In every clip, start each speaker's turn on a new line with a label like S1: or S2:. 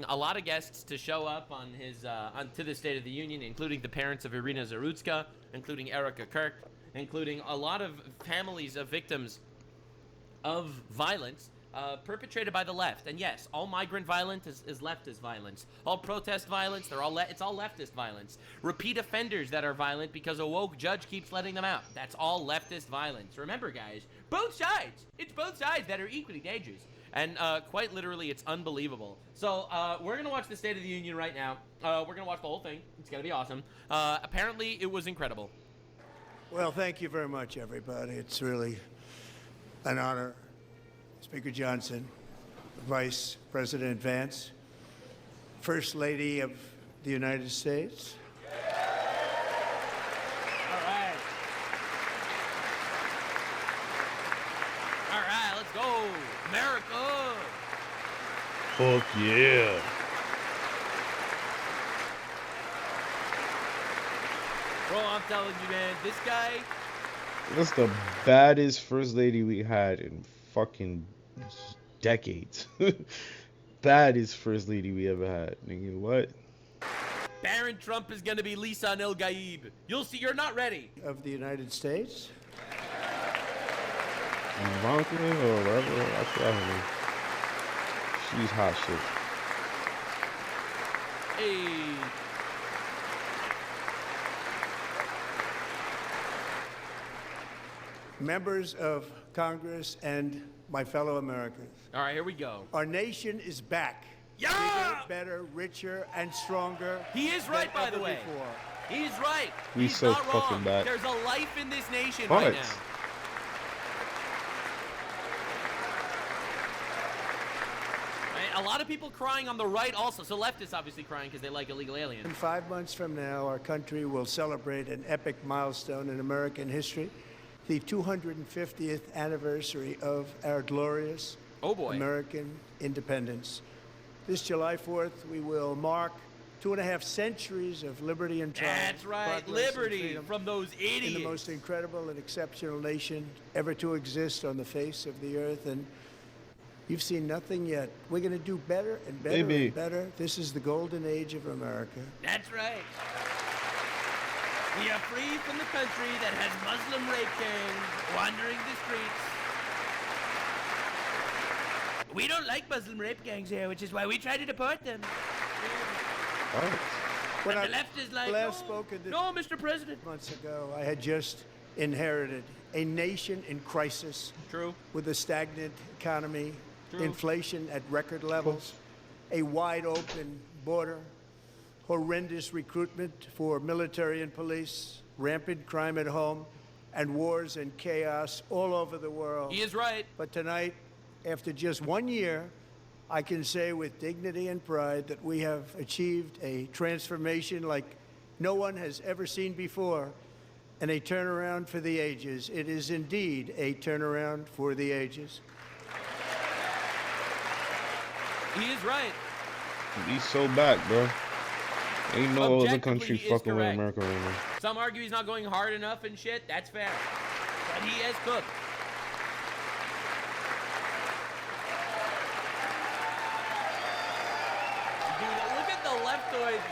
S1: a lot of guests to show up on his to the State of the Union, including the parents of Irina Zarutska, including Erica Kirk, including a lot of families of victims of violence perpetrated by the left. And yes, all migrant violence is leftist violence. All protest violence, it's all leftist violence. Repeat offenders that are violent because a woke judge keeps letting them out. That's all leftist violence. Remember, guys, both sides. It's both sides that are equally dangerous. And quite literally, it's unbelievable. So we're going to watch the State of the Union right now. We're going to watch the whole thing. It's going to be awesome. Apparently, it was incredible.
S2: Well, thank you very much, everybody. It's really an honor. Speaker Johnson, Vice President Vance, First Lady of the United States.
S1: All right. All right, let's go. America.
S3: Fuck yeah.
S1: Bro, I'm telling you, man, this guy.
S3: That's the baddest first lady we had in fucking decades. Baddest first lady we ever had. Nigga, what?
S1: Baron Trump is gonna be Lisa El Gaib. You'll see, you're not ready.
S2: Of the United States.
S3: Ivanka or whatever. I forgot her name. She's hot shit.
S1: Hey.
S2: Members of Congress and my fellow Americans.
S1: All right, here we go.
S2: Our nation is back.
S1: Yeah!
S2: Bigger, better, richer, and stronger.
S1: He is right, by the way.
S2: Before.
S1: He's right.
S3: We
S1: He's
S3: so
S1: not
S3: fucking
S1: wrong.
S3: back.
S1: There's a life in this nation
S3: What?
S1: right now. Right? A lot of people crying on the right also. So leftists obviously crying because they like illegal aliens.
S2: In 5 months from now, our country will celebrate an epic milestone in American history, the 250th anniversary of our glorious American independence. This July 4th, we will mark 2.5 centuries of liberty and triumph.
S1: That's right, liberty from those idiots.
S2: In the most incredible and exceptional nation ever to exist on the face of the earth. And you've seen nothing yet. We're going to do better and better and better. This is the golden age of America.
S1: That's right. We are free from the country that has Muslim rape gangs wandering the streets. We don't like Muslim rape gangs here, which is why we try to deport them.
S2: When
S1: and
S2: I
S1: the left is like,
S2: last spoke at this
S1: no, Mr. President.
S2: Months ago, I had just inherited a nation in crisis.
S1: True.
S2: With a stagnant economy,
S1: True.
S2: Inflation at record levels, a wide open border, horrendous recruitment for military and police, rampant crime at home, and wars and chaos all over the world.
S1: He is right.
S2: But tonight, after just 1 year, I can say with dignity and pride that we have achieved a transformation like no one has ever seen before, and a turnaround for the ages. It is indeed a turnaround for the ages.
S1: He is right.
S3: He's so back, bro. Ain't no other country
S1: he is
S3: fucking with
S1: correct.
S3: America right now.
S1: Some argue he's not going hard enough and shit. That's fair. But he is cooked. Dude, look at the leftoids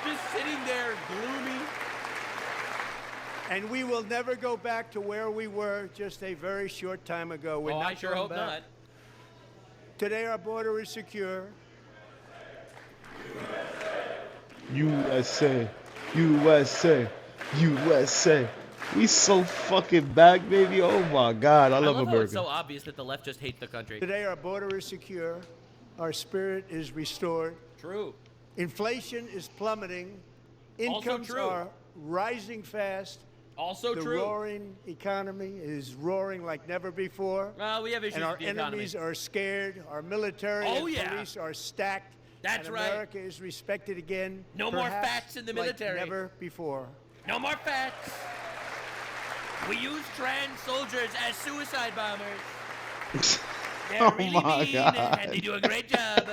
S1: just sitting there gloomy.
S2: And we will never go back to where we were just a very short time ago. We're not
S1: I sure
S2: going
S1: hope
S2: back.
S1: not.
S2: Today our border is secure.
S3: USA, USA, USA. We so fucking back, baby. Oh my God, I love
S1: how
S3: America.
S1: it's so obvious that the left just hates the country.
S2: Today our border is secure. Our spirit is restored.
S1: True.
S2: Inflation is plummeting.
S1: Also
S2: Incomes
S1: true.
S2: are rising fast.
S1: Also
S2: the
S1: true.
S2: The roaring economy is roaring like never before.
S1: Well, we have issues
S2: and our
S1: with the economy.
S2: enemies are scared. Our military and police are stacked.
S1: That's
S2: and
S1: right.
S2: America is respected again.
S1: No more fats in the military.
S2: Like never before.
S1: No more fats. We use trans soldiers as suicide bombers. They're really mean and they do a great job.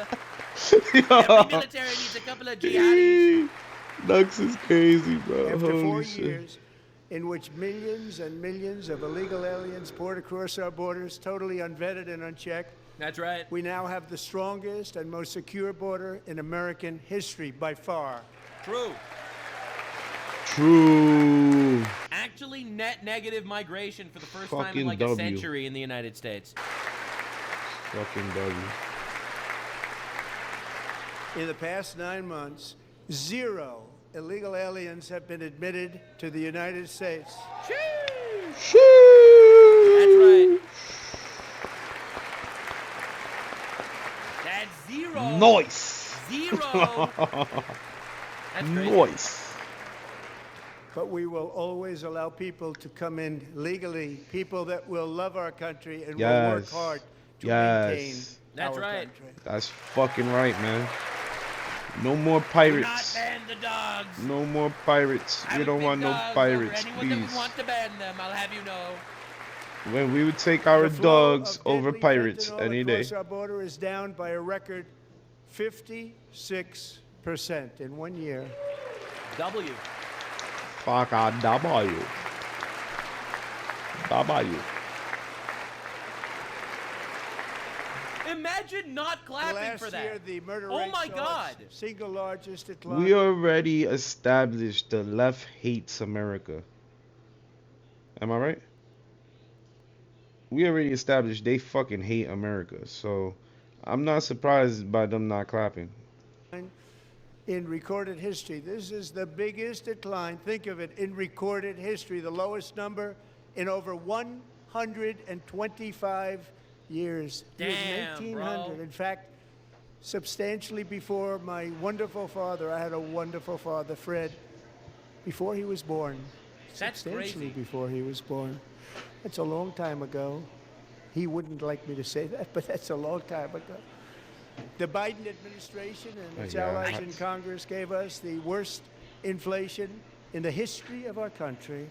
S1: Every military needs a couple of jihadis.
S3: Nux is crazy, bro.
S2: After
S3: Holy
S2: 4
S3: shit.
S2: years in which millions and millions of illegal aliens poured across our borders, totally unvetted and unchecked,
S1: That's right.
S2: We now have the strongest and most secure border in American history by far.
S1: True.
S3: True.
S1: Actually, net negative migration for the first time
S3: Fucking
S1: in like
S3: W.
S1: a century in the United States.
S3: Fucking W.
S2: In the past 9 months, 0 illegal aliens have been admitted to the United States.
S1: Sheesh.
S3: Shoo.
S1: That's right. That's 0.
S3: Nice.
S1: 0. That's crazy.
S3: Nice.
S2: But we will always allow people to come in legally, people that will love our country and will work hard to maintain
S1: That's
S2: our
S1: right.
S2: country.
S3: That's fucking right, man. No more
S1: Do not
S3: pirates.
S1: ban the dogs.
S3: No more pirates.
S1: I
S3: We don't
S1: would
S3: want
S1: pick
S3: no
S1: dogs
S3: pirates,
S1: over anyone that would
S3: please.
S1: want to ban them, I'll have you know.
S3: When we would take our
S2: The flow
S3: dogs
S2: of
S3: over
S2: deadly
S3: pirates
S2: fentanyl
S3: any day.
S2: across our border is down by a record 56% in 1 year.
S1: W.
S3: Fuck a W. W.
S1: Imagine not clapping
S2: Last
S1: for that.
S2: year, the murder
S1: Oh
S2: rate
S1: my
S2: saw
S1: God.
S2: its single largest decline.
S3: We already established the left hates America. Am I right? We already established they fucking hate America. So I'm not surprised by them not clapping.
S2: In recorded history. This is the biggest decline, think of it, in recorded history, the lowest number in over 125 years.
S1: Damn,
S2: 1800.
S1: bro.
S2: In fact, substantially before my wonderful father, I had a wonderful father, Fred, before he was born.
S1: That's
S2: Substantially
S1: crazy.
S2: before he was born. That's a long time ago. He wouldn't like me to say that, but that's a long time ago. The Biden administration and its allies in Congress gave us the worst inflation in the history of our country.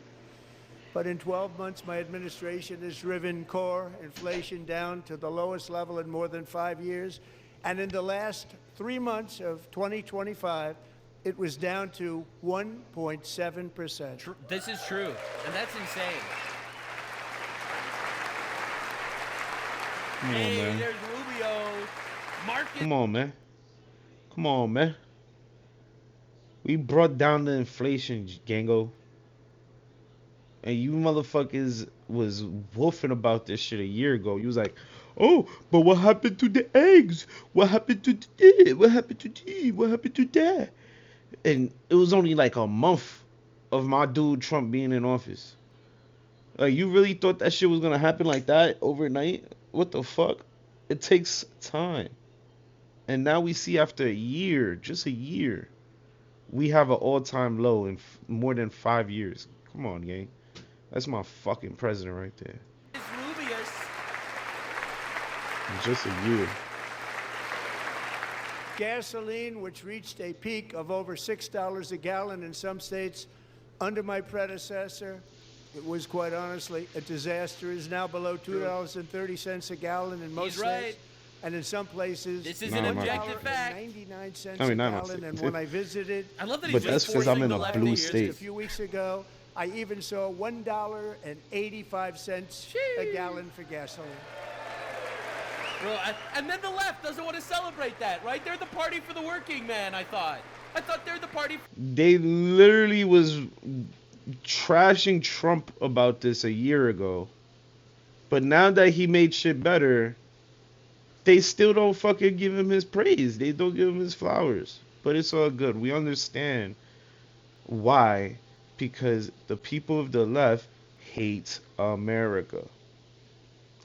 S2: But in 12 months, my administration has driven core inflation down to the lowest level in more than 5 years. And in the last 3 months of 2025, it was down to 1.7%.
S1: This is true, and that's insane.
S3: Come on,
S1: Hey,
S3: man.
S1: there's Rubio. Market.
S3: Come on, man. Come on, man. We brought down the inflation, Gango. And you motherfuckers was wolfing about this shit a year ago. You was like, oh, but what happened to the eggs? What happened to this? What happened to this? What happened to that? And it was only like a month of my dude Trump being in office. Like, you really thought that shit was gonna happen like that overnight? What the fuck? It takes time. And now we see after a year, just a year, we have an all-time low in more than 5 years. Come on, gang. That's my fucking president right there.
S1: It's Rubius.
S3: In just a year.
S2: Gasoline, which reached a peak of over $6 a gallon in some states under my predecessor, it was quite honestly a disaster, is now below $2.30 a gallon in most states. And in some places,
S1: this is an objective fact.
S2: 99 cents
S3: I mean,
S2: a
S3: not
S2: gallon. And
S3: it.
S2: when I visited,
S1: I love that
S3: But
S1: he's
S3: that's
S1: just
S3: because I'm
S1: forcing
S3: in
S1: the
S3: a
S1: lefties.
S3: blue
S2: just a
S3: state.
S2: few weeks ago, I even saw $1.85 a gallon for gasoline.
S1: Bro, and then the left doesn't want to celebrate that, right? They're the party for the working man, I thought. I thought they're the party.
S3: They literally was trashing Trump about this a year ago. But now that he made shit better, they still don't fucking give him his praise. They don't give him his flowers. But it's all good. We understand why. Because the people of the left hate America.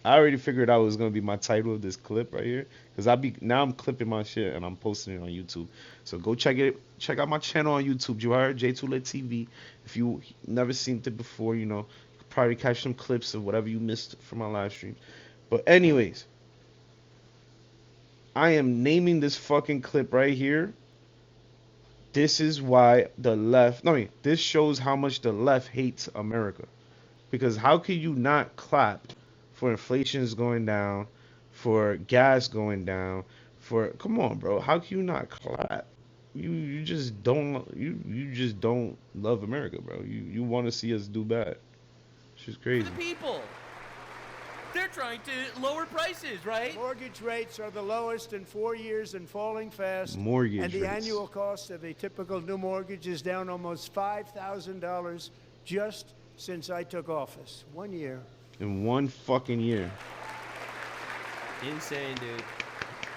S3: I already figured out what was gonna be my title of this clip right here. Cause now I'm clipping my shit and I'm posting it on YouTube. So go check out my channel on YouTube. You heard J2Lit TV. If you never seen it before, you know, you could probably catch some clips of whatever you missed from my live stream. But anyways, I am naming this fucking clip right here. This is why the left. This shows how much the left hates America. Because how can you not clap for inflation's going down, for gas going down, come on, bro? How can you not clap? You just don't love America, bro. You want to see us do bad. She's crazy.
S1: For the people. They're trying to lower prices, right?
S2: Mortgage rates are the lowest in 4 years and falling fast.
S3: Mortgage
S2: and the
S3: rates.
S2: annual cost of a typical new mortgage is down almost $5,000 just since I took office. 1 year.
S3: In 1 fucking year.
S1: Insane, dude.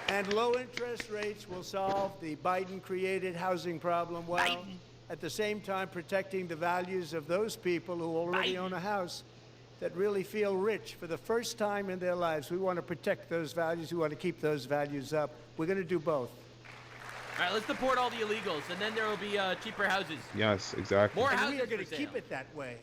S2: And low interest rates will solve the Biden-created housing problem while at the same time protecting the values of those people who already own a house that really feel rich for the first time in their lives. We want to protect those values. We want to keep those values up. We're going to do both.
S1: All right, let's deport all the illegals, and then there will be cheaper houses.
S3: Yes, exactly.
S1: More
S2: And
S1: houses
S2: we are going to keep it that way.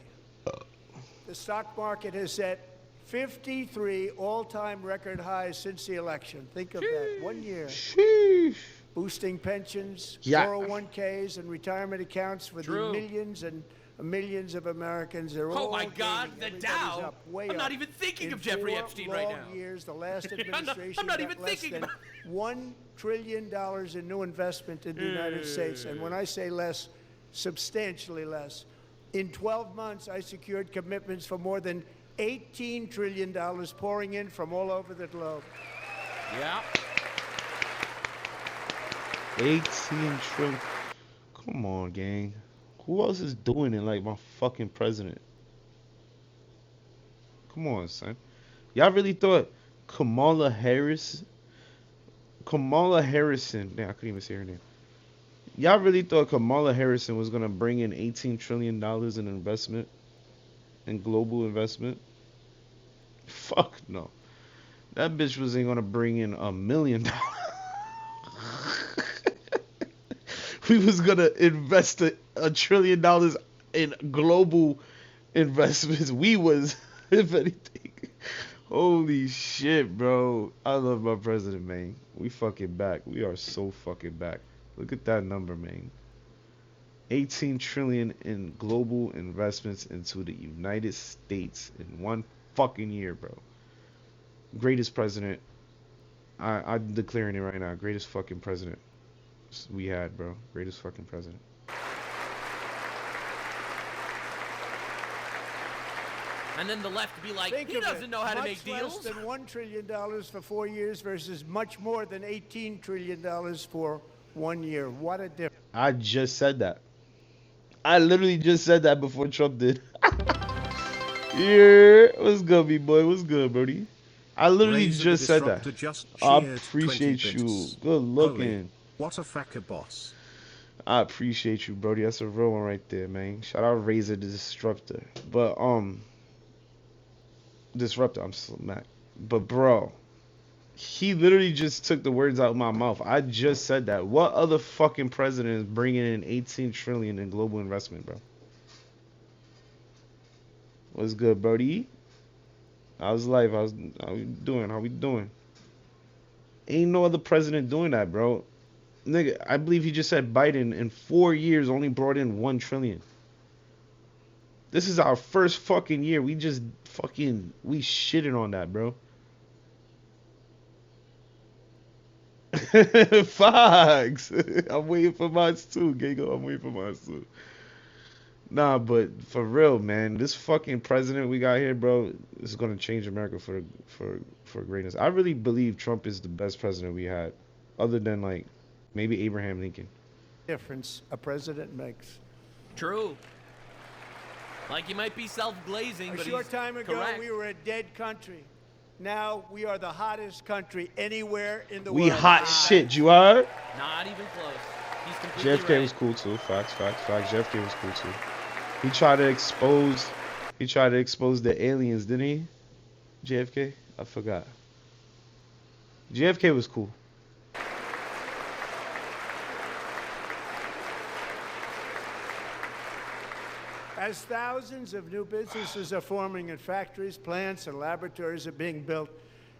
S2: The stock market has set 53 all-time record highs since the election. Think of that. 1 year.
S3: Sheesh.
S2: Boosting pensions,
S3: Yeah.
S2: 401ks, and retirement accounts for the millions and millions of Americans. They're all
S1: Oh my God,
S2: gaining.
S1: the
S2: Everybody's
S1: Dow!
S2: up, way
S1: I'm not
S2: up.
S1: even thinking
S2: In
S1: of Jeffrey
S2: 4
S1: Epstein right
S2: long
S1: now.
S2: years, the last administration
S1: I'm not
S2: got
S1: even
S2: less
S1: thinking
S2: than
S1: about
S2: $1 trillion in new investment in the United States. And when I say less, substantially less. In 12 months, I secured commitments for more than $18 trillion pouring in from all over the globe.
S1: Yeah.
S3: 18 trillion. Come on, gang. Who else is doing it like my fucking president? Come on, son. Y'all really thought Kamala Harrison? Yeah, I couldn't even say her name. Y'all really thought Kamala Harrison was gonna bring in $18 trillion in investment? In global investment? Fuck no. That bitch wasn't gonna bring in $1 million. We was gonna invest $1 trillion in global investments. We was, if anything. Holy shit, bro. I love my president, man. We fucking back. We are so fucking back. Look at that number, man. 18 trillion in global investments into the United States in 1 fucking year, bro. Greatest president. I'm declaring it right now. Greatest fucking president we had, bro. Greatest fucking president.
S1: And then the left be like,
S2: Think
S1: he
S2: of
S1: doesn't
S2: it.
S1: know how to
S2: Much
S1: make deals.
S2: less than $1 trillion for 4 years versus much more than $18 trillion for 1 year. What a difference.
S3: I just said that. I literally just said that before Trump did. Yeah, what's good, B-boy? What's good, Brody? I literally
S4: Razor
S3: just said that.
S4: Just
S3: I
S4: cheered
S3: appreciate
S4: 20
S3: you.
S4: bits.
S3: Good looking.
S4: Holy, what a fucker, boss.
S3: I appreciate you, Brody. That's a real one right there, man. Shout out Razor the Disruptor. But Disruptor, I'm smack. But bro, he literally just took the words out of my mouth. I just said that. What other fucking president is bringing in 18 trillion in global investment, bro? What's good, Brody? How's life? How we doing? How we doing? Ain't no other president doing that, bro. Nigga, I believe he just said Biden in 4 years only brought in 1 trillion. This is our first fucking year. We shitted on that, bro. Fox. I'm waiting for mine too, Gago. I'm waiting for mine too. Nah, but for real, man, this fucking president we got here, bro, is gonna change America for greatness. I really believe Trump is the best president we had, other than like maybe Abraham Lincoln.
S2: Difference a president makes.
S1: True. Like, you might be self-glazing, but
S2: A short
S1: he's
S2: time ago,
S1: correct.
S2: we were a dead country. Now we are the hottest country anywhere in the
S3: We
S2: world.
S3: hot shit, you heard?
S1: Not even close. He's completely
S3: JFK
S1: right.
S3: was cool too. Facts. JFK was cool too. He tried to expose the aliens, didn't he? JFK? I forgot. JFK was cool.
S2: As thousands of new businesses are forming in factories, plants, and laboratories are being built,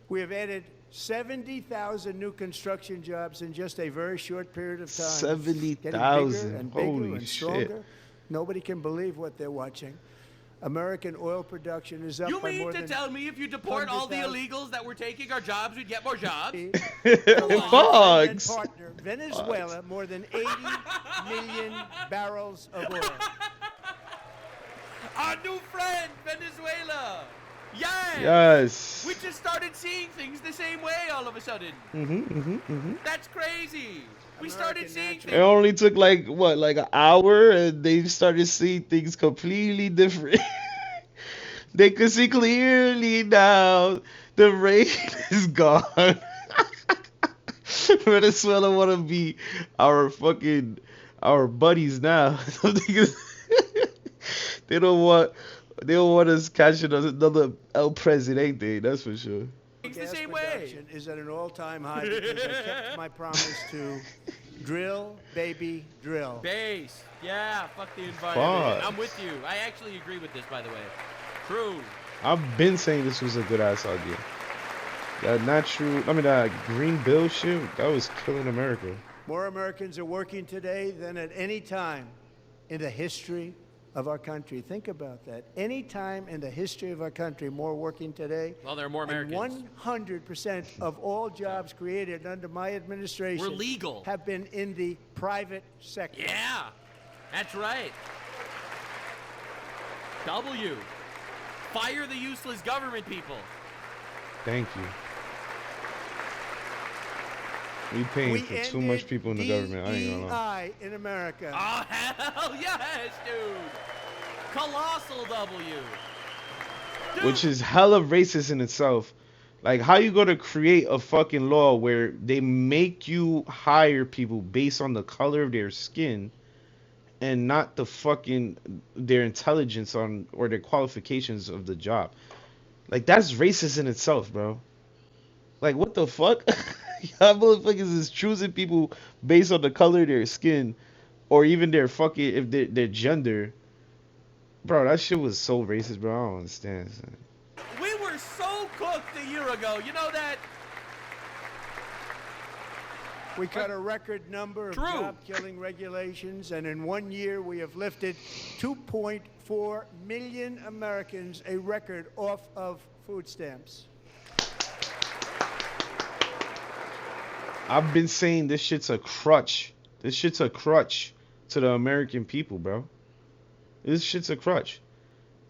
S2: we have added 70,000 new construction jobs in just a very short period of time.
S3: 70,000. Holy
S2: and
S3: shit.
S2: stronger. Nobody can believe what they're watching. American oil production is up
S1: You
S2: by
S1: mean
S2: more
S1: to
S2: than
S1: tell me if you deport all the
S2: 100,000
S1: illegals that were taking our jobs, we'd get more jobs?
S3: Fox.
S2: partner, Venezuela, more than 80 million barrels of oil.
S1: Our new friend, Venezuela. Yes!
S3: Yes.
S1: We just started seeing things the same way all of a sudden. That's crazy. We started seeing
S3: It
S1: things.
S3: only took like what, like an hour, and they started seeing things completely different. They could see clearly now. The rain is gone. Venezuela want to be our buddies now. They don't want they don't want us catching another El Presidente. That's for sure.
S1: The same
S2: production is at an all-time high because I kept my promise to drill, baby, drill.
S1: Base. Yeah, fuck the environment.
S3: Fuck.
S1: I'm with you. I actually agree with this, by the way. True.
S3: I've been saying this was a good ass idea. That green bill shit, that was killing America.
S2: More Americans are working today than at any time in the history of our country. Think about that. Any time in the history of our country, more working today.
S1: Well, there are more Americans.
S2: 100% of all jobs created under my administration
S1: were legal.
S2: Have been in the private sector.
S1: Yeah, that's right. W. Fire the useless government people.
S3: Thank you. We paying for too much people in the government. I ain't gonna lie.
S2: in America.
S1: Oh, hell yes, dude. Colossal W. Dude.
S3: Which is hella racist in itself. Like, how you gonna create a fucking law where they make you hire people based on the color of their skin and not the fucking their intelligence on or their qualifications of the job? Like, that's racist in itself, bro. Like, what the fuck? Y'all motherfuckers is choosing people based on the color of their skin or even their fucking if their gender. Bro, that shit was so racist, bro. I don't understand. Son.
S1: We were so cooked a year ago. You know that?
S2: We cut a record number of job-killing regulations, and in 1 year we have lifted 2.4 million Americans, a record, off of food stamps.
S3: I've been saying this shit's a crutch. This shit's a crutch to the American people, bro. This shit's a crutch.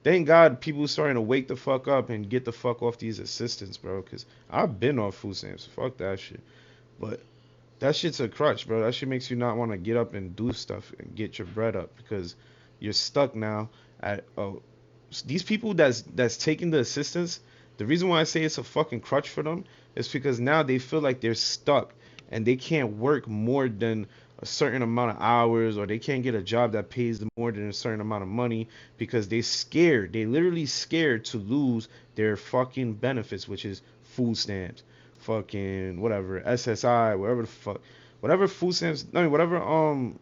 S3: Thank God people starting to wake the fuck up and get the fuck off these assistants, bro. Because I've been off food stamps. Fuck that shit. But that shit's a crutch, bro. That shit makes you not want to get up and do stuff and get your bread up because you're stuck now at these people that's taking the assistance. The reason why I say it's a fucking crutch for them is because now they feel like they're stuck and they can't work more than a certain amount of hours, or they can't get a job that pays them more than a certain amount of money because they scared. They literally scared to lose their fucking benefits, which is food stamps, fucking whatever, SSI, whatever the fuck, whatever food stamps, whatever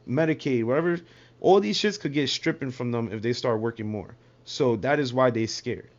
S3: Medicaid, whatever, all these shits could get stripping from them if they start working more. So that is why they scared.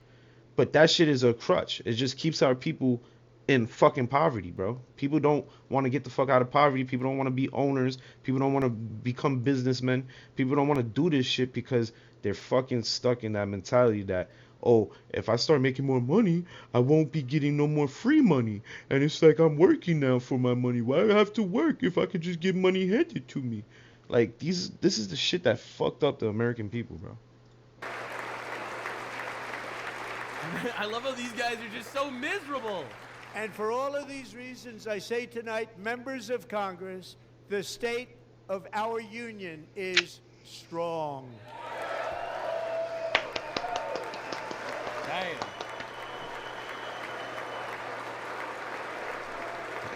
S3: But that shit is a crutch. It just keeps our people in fucking poverty, bro. People don't want to get the fuck out of poverty. People don't want to be owners. People don't want to become businessmen. People don't want to do this shit because they're fucking stuck in that mentality that, oh, if I start making more money, I won't be getting no more free money. And it's like I'm working now for my money. Why do I have to work if I could just get money handed to me? Like, this is the shit that fucked up the American people, bro.
S1: I love how these guys are just so miserable.
S2: And for all of these reasons, I say tonight, members of Congress, the state of our union is strong.
S1: Damn.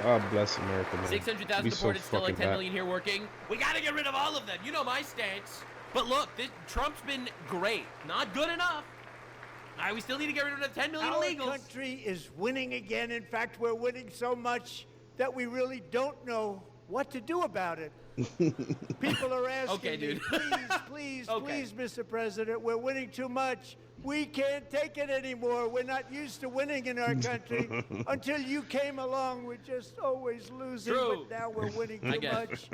S3: God bless America, man.
S1: 600,000 deported, still like 10 million here working. We gotta get rid of all of them. You know my stance. But look, Trump's been great. Not good enough. All right, we still need to get rid of the 10 million illegals.
S2: Our country is winning again. In fact, we're winning so much that we really don't know what to do about it. People are asking me, please, Mr. President, we're winning too much. We can't take it anymore. We're not used to winning in our country. Until you came along, we're just always losing.
S1: True.
S2: But now we're winning too much.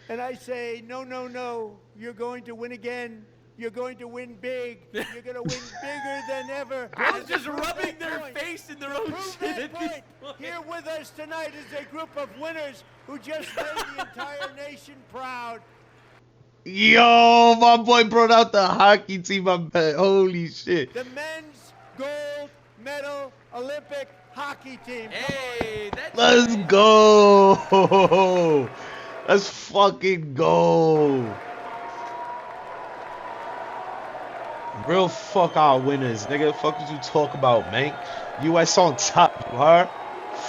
S2: And I say, no, no, no. You're going to win again. You're going to win big. You're going to win bigger than ever.
S1: They're just rubbing their face in their own shit at this point.
S2: Here with us tonight is a group of winners who just made the entire nation proud.
S3: Yo, my boy brought out the hockey team. I bet. Holy shit.
S2: The men's gold medal Olympic hockey team.
S1: Hey, that's
S3: Let's
S1: nice.
S3: go. Let's fucking go. Real fuck our winners, nigga. Fuck is you talk about, man? US on top, you heard?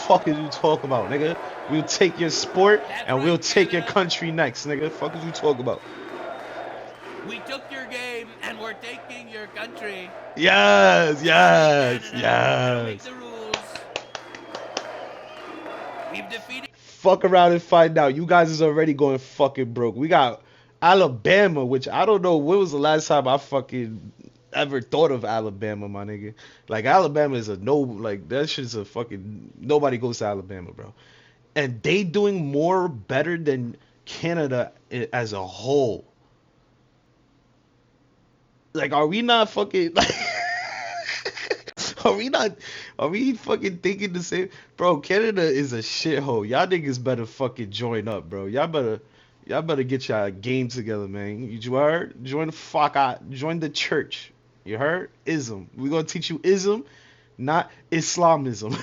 S3: Fuck is you talk about, nigga? We'll take your sport
S1: That's
S3: and
S1: right,
S3: we'll take your
S1: Canada.
S3: country next, nigga. Fuck is you talk about?
S1: We took your game and we're taking your country.
S3: Yes, yes,
S1: Canada. I don't make
S3: yes.
S1: the rules. We've defeated.
S3: Fuck around and find out. You guys is already going fucking broke. We got Alabama, which I don't know when was the last time I fucking ever thought of Alabama, my nigga. Like Alabama is a no, like that shit's a fucking nobody goes to Alabama, bro. And they doing more better than Canada as a whole. Like, are we not fucking like? Are we not? Are we fucking thinking the same? Bro, Canada is a shithole. Y'all niggas better fucking join up, bro. Y'all better get y'all game together, man. You heard? Join the fuck out. Join the church. You heard? Ism. We gonna teach you ism, not Islamism.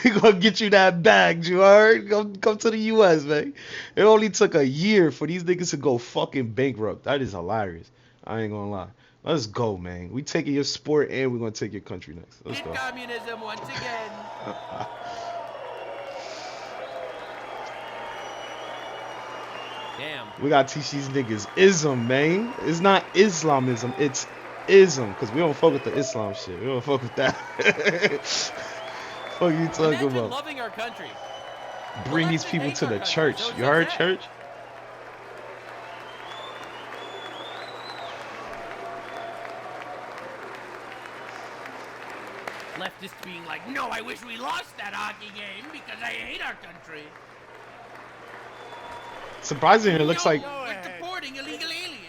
S3: We gonna get you that bag, you heard? Come to the US, man. It only took a year for these niggas to go fucking bankrupt. That is hilarious. I ain't gonna lie. Let's go, man. We taking your sport and we're gonna take your country next. Let's go.
S1: Communism once again. Damn.
S3: We gotta teach these niggas ism, man. It's not Islamism, it's ism. Cause we don't fuck with the Islam shit. We don't fuck with that. Fuck you talking
S1: Imagine
S3: about?
S1: loving our country.
S3: Bring these people to the church. You heard, church?
S1: Leftists being like, no, I wish we lost that hockey game because I hate our country.
S3: Surprisingly, it looks like.
S1: We're deporting illegal aliens.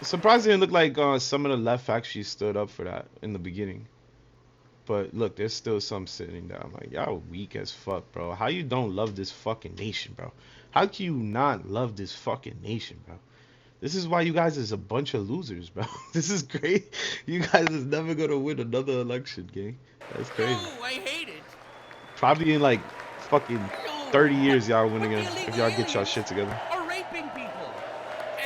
S3: Surprisingly, it looked like some of the left actually stood up for that in the beginning. But look, there's still some sitting down. Like, y'all weak as fuck, bro. How you don't love this fucking nation, bro? How can you not love this fucking nation, bro? This is why you guys is a bunch of losers, bro. This is great. You guys is never gonna win another election, gang. That's crazy.
S1: No, I hate it.
S3: Probably in like fucking 30 years y'all win
S1: But
S3: again
S1: the
S3: if y'all get y'all
S1: aliens
S3: shit together.
S1: Are raping people.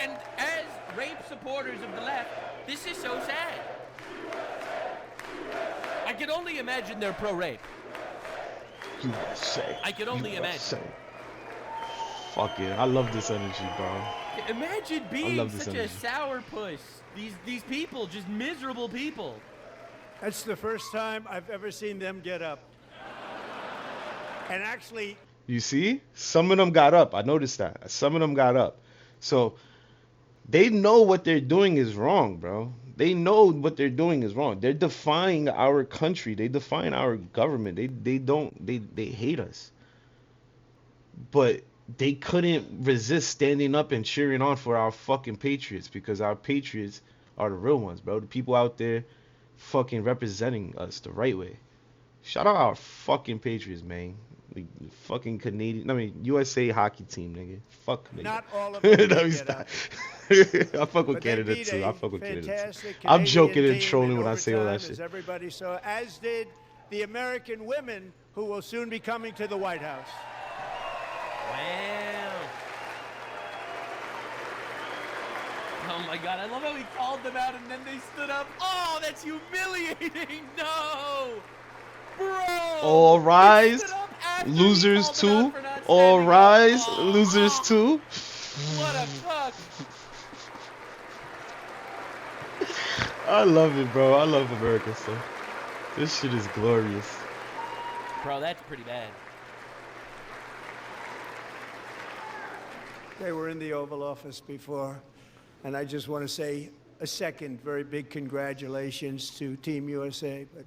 S1: And as rape supporters of the left, this is so sad. I can only imagine they're pro-rape.
S3: USA.
S1: I can only imagine.
S3: Fuck yeah, I love this energy, bro.
S1: Imagine being such
S3: energy.
S1: a sourpuss. These people, just miserable people.
S2: That's the first time I've ever seen them get up. And actually,
S3: You see? Some of them got up. I noticed that. Some of them got up. So they know what they're doing is wrong, bro. They know what they're doing is wrong. They're defying our country. They define our government. They hate us. But they couldn't resist standing up and cheering on for our fucking patriots because our patriots are the real ones, bro. The people out there fucking representing us the right way. Shout out our fucking patriots, man. The fucking USA hockey team, nigga. Fuck, nigga.
S2: not all of them
S3: No,
S2: did
S3: he's
S2: get
S3: not.
S2: up.
S3: I fuck with
S2: But they
S3: Canada
S2: beat
S3: too.
S2: a
S3: I fuck with Canada too.
S2: fantastic
S3: I'm
S2: Canadian
S3: joking and
S2: team
S3: trolling
S2: in
S3: when I say all that
S2: overtime,
S3: shit.
S2: As everybody saw, as did the American women who will soon be coming to the White House.
S1: Wow. Oh my god, I love how he called them out and then they stood up. Oh, that's humiliating. No. Bro.
S3: All rise,
S1: They stood up after he
S3: losers
S1: called them out
S3: too.
S1: for not
S3: All
S1: standing up.
S3: rise,
S1: Oh,
S3: losers
S1: oh,
S3: too.
S1: What a fuck.
S3: I love it, bro. I love America so. This shit is glorious.
S1: Bro, that's pretty bad.
S2: They were in the Oval Office before, and I just want to say a second very big congratulations to Team USA. But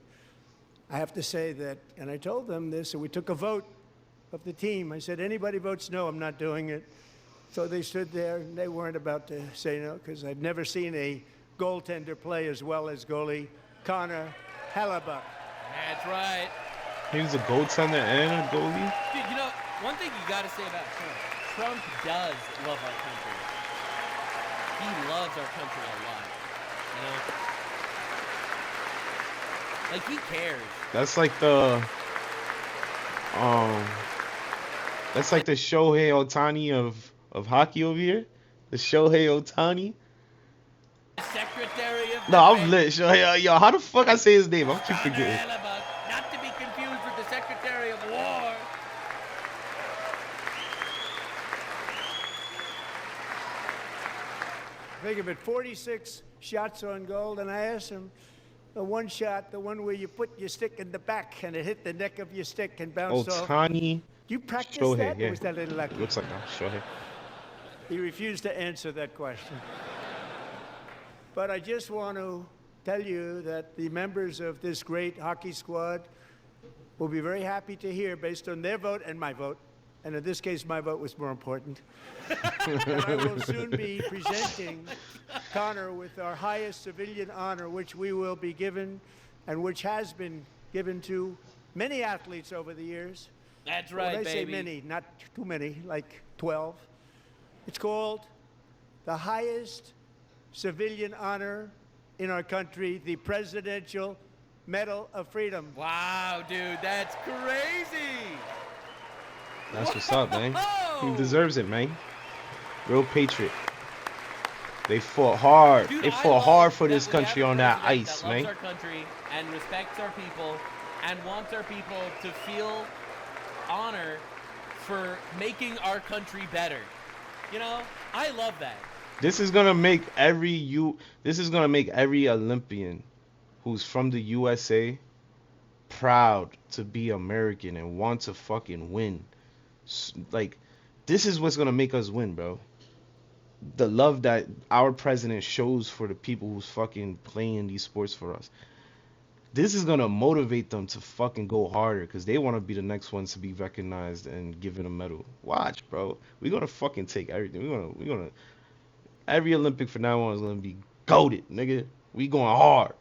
S2: I have to say that, and I told them this, and we took a vote of the team. I said, anybody votes no, I'm not doing it. So they stood there, and they weren't about to say no, because I've never seen a goaltender play as well as goalie Connor Hellebuck.
S1: That's right.
S3: He was a goaltender and a goalie.
S1: Dude, you know, one thing you gotta say about Trump does love our country. He loves our country a lot, you know? Like, he cares.
S3: That's like the um Shohei Ohtani of hockey over here. The Shohei Ohtani.
S1: Secretary of
S3: No, I'm
S1: Defense.
S3: lit. Shohei, yo, how the fuck I say his name? I'm keep
S1: Connor
S3: forgetting.
S1: Hellebuck, not to be confused with the Secretary of War.
S2: Think of it, 46 shots on goal, and I asked him, the one shot, the one where you put your stick in the back and it hit the neck of your stick and bounced off.
S3: Ohtani.
S2: You practice
S3: Shohei,
S2: that,
S3: yeah.
S2: or was that a little lucky?
S3: Looks like that. Shohei.
S2: He refused to answer that question. But I just want to tell you that the members of this great hockey squad will be very happy to hear, based on their vote and my vote, and in this case, my vote was more important, that I will soon be presenting Connor with our highest civilian honor, which we will be given, and which has been given to many athletes over the years.
S1: That's right,
S2: Well, they say
S1: baby.
S2: many, not too many, like 12. It's called the highest civilian honor in our country, the Presidential Medal of Freedom.
S1: Wow, dude, that's crazy.
S3: That's what's up, man. He
S1: Whoa!
S3: deserves it, man. Real patriot. They fought hard.
S1: Dude,
S3: They
S1: I
S3: fought
S1: love
S3: hard for
S1: that
S3: this
S1: we have
S3: country
S1: a
S3: on that
S1: president
S3: ice,
S1: that loves
S3: man.
S1: our country and respects our people and wants our people to feel honor for making our country better. You know, I love that.
S3: This is gonna make every Olympian who's from the USA proud to be American and want to fucking win. Like, this is what's gonna make us win, bro. The love that our president shows for the people who's fucking playing these sports for us. This is gonna motivate them to fucking go harder because they want to be the next ones to be recognized and given a medal. Watch, bro. We're gonna fucking take everything. We're gonna every Olympic from now on is gonna be goated, nigga. We going hard.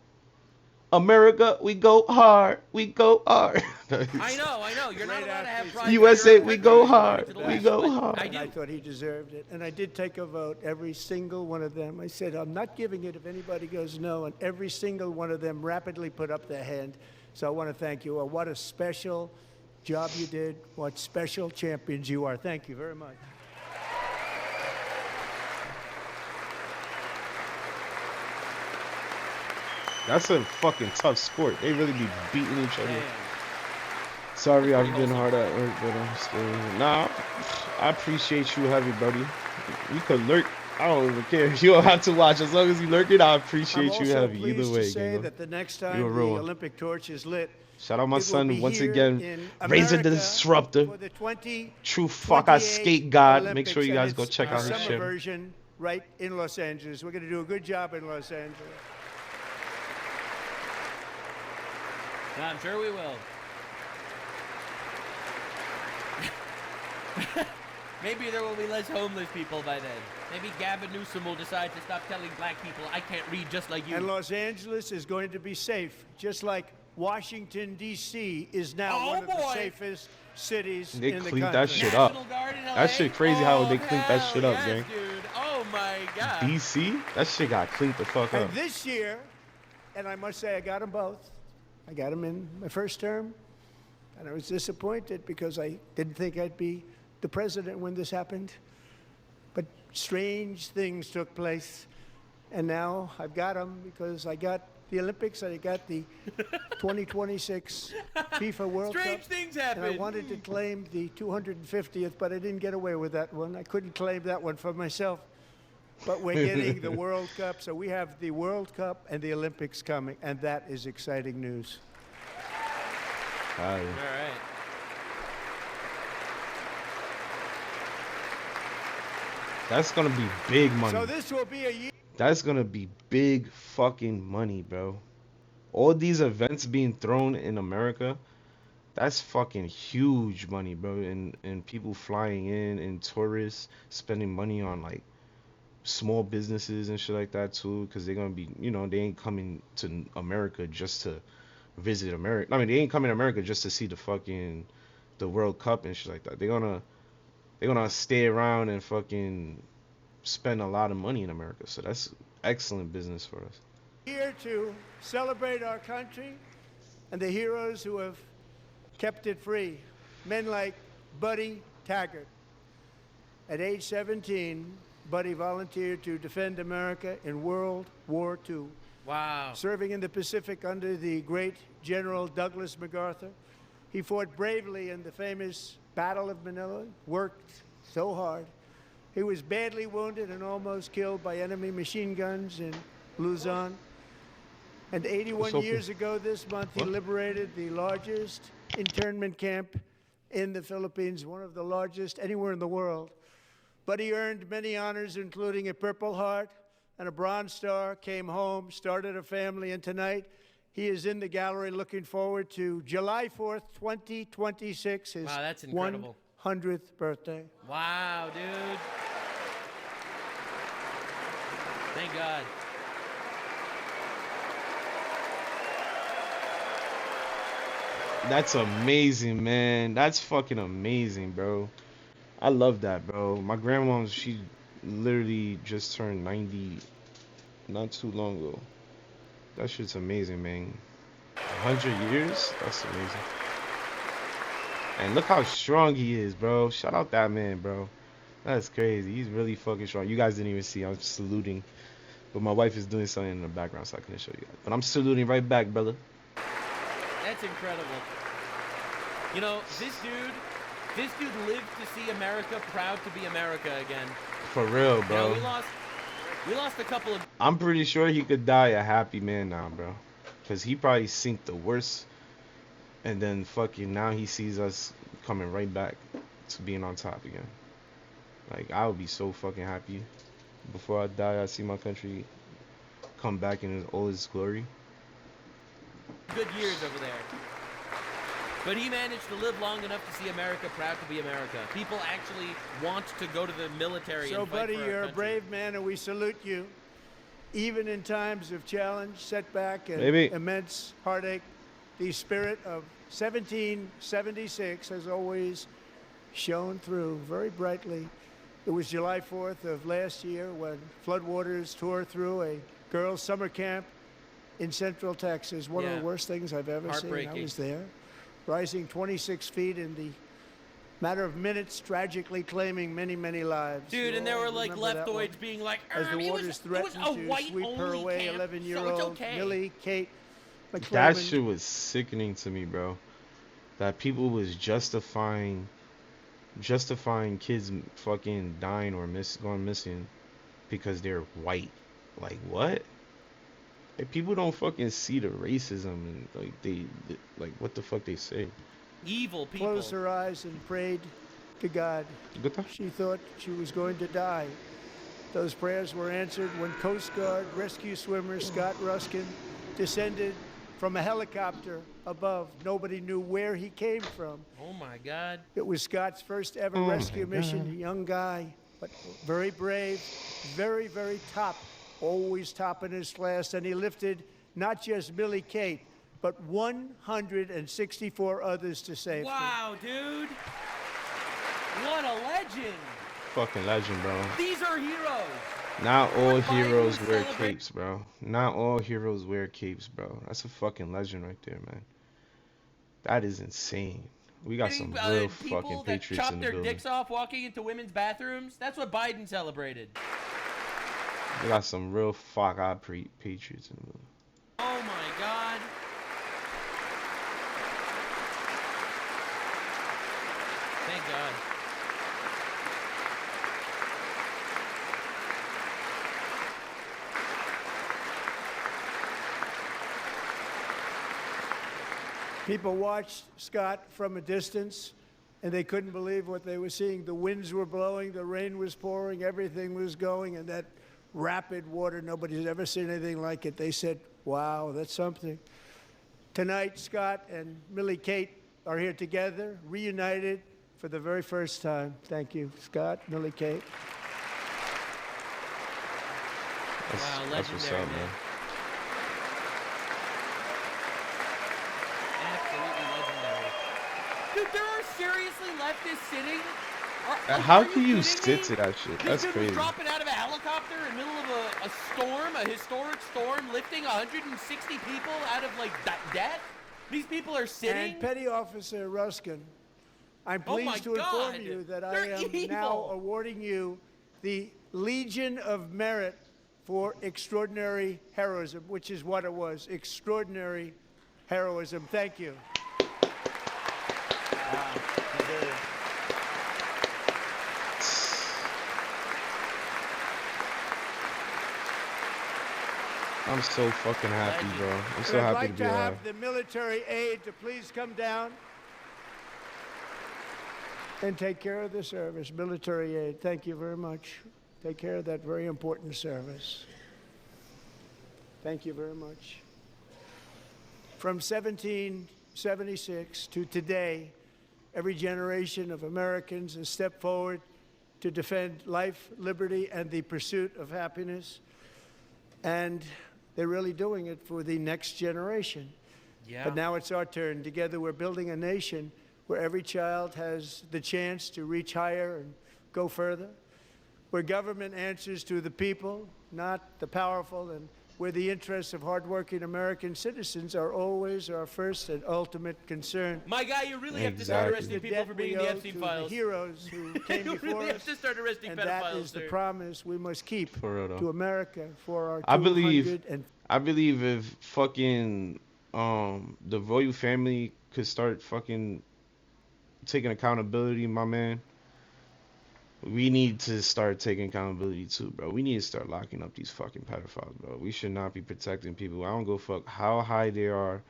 S3: America, we go hard. We go hard.
S1: I know. You're not allowed to have pride.
S3: USA,
S1: You're
S3: we
S1: not
S3: go
S1: allowed to
S3: hard.
S1: to the
S3: We
S1: left,
S3: go
S1: but
S3: hard.
S1: I
S2: And I
S1: do.
S2: thought he deserved it. And I did take a vote, every single one of them. I said, I'm not giving it if anybody goes no. And every single one of them rapidly put up their hand. So I want to thank you. What a special job you did. What special champions you are. Thank you very much.
S3: That's a fucking tough sport. They really be beating each other.
S1: Man.
S3: Sorry,
S1: That's
S3: I've
S1: pretty
S3: been hard
S1: wholesome.
S3: at work, but I'm still. Nah, I appreciate you heavy, buddy. You could lurk. I don't even care. You don't have to watch. As long as you lurking, I
S2: I'm
S3: appreciate you
S2: also
S3: heavy.
S2: pleased
S3: Either way,
S2: to say
S3: Gango.
S2: that the next time
S3: You
S2: the
S3: a real one.
S2: Olympic torch is lit,
S3: Shout out my
S2: it will
S3: son
S2: be
S3: once
S2: here
S3: again.
S2: in
S3: Razor the
S2: America
S3: Disruptor.
S2: for the 20
S3: True fuck, I
S2: 28
S3: skate God. Make
S2: Olympics,
S3: sure you
S2: and
S3: guys go
S2: it's
S3: check
S2: a
S3: out his
S2: summer
S3: channel.
S2: version right in Los Angeles. We're going to do a good job in Los Angeles.
S1: I'm sure we will. Maybe there will be less homeless people by then. Maybe Gavin Newsom will decide to stop telling black people, I can't read just like you.
S2: And Los Angeles is going to be safe, just like Washington, D.C. is now one of the safest cities
S3: They
S2: in the
S3: cleaned
S2: country.
S3: that shit up.
S1: National Guard in LA?
S3: That shit crazy how they
S1: Oh,
S3: cleaned that
S1: hell
S3: shit up,
S1: yes,
S3: gang.
S1: Dude. Oh my god.
S3: DC? That shit got cleaned the fuck up.
S2: And this year, and I must say I got them both. I got them in my first term, and I was disappointed because I didn't think I'd be the president when this happened. But strange things took place, and now I've got them because I got the Olympics and I got the 2026 FIFA World
S1: Strange
S2: Cup.
S1: things
S2: And
S1: happen.
S2: I wanted to claim the 250th, but I didn't get away with that one. I couldn't claim that one for myself. But we're getting the World Cup, so we have the World Cup and the Olympics coming, and that is exciting news.
S3: Fire.
S1: All right.
S3: That's gonna be big money.
S2: So this will be a year.
S3: That's gonna be big fucking money, bro. All these events being thrown in America, that's fucking huge money, bro. And people flying in and tourists spending money on like small businesses and shit like that too, because they're gonna be, they ain't coming to America just to visit America. I mean, they ain't coming to America just to see the World Cup and shit like that. They're gonna stay around and fucking spend a lot of money in America. So that's excellent business for us.
S2: Here to celebrate our country and the heroes who have kept it free. Men like Buddy Taggart. At age 17, Buddy volunteered to defend America in World War II.
S1: Wow.
S2: Serving in the Pacific under the great General Douglas MacArthur. He fought bravely in the famous Battle of Manila, worked so hard. He was badly wounded and almost killed by enemy machine guns in Luzon. And 81 years ago this month, he liberated the largest internment camp in the Philippines, one of the largest anywhere in the world. But he earned many honors, including a Purple Heart and a Bronze Star, came home, started a family, and tonight he is in the gallery looking forward to July 4th, 2026, his
S1: wow, that's incredible.
S2: 100th birthday.
S1: Wow, dude. Thank God.
S3: That's amazing, man. That's fucking amazing, bro. I love that, bro. My grandma, she literally just turned 90 not too long ago. That shit's amazing, man. 100 years? That's amazing. And look how strong he is, bro. Shout out that man, bro. That's crazy. He's really fucking strong. You guys didn't even see. I'm saluting. But my wife is doing something in the background, so I couldn't show you guys. But I'm saluting right back, brother.
S1: That's incredible. You know, this dude lived to see America proud to be America again.
S3: For real, bro.
S1: You know, we lost a couple of...
S3: I'm pretty sure he could die a happy man now, bro. Because he probably synced the worst. And then fucking now he sees us coming right back to being on top again. Like, I would be so fucking happy. Before I die, I see my country come back in all its glory.
S1: Good years over there. But he managed to live long enough to see America proud to be America. People actually want to go to the military
S2: so,
S1: and fight
S2: buddy,
S1: for our
S2: you're
S1: country.
S2: a brave man, and we salute you. Even in times of challenge, setback, and immense heartache, the spirit of 1776 has always shone through very brightly. It was July 4th of last year when floodwaters tore through a girls' summer camp in Central Texas. One of the worst things I've ever seen. I was there, rising 26 feet in the matter of minutes, tragically claiming many, many lives.
S1: Dude, and there were like leftoids being like,
S2: as the waters threatened to sweep her away, 11-year-old Millie Kate McClellan.
S3: That shit was sickening to me, bro. That people was justifying kids fucking dying or going missing because they're white. Like, what? Like, people don't fucking see the racism and like what the fuck they say.
S1: Evil people.
S2: Closed her eyes and prayed to God. She thought she was going to die. Those prayers were answered when Coast Guard rescue swimmer Scott Ruskin descended from a helicopter above. Nobody knew where he came from.
S1: Oh my God.
S2: It was Scott's first ever rescue mission. A young guy, but very brave, very, very top, always top in his class. And he lifted not just Millie Kate, but 164 others to safety.
S1: Wow, dude. What a legend.
S3: Fucking legend, bro.
S1: These are heroes.
S3: Not all heroes wear capes, bro. Not all heroes wear capes, bro. That's a fucking legend right there, man. That is insane. We got some real fucking patriots in the building. People that chop their
S1: dicks off walking into women's bathrooms. That's what Biden celebrated.
S3: We got some real fuck-eyed patriots in the building.
S1: Oh my God. Thank God.
S2: People watched Scott from a distance, and they couldn't believe what they were seeing. The winds were blowing, the rain was pouring, everything was going, and that rapid water, nobody's ever seen anything like it. They said, wow, that's something. Tonight, Scott and Millie Kate are here together, reunited for the very first time. Thank you, Scott, Millie Kate.
S1: Wow, legendary,
S3: that's what's up, man.
S1: Dude, there are seriously leftists sitting.
S3: How can you sit to that shit? That's crazy.
S1: Dropping out of a helicopter in the middle of a storm, a historic storm, lifting 160 people out of like death. These people are sitting.
S2: And Petty Officer Ruskin, I'm pleased to inform you that I am now awarding you the Legion of Merit for extraordinary heroism, which is what it was, extraordinary heroism. Thank you.
S3: I'm so fucking happy, bro. I'm so happy to be alive.
S2: I'd like to have the military aide to please come down and take care of the service. Military aid, thank you very much. Take care of that very important service. Thank you very much. From 1776 to today, every generation of Americans has stepped forward to defend life, liberty, and the pursuit of happiness. And they're really doing it for the next generation.
S1: Yeah.
S2: But now it's our turn. Together, we're building a nation where every child has the chance to reach higher and go further, where government answers to the people, not the powerful, and where the interests of hardworking American citizens are always our first and ultimate concern.
S1: My guy, you really have to start arresting people for being in the Epstein files.
S2: The heroes who came
S1: you
S2: before
S1: really
S2: us,
S1: have to start arresting
S2: and
S1: pedophiles,
S2: that is the promise we must keep to America for our
S3: I believe if fucking the royal family could start fucking taking accountability, my man, we need to start taking accountability too, bro. We need to start locking up these fucking pedophiles, bro. We should not be protecting people. I don't go fuck how high they are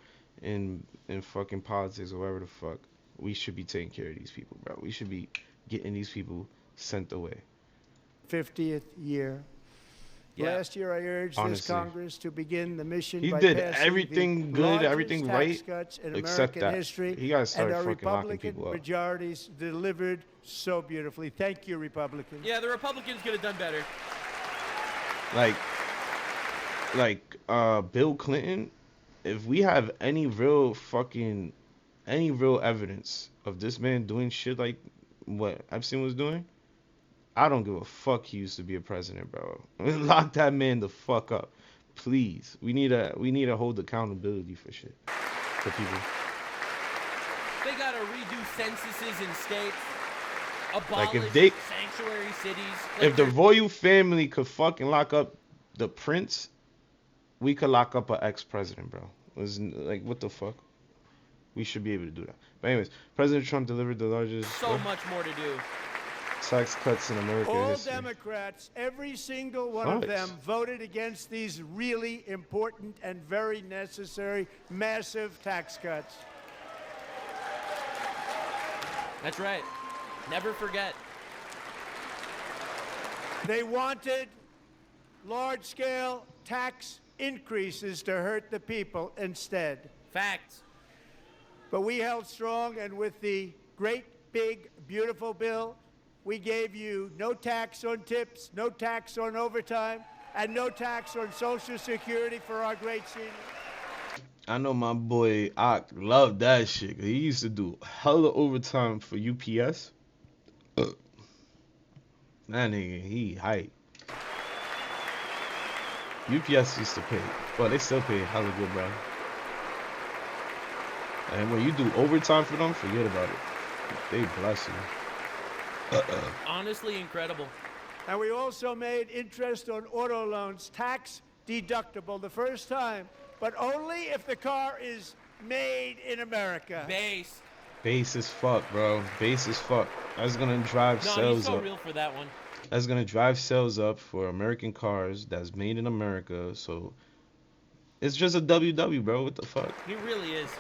S3: in fucking politics or whatever the fuck. We should be taking care of these people, bro. We should be getting these people sent away.
S2: 50th year. Yeah. Last year, I urged this Congress to begin the mission by
S3: did
S2: passing
S3: everything
S2: the
S3: good, everything right,
S2: cuts in
S3: except
S2: American
S3: that.
S2: history,
S3: He gotta start
S2: and our
S3: fucking locking
S2: Republican
S3: people up.
S2: majorities delivered so beautifully. Thank you, Republicans.
S1: Yeah, the Republicans could have done better.
S3: Like Bill Clinton, if we have any real evidence of this man doing shit like what Epstein was doing, I don't give a fuck he used to be a president, bro. Lock that man the fuck up. Please. We need to hold accountability for shit. For people.
S1: They gotta redo censuses in states. Abolish
S3: Like if
S1: sanctuary cities.
S3: If the royal family could fucking lock up the prince, we could lock up an ex-president, bro. Like, what the fuck? We should be able to do that. But anyways, President Trump delivered the largest...
S1: So much more to do.
S3: Tax cuts in American history.
S2: All Democrats, every single one of them, voted against these really important and very necessary, massive tax cuts.
S1: That's right. Never forget.
S2: They wanted large-scale tax increases to hurt the people instead.
S1: Facts.
S2: But we held strong, and with the great, big, beautiful bill, we gave you no tax on tips, no tax on overtime, and no tax on Social Security for our great seniors.
S3: I know my boy Ak loved that shit. He used to do hella overtime for UPS. That nigga, he hype. UPS used to pay. Well, they still pay hella good, bro. And when you do overtime for them, forget about it. They bless you.
S1: Honestly incredible.
S2: And we also made interest on auto loans tax deductible the first time, but only if the car is made in America.
S1: Base.
S3: Base as fuck, bro. Base as fuck. That's gonna drive sales
S1: up.
S3: He's so
S1: real for that one.
S3: That's gonna drive sales up for American cars that's made in America. So it's just a WW, bro. What the fuck?
S1: He really is.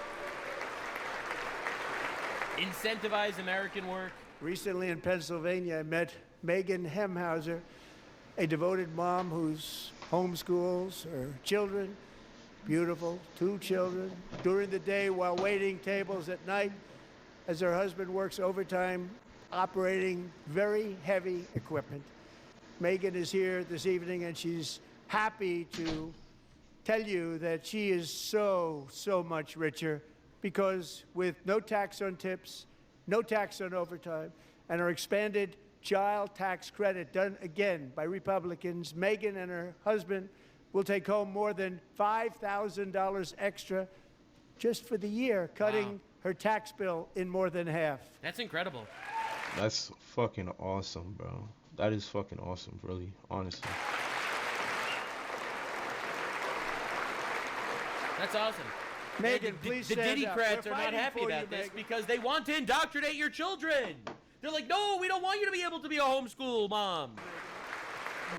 S1: Incentivize American work.
S2: Recently in Pennsylvania, I met Megan Hemhauser, a devoted mom who's homeschools her children, beautiful, 2 children, during the day while waiting tables at night as her husband works overtime operating very heavy equipment. Megan is here this evening, and she's happy to tell you that she is so much richer because with no tax on tips, no tax on overtime, and our expanded child tax credit done again by Republicans, Megan and her husband will take home more than $5,000 extra just for the year, cutting her tax bill in more than half.
S1: That's incredible.
S3: That's fucking awesome, bro. That is fucking awesome, really, honestly.
S1: That's awesome.
S2: Megan, please
S1: the
S2: stand up.
S1: Diddy-crats
S2: We're
S1: are not
S2: fighting
S1: happy
S2: for
S1: about
S2: you,
S1: this
S2: Megan.
S1: because they want to indoctrinate your children. They're like, no, we don't want you to be able to be a homeschool mom.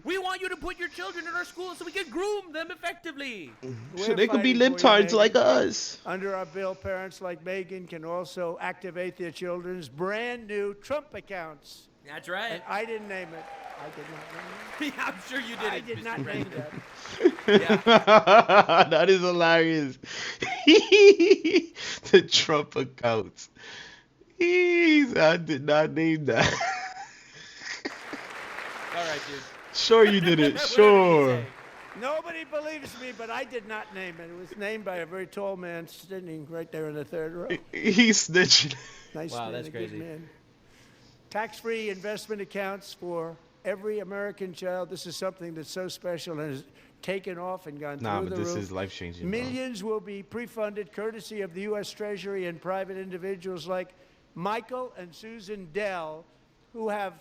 S1: We want you to put your children in our schools so we can groom them effectively.
S3: So they could be
S2: fighting for you,
S3: libtards
S2: Megan.
S3: like us.
S2: Under our bill, parents like Megan can also activate their children's brand new Trump accounts.
S1: That's right.
S2: And I didn't name it. I did not name
S1: Yeah, I'm sure you did.
S2: it. I did not name that.
S1: Yeah.
S3: That is hilarious. The Trump accounts. I did not name that.
S1: All right, dude.
S3: Sure you did it.
S1: Whatever you
S3: Sure.
S1: say.
S2: Nobody believes me, but I did not name it. It was named by a very tall man sitting right there in the third row.
S3: He's snitching.
S2: Nice
S1: Wow,
S2: man,
S1: that's
S2: a good
S1: crazy.
S2: man. Tax-free investment accounts for every American child. This is something that's so special and has taken off and gone
S3: Nah,
S2: through
S3: but
S2: the
S3: this
S2: roof.
S3: is life-changing, bro.
S2: Millions will be pre-funded courtesy of the U.S. Treasury and private individuals like Michael and Susan Dell, who have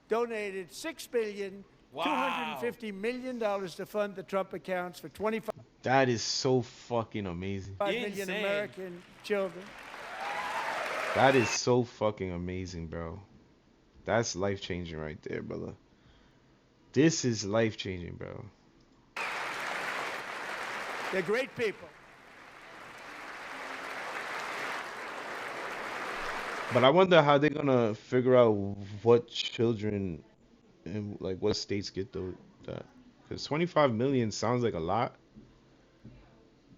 S2: donated $6,250 million to fund the Trump accounts for 25
S3: That is so fucking amazing.
S2: million
S1: Insane.
S2: American children.
S3: That is so fucking amazing, bro. That's life-changing right there, brother. This is life-changing, bro.
S2: They're great people.
S3: But I wonder how they're gonna figure out what children and like what states get that. Because 25 million sounds like a lot,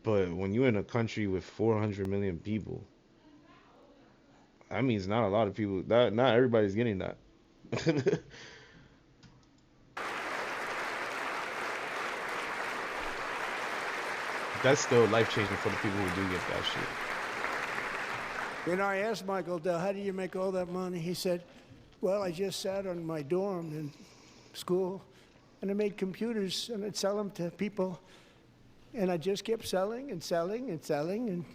S3: but when you're in a country with 400 million people, that means not a lot of people. Not everybody's getting that. That's still life changing for the people who do get that shit.
S2: You know, I asked Michael Dell, how do you make all that money? He said, well, I just sat on my dorm in school, and I made computers, and I'd sell them to people. And I just kept selling and selling and selling, and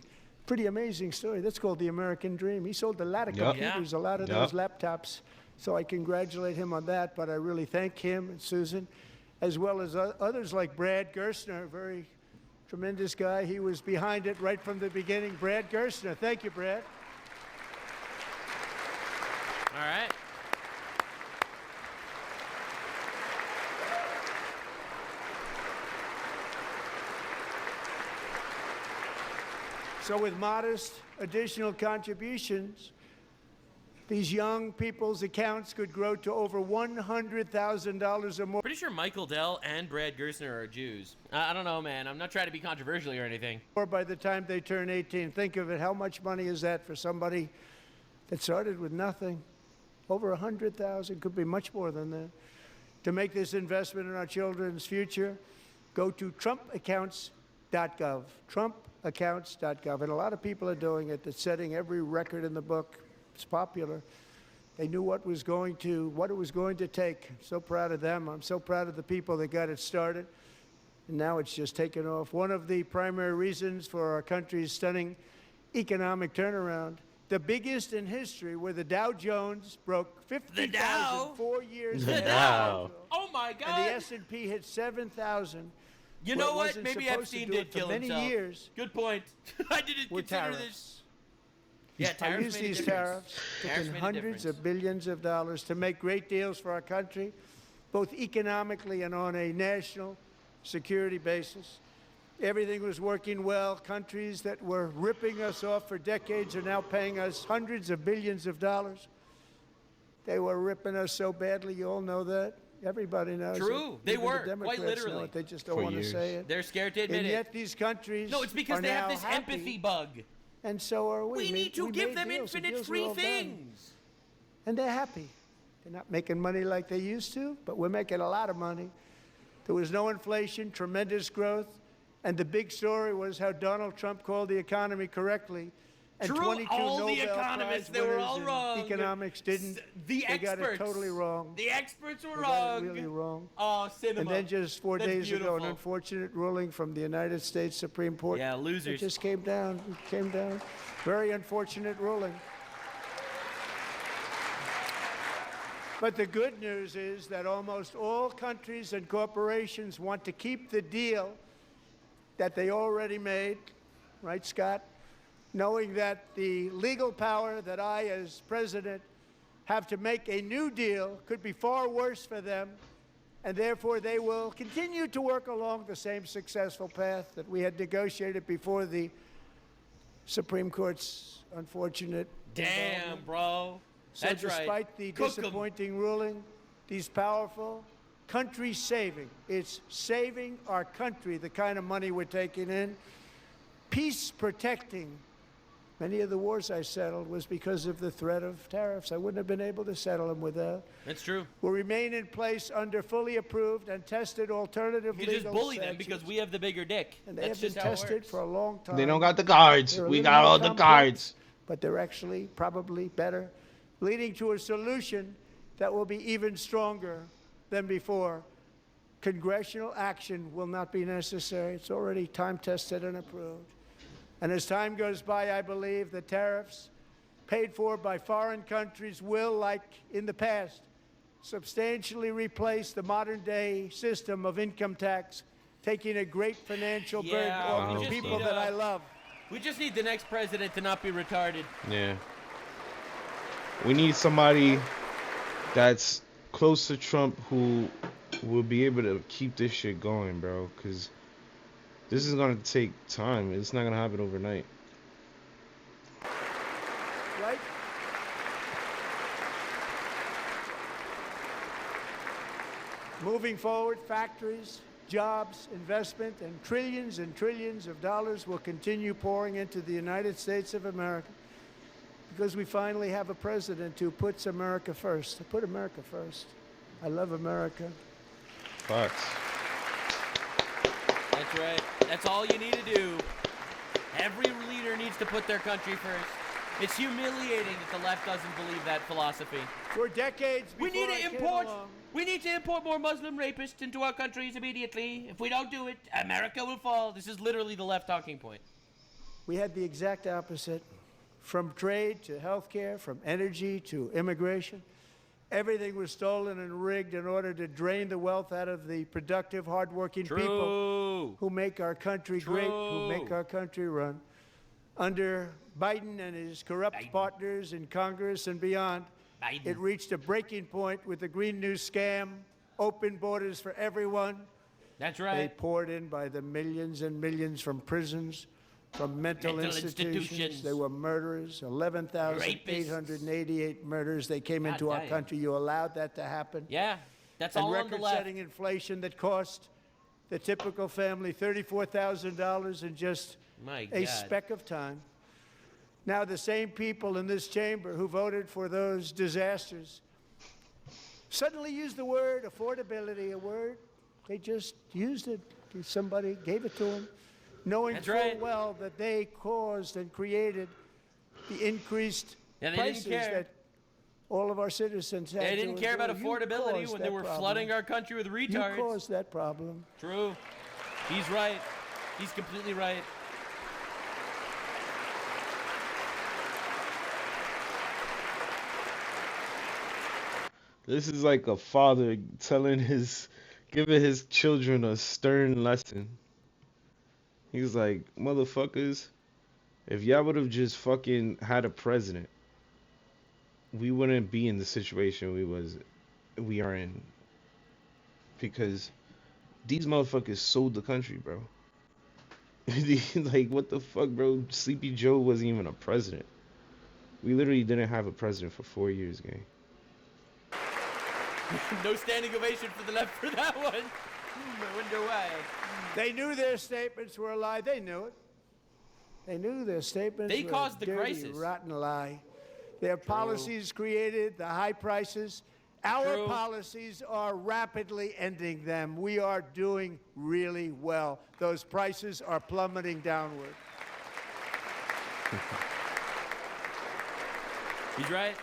S2: pretty amazing story. That's called the American dream. He sold a lot of
S3: Yep.
S2: computers, a lot of
S3: Yep.
S2: those laptops. So I congratulate him on that, but I really thank him and Susan, as well as others like Brad Gerstner, a very tremendous guy. He was behind it right from the beginning. Brad Gerstner. Thank you, Brad.
S1: All right.
S2: So with modest additional contributions, these young people's accounts could grow to over $100,000 or more.
S1: Pretty sure Michael Dell and Brad Gerstner are Jews. I don't know, man. I'm not trying to be controversial or anything.
S2: Or by the time they turn 18. Think of it, how much money is that for somebody that started with nothing? Over 100,000, could be much more than that. To make this investment in our children's future, go to trumpaccounts.gov, trumpaccounts.gov. And a lot of people are doing it. That's setting every record in the book. It's popular. They knew what it was going to take. So proud of them. I'm so proud of the people that got it started. And now it's just taken off. One of the primary reasons for our country's stunning economic turnaround, the biggest in history, where the Dow Jones broke 50,000 4 years
S1: The
S2: ahead.
S1: Dow. Oh my God.
S2: And the S&P hit 7,000.
S1: You
S2: where
S1: know
S2: it
S1: what?
S2: wasn't
S1: Maybe
S2: supposed to
S1: Epstein
S2: do it
S1: did
S2: for
S1: kill
S2: many
S1: himself.
S2: years.
S1: Good point. I didn't
S2: With
S1: consider
S2: tariffs.
S1: this. Yeah,
S2: I
S1: tariffs
S2: use
S1: made a
S2: these
S1: difference.
S2: tariffs,
S1: Tariffs
S2: taking
S1: made a
S2: hundreds
S1: difference.
S2: of billions of dollars to make great deals for our country, both economically and on a national security basis. Everything was working well. Countries that were ripping us off for decades are now paying us hundreds of billions of dollars. They were ripping us so badly, you all know that. Everybody knows
S1: True.
S2: it.
S1: They
S2: Even
S1: were,
S2: the Democrats
S1: quite literally.
S2: know it. They just don't
S3: For
S2: want to
S3: years.
S2: say it.
S1: They're scared to admit
S2: And
S1: it.
S2: yet these countries
S1: No, it's because
S2: are
S1: they have
S2: now
S1: this
S2: happy,
S1: empathy bug.
S2: and so are we.
S1: We need to give
S2: made
S1: them
S2: deals. The
S1: infinite
S2: deals are
S1: free
S2: all done.
S1: things.
S2: And they're happy. They're not making money like they used to, but we're making a lot of money. There was no inflation, tremendous growth, and the big story was how Donald Trump called the economy correctly And
S1: True,
S2: 22
S1: all
S2: Nobel
S1: the economists,
S2: Prize
S1: they were
S2: winners
S1: all
S2: in
S1: wrong.
S2: economics didn't.
S1: The
S2: They
S1: experts.
S2: got it totally wrong.
S1: The experts were
S2: They
S1: wrong.
S2: got it really wrong.
S1: Oh, cinema.
S2: And then just 4
S1: That's
S2: days ago, an
S1: beautiful.
S2: unfortunate ruling from the United States Supreme Court.
S1: Yeah, losers.
S2: It just came down. It came down. Very unfortunate ruling. But the good news is that almost all countries and corporations want to keep the deal that they already made, right, Scott? Knowing that the legal power that I, as president, have to make a new deal could be far worse for them, and therefore they will continue to work along the same successful path that we had negotiated before the Supreme Court's unfortunate
S1: Damn,
S2: involvement.
S1: bro.
S2: So
S1: That's right.
S2: despite the
S1: Cook 'em.
S2: disappointing ruling, these powerful, country-saving, it's saving our country, the kind of money we're taking in, peace-protecting. Many of the wars I settled was because of the threat of tariffs. I wouldn't have been able to settle them without.
S1: That's true.
S2: Will remain in place under fully approved and tested alternative
S1: You
S2: legal
S1: just bully them
S2: statutes.
S1: because we have the bigger dick.
S2: And they
S1: That's
S2: have been
S1: just how it
S2: tested
S1: works.
S2: for a long time.
S3: They don't got the cards.
S2: They're a
S3: We
S2: little
S3: got
S2: more
S3: all the
S2: complex,
S3: cards.
S2: but they're actually probably better, leading to a solution that will be even stronger than before. Congressional action will not be necessary. It's already time-tested and approved. And as time goes by, I believe the tariffs paid for by foreign countries will, like in the past, substantially replace the modern-day system of income tax, taking a great financial burden
S1: Yeah,
S2: off
S3: we
S2: the
S3: just
S2: people
S1: need
S2: that
S1: a-
S2: I love.
S1: We just need the next president to not be retarded.
S3: Yeah. We need somebody that's close to Trump who will be able to keep this shit going, bro. Because this is going to take time. It's not going to happen overnight.
S2: Right? Moving forward, factories, jobs, investment, and trillions of dollars will continue pouring into the United States of America because we finally have a president who puts America first. I put America first. I love America.
S3: Facts.
S1: That's right. That's all you need to do. Every leader needs to put their country first. It's humiliating that the left doesn't believe that philosophy.
S2: For decades before
S1: We need
S2: I
S1: to
S2: came
S1: import.
S2: along,
S1: We need to import more Muslim rapists into our countries immediately. If we don't do it, America will fall. This is literally the left talking point.
S2: we had the exact opposite. From trade to healthcare, from energy to immigration, everything was stolen and rigged in order to drain the wealth out of the productive, hardworking people who make our country great, who make our country run. Under Biden and his corrupt partners in Congress and beyond, it reached a breaking point with the Green New scam, open borders for everyone.
S1: That's
S2: They
S1: right.
S2: poured in by the millions and millions from prisons, from mental institutions. They were murderers, 11,888 murders. They came into our
S1: damn.
S2: country. You allowed that to happen.
S1: Yeah, that's
S2: And
S1: all on the left.
S2: record-setting inflation that cost the typical family $34,000 in just
S1: My
S2: a
S1: God.
S2: speck of time. Now the same people in this chamber who voted for those disasters suddenly used the word affordability, a word they just used it. Somebody gave it to them, knowing
S1: That's
S2: full
S1: right.
S2: well that they caused and created the increased
S1: Yeah, they didn't
S2: prices
S1: care.
S2: that all of our citizens had.
S1: They didn't
S2: to
S1: care about
S2: endure. You
S1: affordability
S2: caused
S1: when they
S2: that
S1: were
S2: problem.
S1: flooding our country with
S2: You
S1: retards.
S2: caused that problem.
S1: True. He's right. He's completely right.
S3: This is like a father giving his children a stern lesson. He's like, motherfuckers, if y'all would have just fucking had a president, we wouldn't be in the situation we are in. Because these motherfuckers sold the country, bro. Like, what the fuck, bro? Sleepy Joe wasn't even a president. We literally didn't have a president for 4 years, gang.
S1: No standing ovation for the left for that one. I wonder why.
S2: They knew their statements were a lie. They knew it. They knew their statements
S1: They
S2: were
S1: caused the
S2: a dirty,
S1: crisis.
S2: rotten lie. Their policies created the high prices. Our
S1: True.
S2: policies are rapidly ending them. We are doing really well. Those prices are plummeting downward.
S1: He's right.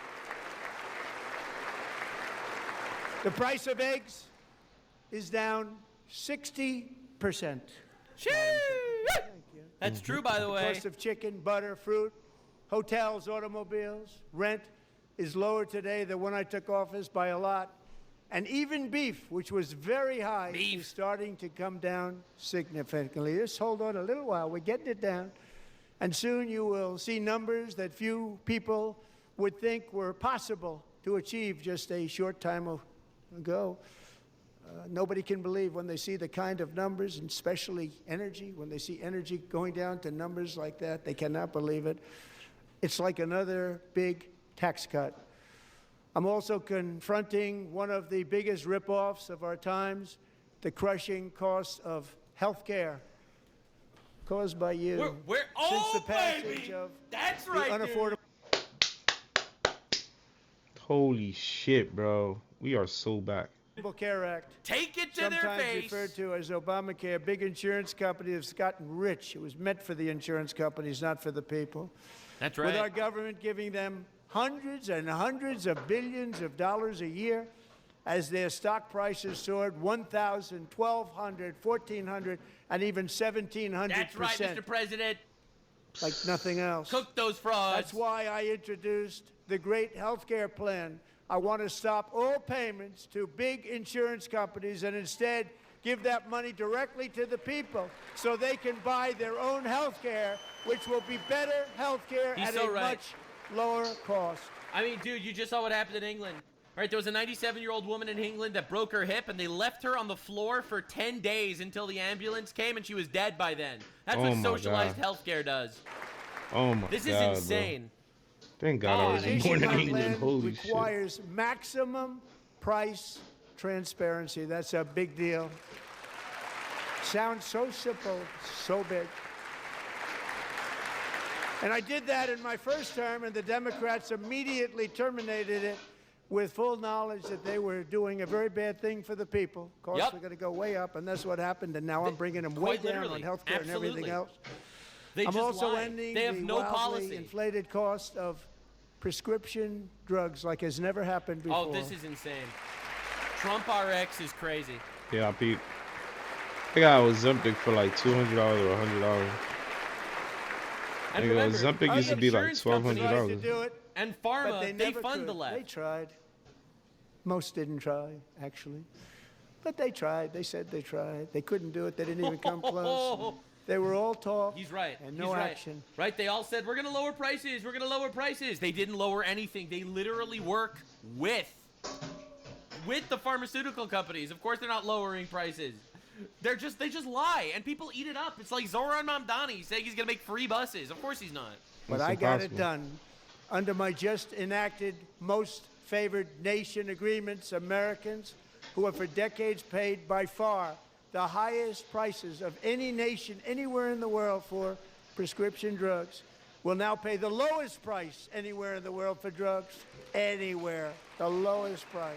S2: The price of eggs is down 60%.
S1: Shoo! That's true, by the way.
S2: The cost of chicken, butter, fruit, hotels, automobiles, rent is lower today than when I took office by a lot. And even beef, which was very high, is starting to come down significantly. Just hold on a little while. We're getting it down. And soon you will see numbers that few people would think were possible to achieve just a short time ago. Nobody can believe when they see the kind of numbers, and especially energy, when they see energy going down to numbers like that, they cannot believe it. It's like another big tax cut. I'm also confronting one of the biggest ripoffs of our times, the crushing cost of health care caused by you.
S1: Since
S2: the passage
S1: baby!
S2: of
S1: That's
S2: the
S1: right,
S2: unaffordable.
S3: Holy shit, bro. We are so back.
S2: Care Act.
S1: Take it to their
S2: Sometimes
S1: face.
S2: referred to as Obamacare. Big insurance companies have gotten rich. It was meant for the insurance companies, not for the people.
S1: That's right.
S2: With our government giving them hundreds and hundreds of billions of dollars a year as their stock prices soared 1,000, 1,200, 1,400, and even 1,700%.
S1: That's right, Mr. President.
S2: Like nothing else.
S1: Cook those frauds.
S2: That's why I introduced the great health care plan. I want to stop all payments to big insurance companies and instead give that money directly to the people so they can buy their own health care, which will be better health care at a much lower cost.
S1: I mean, dude, you just saw what happened in England. Right, there was a 97-year-old woman in England that broke her hip, and they left her on the floor for 10 days until the ambulance came, and she was dead by then. That's what socialized healthcare does.
S3: Oh, my God,
S1: This is insane.
S3: Bro. Thank God I was born in England. Holy shit.
S2: Requires maximum price transparency. That's a big deal. Sounds so simple, so big. And I did that in my first term, and the Democrats immediately terminated it with full knowledge that they were doing a very bad thing for the people. Costs were going to go way up, and that's what happened. And now I'm bringing them way down on health care and everything else. I'm also ending the wildly inflated cost of prescription drugs like has never happened before.
S1: Oh, this is insane. Trump RX is crazy.
S3: Yeah, I peeped. I got Ozempic for like $200 or $100.
S1: And remember,
S3: Ozempic used to be like $1,200.
S1: And pharma, they fund the left.
S2: They tried. Most didn't try, actually. But they tried. They said they tried. They couldn't do it. They didn't even come close. They were all talk.
S1: He's right.
S2: And no action.
S1: Right? They all said, we're going to lower prices. We're going to lower prices. They didn't lower anything. They literally work with the pharmaceutical companies. Of course they're not lowering prices. They just lie, and people eat it up. It's like Zoran Mamdani saying he's going to make free buses. Of course he's not.
S2: But I got it done. Under my just enacted most favored nation agreements, Americans who have for decades paid by far the highest prices of any nation anywhere in the world for prescription drugs will now pay the lowest price anywhere in the world for drugs. Anywhere. The lowest price.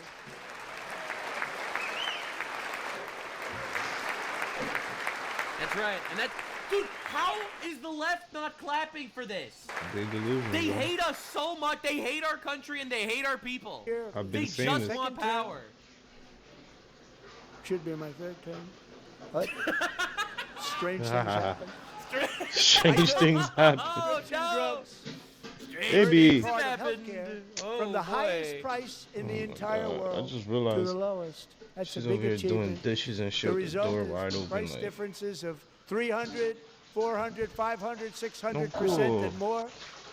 S1: That's right. And that's... Dude, how is the left not clapping for this? They hate us so much. They hate our country and they hate our people. They just want power.
S2: Should be my third term. What? Strange things happen.
S3: Strange things happen.
S1: Oh, no.
S3: Maybe.
S2: From the highest price in the entire world
S3: I just realized
S2: to the lowest. That's
S3: she's
S2: a big
S3: over here
S2: achievement.
S3: doing dishes and shit
S2: The
S3: with the door
S2: result
S3: wide
S2: is
S3: open.
S2: price
S3: Like,
S2: differences of 300, 400, 500, 600% and more.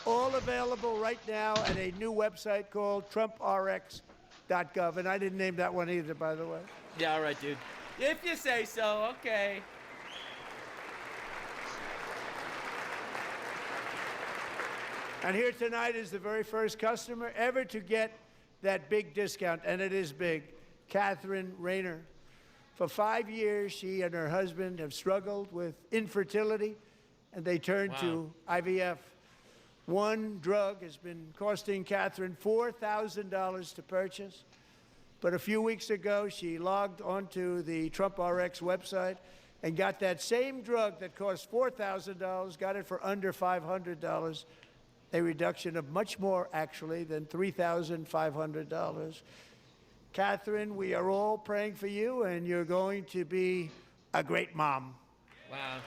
S2: All available right now at a new website called TrumpRx.gov. And I didn't name that one either, by the way.
S1: Yeah, all right, dude. If you say so, okay.
S2: And here tonight is the very first customer ever to get that big discount, and it is big, Catherine Rayner. For 5 years, she and her husband have struggled with infertility, and they turned to IVF. One drug has been costing Catherine $4,000 to purchase. But a few weeks ago, she logged onto the Trump RX website and got that same drug that cost $4,000, got it for under $500. a reduction of much more, actually, than $3,500. Catherine, we are all praying for you, and you're going to be a great mom.
S1: Wow,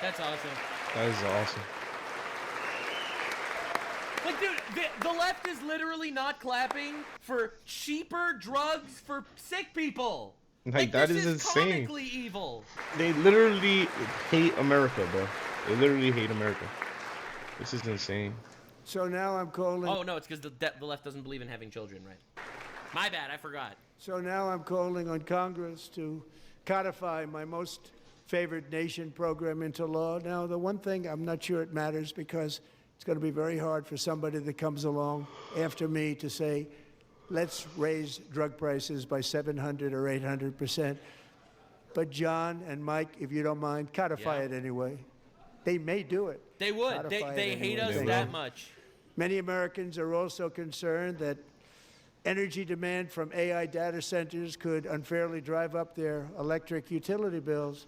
S1: that's awesome.
S3: That is awesome.
S1: Like, dude, the left is literally not clapping for cheaper drugs for sick people.
S3: Like that
S1: this
S3: is insane.
S1: Comically evil.
S3: They literally hate America, bro. They literally hate America. This is insane.
S2: So now I'm calling.
S1: Oh no, it's because the left doesn't believe in having children, right? My bad, I forgot.
S2: So now I'm calling on Congress to codify my most favored nation program into law. Now, the one thing I'm not sure it matters because it's going to be very hard for somebody that comes along after me to say, let's raise drug prices by 700 or 800%. But John and Mike, if you don't mind, codify it anyway. They may do it.
S1: They would. They hate us that much.
S2: Many Americans are also concerned that energy demand from AI data centers could unfairly drive up their electric utility bills.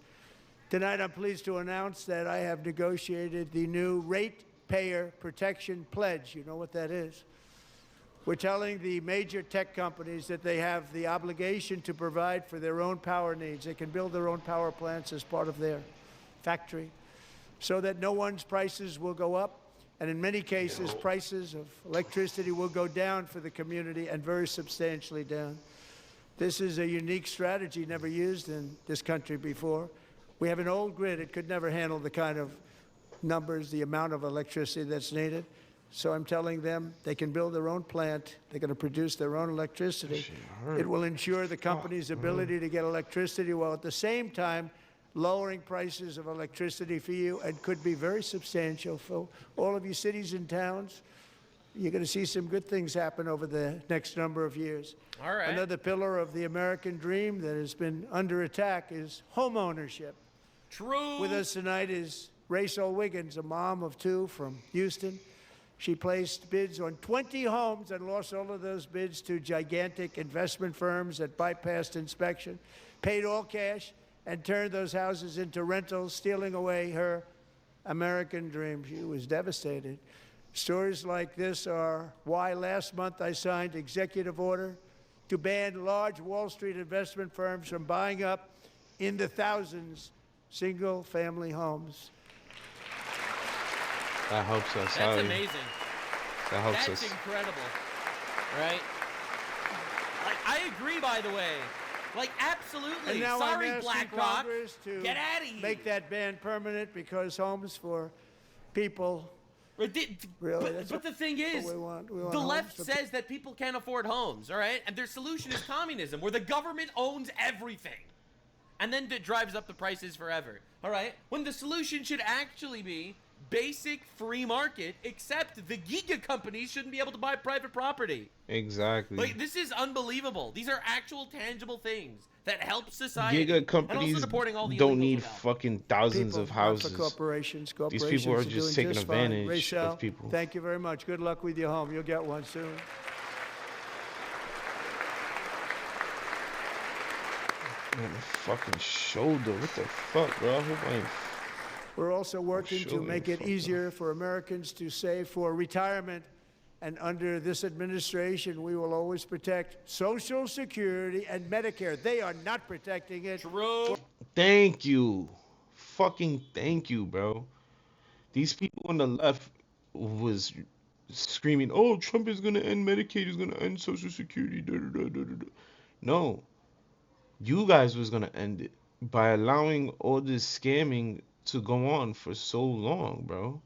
S2: Tonight, I'm pleased to announce that I have negotiated the new Ratepayer Protection Pledge. You know what that is? We're telling the major tech companies that they have the obligation to provide for their own power needs. They can build their own power plants as part of their factory so that no one's prices will go up. And in many cases, prices of electricity will go down for the community and very substantially down. This is a unique strategy never used in this country before. We have an old grid. It could never handle the kind of numbers, the amount of electricity that's needed. So I'm telling them they can build their own plant. They're going to produce their own electricity. It will ensure the company's ability to get electricity while at the same time lowering prices of electricity for you, and could be very substantial for all of you cities and towns. You're going to see some good things happen over the next number of years.
S1: All right.
S2: Another pillar of the American dream that has been under attack is home ownership.
S1: True.
S2: With us tonight is Rachel Wiggins, a mom of two from Houston. She placed bids on 20 homes and lost all of those bids to gigantic investment firms that bypassed inspection, paid all cash, and turned those houses into rentals, stealing away her American dream. She was devastated. Stories like this are why last month I signed executive order to ban large Wall Street investment firms from buying up in the thousands single-family homes.
S3: That helps us.
S1: That's amazing.
S3: That helps us.
S1: That's incredible, right? I agree, by the way. Like, absolutely.
S2: And now
S1: Sorry,
S2: I'm asking
S1: BlackRock.
S2: Congress to
S1: get out of here.
S2: make that ban permanent because homes for people. Really,
S1: but the thing is,
S2: we want
S1: the left says that people can't afford homes, all right? And their solution is communism, where the government owns everything. And then it drives up the prices forever, all right? When the solution should actually be basic free market, except the giga companies shouldn't be able to buy private property.
S3: Exactly.
S1: Like, this is unbelievable. These are actual tangible things that help society.
S3: Giga companies don't need fucking thousands of houses.
S2: Corporations
S3: These people are just taking advantage of people.
S2: Thank you very much. Good luck with your home. You'll get one soon.
S3: Man, my fucking shoulder. What the fuck, bro? I hope I ain't.
S2: We're also working to make it easier for Americans to save for retirement. And under this administration, we will always protect Social Security and Medicare. They are not protecting it.
S1: True.
S3: Thank you. Fucking thank you, bro. These people on the left was screaming, oh, Trump is going to end Medicaid, he's going to end Social Security. Da, da, da, da, da. No. You guys was going to end it by allowing all this scamming to go on for so long, bro.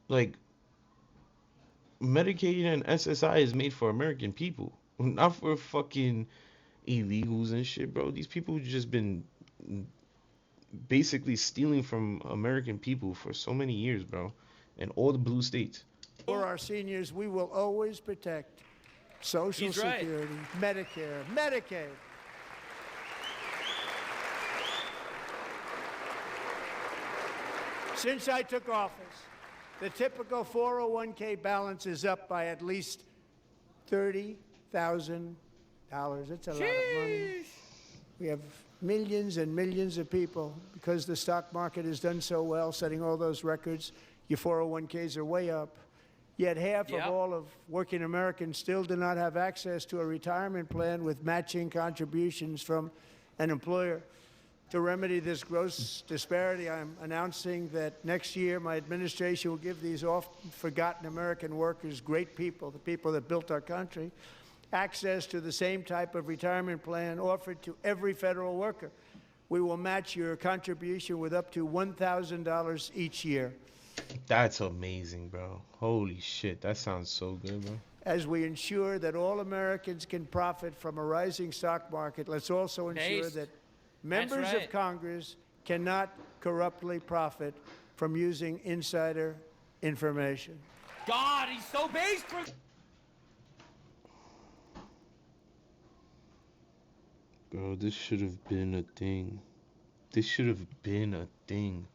S3: Like, Medicaid and SSI is made for American people, not for fucking illegals and shit, bro. These people just been basically stealing from American people for so many years, bro, in all the blue states.
S2: For our seniors, we will always protect Social Security, Medicare, Medicaid. Since I took office, the typical 401k balance is up by at least $30,000. That's a lot of money. We have millions and millions of people, because the stock market has done so well, setting all those records, Your 401ks are way up. Yet half of all of working Americans still do not have access to a retirement plan with matching contributions from an employer. To remedy this gross disparity, I'm announcing that next year my administration will give these often forgotten American workers, great people, the people that built our country, access to the same type of retirement plan offered to every federal worker. We will match your contribution with up to $1,000 each year.
S3: That's amazing, bro. Holy shit, that sounds so good, bro.
S2: As we ensure that all Americans can profit from a rising stock market, let's also ensure that members of Congress cannot corruptly profit from using insider information.
S1: God, he's so based for...
S3: Bro, this should have been a thing. This should have been a thing.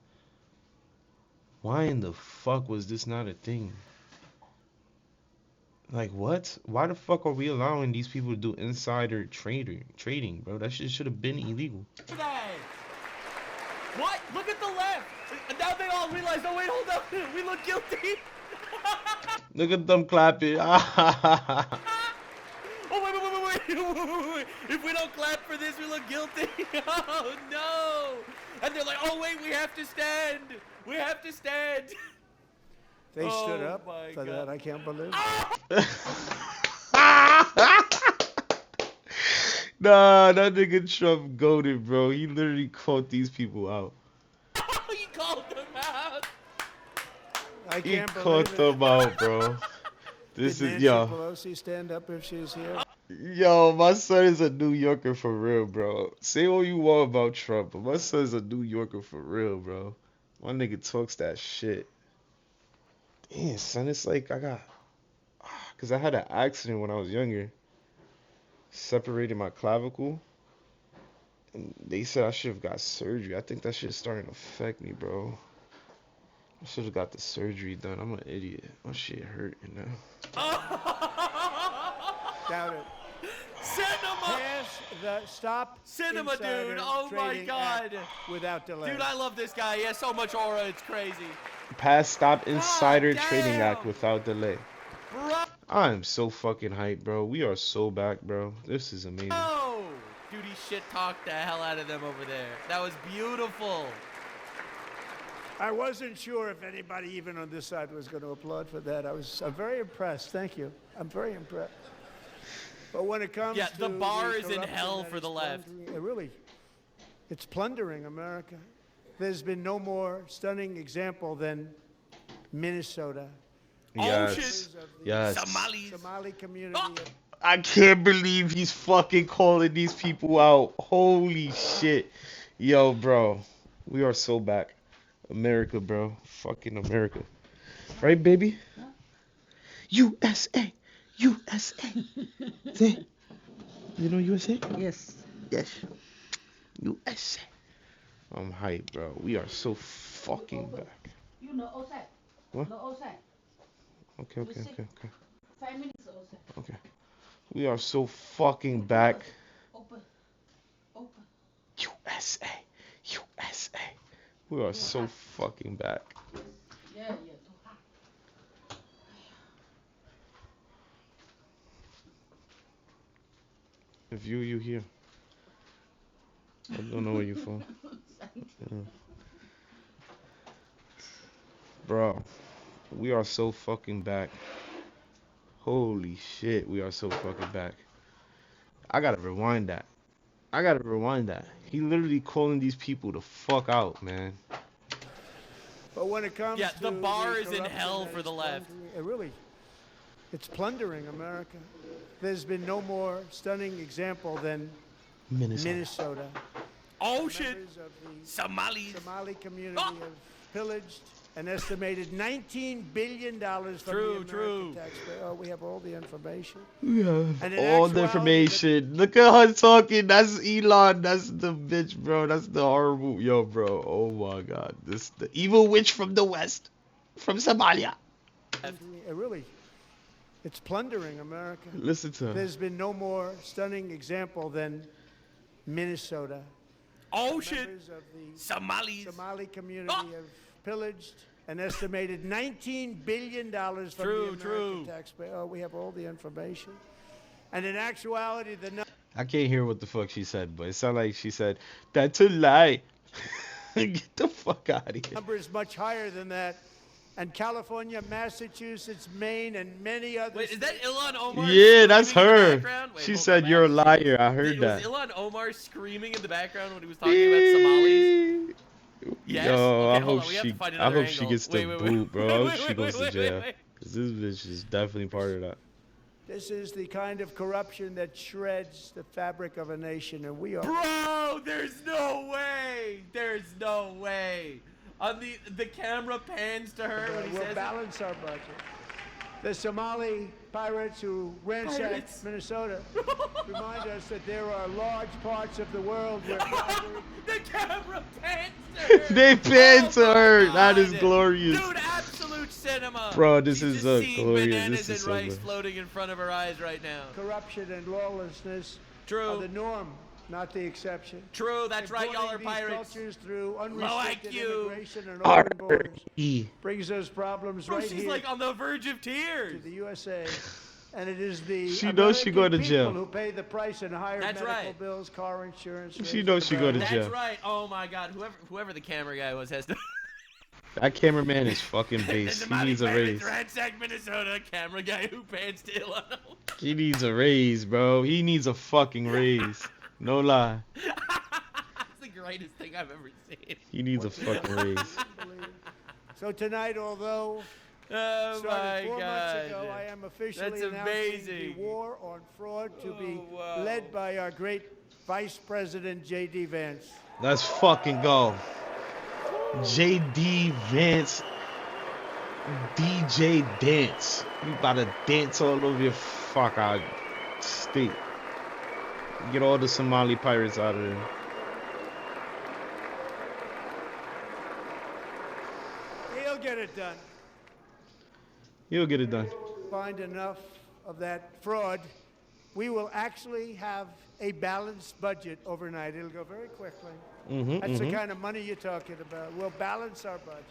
S3: Why in the fuck was this not a thing? Like, what? Why the fuck are we allowing these people to do insider trading, bro? That shit should have been illegal.
S1: What? Look at the left. Now they all realize, oh wait, hold up. We look guilty.
S3: Look at them clapping.
S1: Oh, wait. If we don't clap for this, we look guilty. Oh, no. And they're like, oh, wait, we have to stand. We have to stand.
S2: They stood up for that. I can't believe it.
S3: Nah, that nigga Trump goated, bro. He literally called these people out.
S1: He called them out.
S2: I can't
S3: he called them out, bro. This
S2: Did
S3: is
S2: Nancy
S3: yo.
S2: Pelosi stand up if she's here?
S3: Yo, my son is a New Yorker for real, bro. Say what you want about Trump, but my son's a New Yorker for real, bro. My nigga talks that shit. Damn, son, it's like cause I had an accident when I was younger. Separated my clavicle. And they said I should have got surgery. I think that shit's starting to affect me, bro. I should have got the surgery done. I'm an idiot. My shit hurt, you know.
S2: Doubt it. Stop
S1: Cinema, dude. Oh my God.
S2: Without delay.
S1: Dude, I love this guy. He has so much aura. It's crazy.
S3: Pass Stop Insider Trading Act without delay.
S1: Bro.
S3: I'm so fucking hyped, bro. We are so back, bro. This is amazing.
S1: Oh, dude, he shit talked the hell out of them over there. That was beautiful.
S2: I wasn't sure if anybody even on this side was going to applaud for that. I'm very impressed. Thank you. I'm very impressed. But when it comes to
S1: the bar is in
S2: corruption
S1: hell
S2: that
S1: for
S2: is
S1: the left.
S2: It's plundering America. There's been no more stunning example than Minnesota.
S3: Yes. Yes.
S2: Somali community.
S3: I can't believe he's fucking calling these people out. Holy shit. Yo, bro. We are so back. America, bro. Fucking America. Right, baby? USA. USA. Say. You know USA?
S5: Yes.
S3: Yes. USA. I'm hyped, bro. We are so fucking back.
S5: You know outside.
S3: What?
S5: No outside.
S3: Okay.
S5: 5 minutes outside.
S3: Okay. We are so fucking back.
S5: Open.
S3: USA. USA. We are so fucking back.
S5: Yeah, too hot.
S3: The view you here. I don't know where you from. Yeah. Bro, we are so fucking back. Holy shit, we are so fucking back. I gotta rewind that. He literally calling these people the fuck out, man.
S2: But when it comes to
S1: the bar is in
S2: corruption
S1: hell
S2: that
S1: for
S2: is
S1: the left.
S2: It's plundering America. There's been no more stunning example than Minnesota.
S1: Oh shit.
S2: Members of the
S1: Somali
S2: community have pillaged an estimated $19 billion from the American taxpayer. Oh, we have all the information.
S3: Yeah, all the information. Look at her talking. That's Elon. That's the bitch, bro. That's the horrible. Yo, bro. Oh my God. This the evil witch from the West, from Somalia.
S2: It's plundering America.
S3: Listen to her.
S2: There's been no more stunning example than Minnesota.
S1: Oh shit.
S2: Members of the
S1: Somali
S2: community have pillaged an estimated $19 billion from the American taxpayer. Oh, we have all the information. And in actuality,
S3: I can't hear what the fuck she said, but it sounded like she said, "That's a lie." Get the fuck out of here.
S2: number is much higher than that. And California, Massachusetts, Maine, and many others.
S1: Wait, is that Ilhan Omar?
S3: Yeah, that's
S1: screaming in the
S3: her.
S1: background? Wait,
S3: She
S1: hold
S3: said,
S1: on,
S3: "You're a
S1: back.
S3: liar." I heard that.
S1: Was Ilhan Omar screaming in the background when he was talking about Somalis? Yes?
S3: Yo,
S1: Okay,
S3: I
S1: hold
S3: hope
S1: on, we have to find
S3: I
S1: another
S3: hope she
S1: angle.
S3: gets the
S1: Wait,
S3: boot, bro. I hope she goes to
S1: wait,
S3: jail.
S1: wait.
S3: Cause this bitch is definitely part of that.
S2: This is the kind of corruption that shreds the fabric of a nation, and we are.
S1: Bro, there's no way. There's no way. On the camera pans to her when he
S2: We'll
S1: says
S2: balance our budget. The Somali pirates who ransacked Minnesota remind us that there are large parts of the world where
S1: the camera pans to her.
S3: They pan to her.
S1: God.
S3: That is glorious.
S1: Dude, absolute cinema.
S3: Bro, this
S1: She's
S3: is
S1: just seeing
S3: glorious.
S1: bananas
S3: This is
S1: and
S3: so
S1: rice
S3: good.
S1: floating in front of her eyes right now.
S2: corruption and lawlessness
S1: True.
S2: are the norm, not the exception.
S1: True, that's right, y'all are
S2: Importing these
S1: pirates.
S2: cultures through unrestricted
S1: IQ.
S2: immigration and open borders
S3: E.
S2: brings us problems
S1: Bro,
S2: right
S1: she's
S2: here
S1: like on the verge of
S2: to
S1: tears.
S2: the USA. And it is the
S3: She knows she go to
S2: American
S3: jail.
S2: people who pay the price in higher
S1: That's
S2: medical
S1: right.
S2: bills, car insurance.
S3: She
S2: rates,
S3: knows she go to
S2: and
S3: jail.
S1: That's right. Oh my God, whoever the camera guy was has to.
S3: That cameraman is fucking based. He needs a raise.
S1: Ransack Minnesota camera guy who pans to Illinois.
S3: He needs a raise, bro. He needs a fucking raise. No lie.
S1: That's the greatest thing I've ever seen.
S3: He needs a fucking raise.
S2: So tonight, although
S1: Oh
S2: started
S1: my
S2: 4 months
S1: God.
S2: ago, I am officially
S1: That's
S2: announcing
S1: amazing.
S2: the war on fraud to be
S1: Oh, wow.
S2: led by our great Vice President J.D. Vance.
S3: Let's fucking go. JD Vance. DJ Dance. You about to dance all over your fuck out state. Get all the Somali pirates out of there.
S2: He'll get it done.
S3: He'll get it done.
S2: Find enough of that fraud, we will actually have a balanced budget overnight. It'll go very quickly. That's the kind of money you're talking about. We'll balance our budget.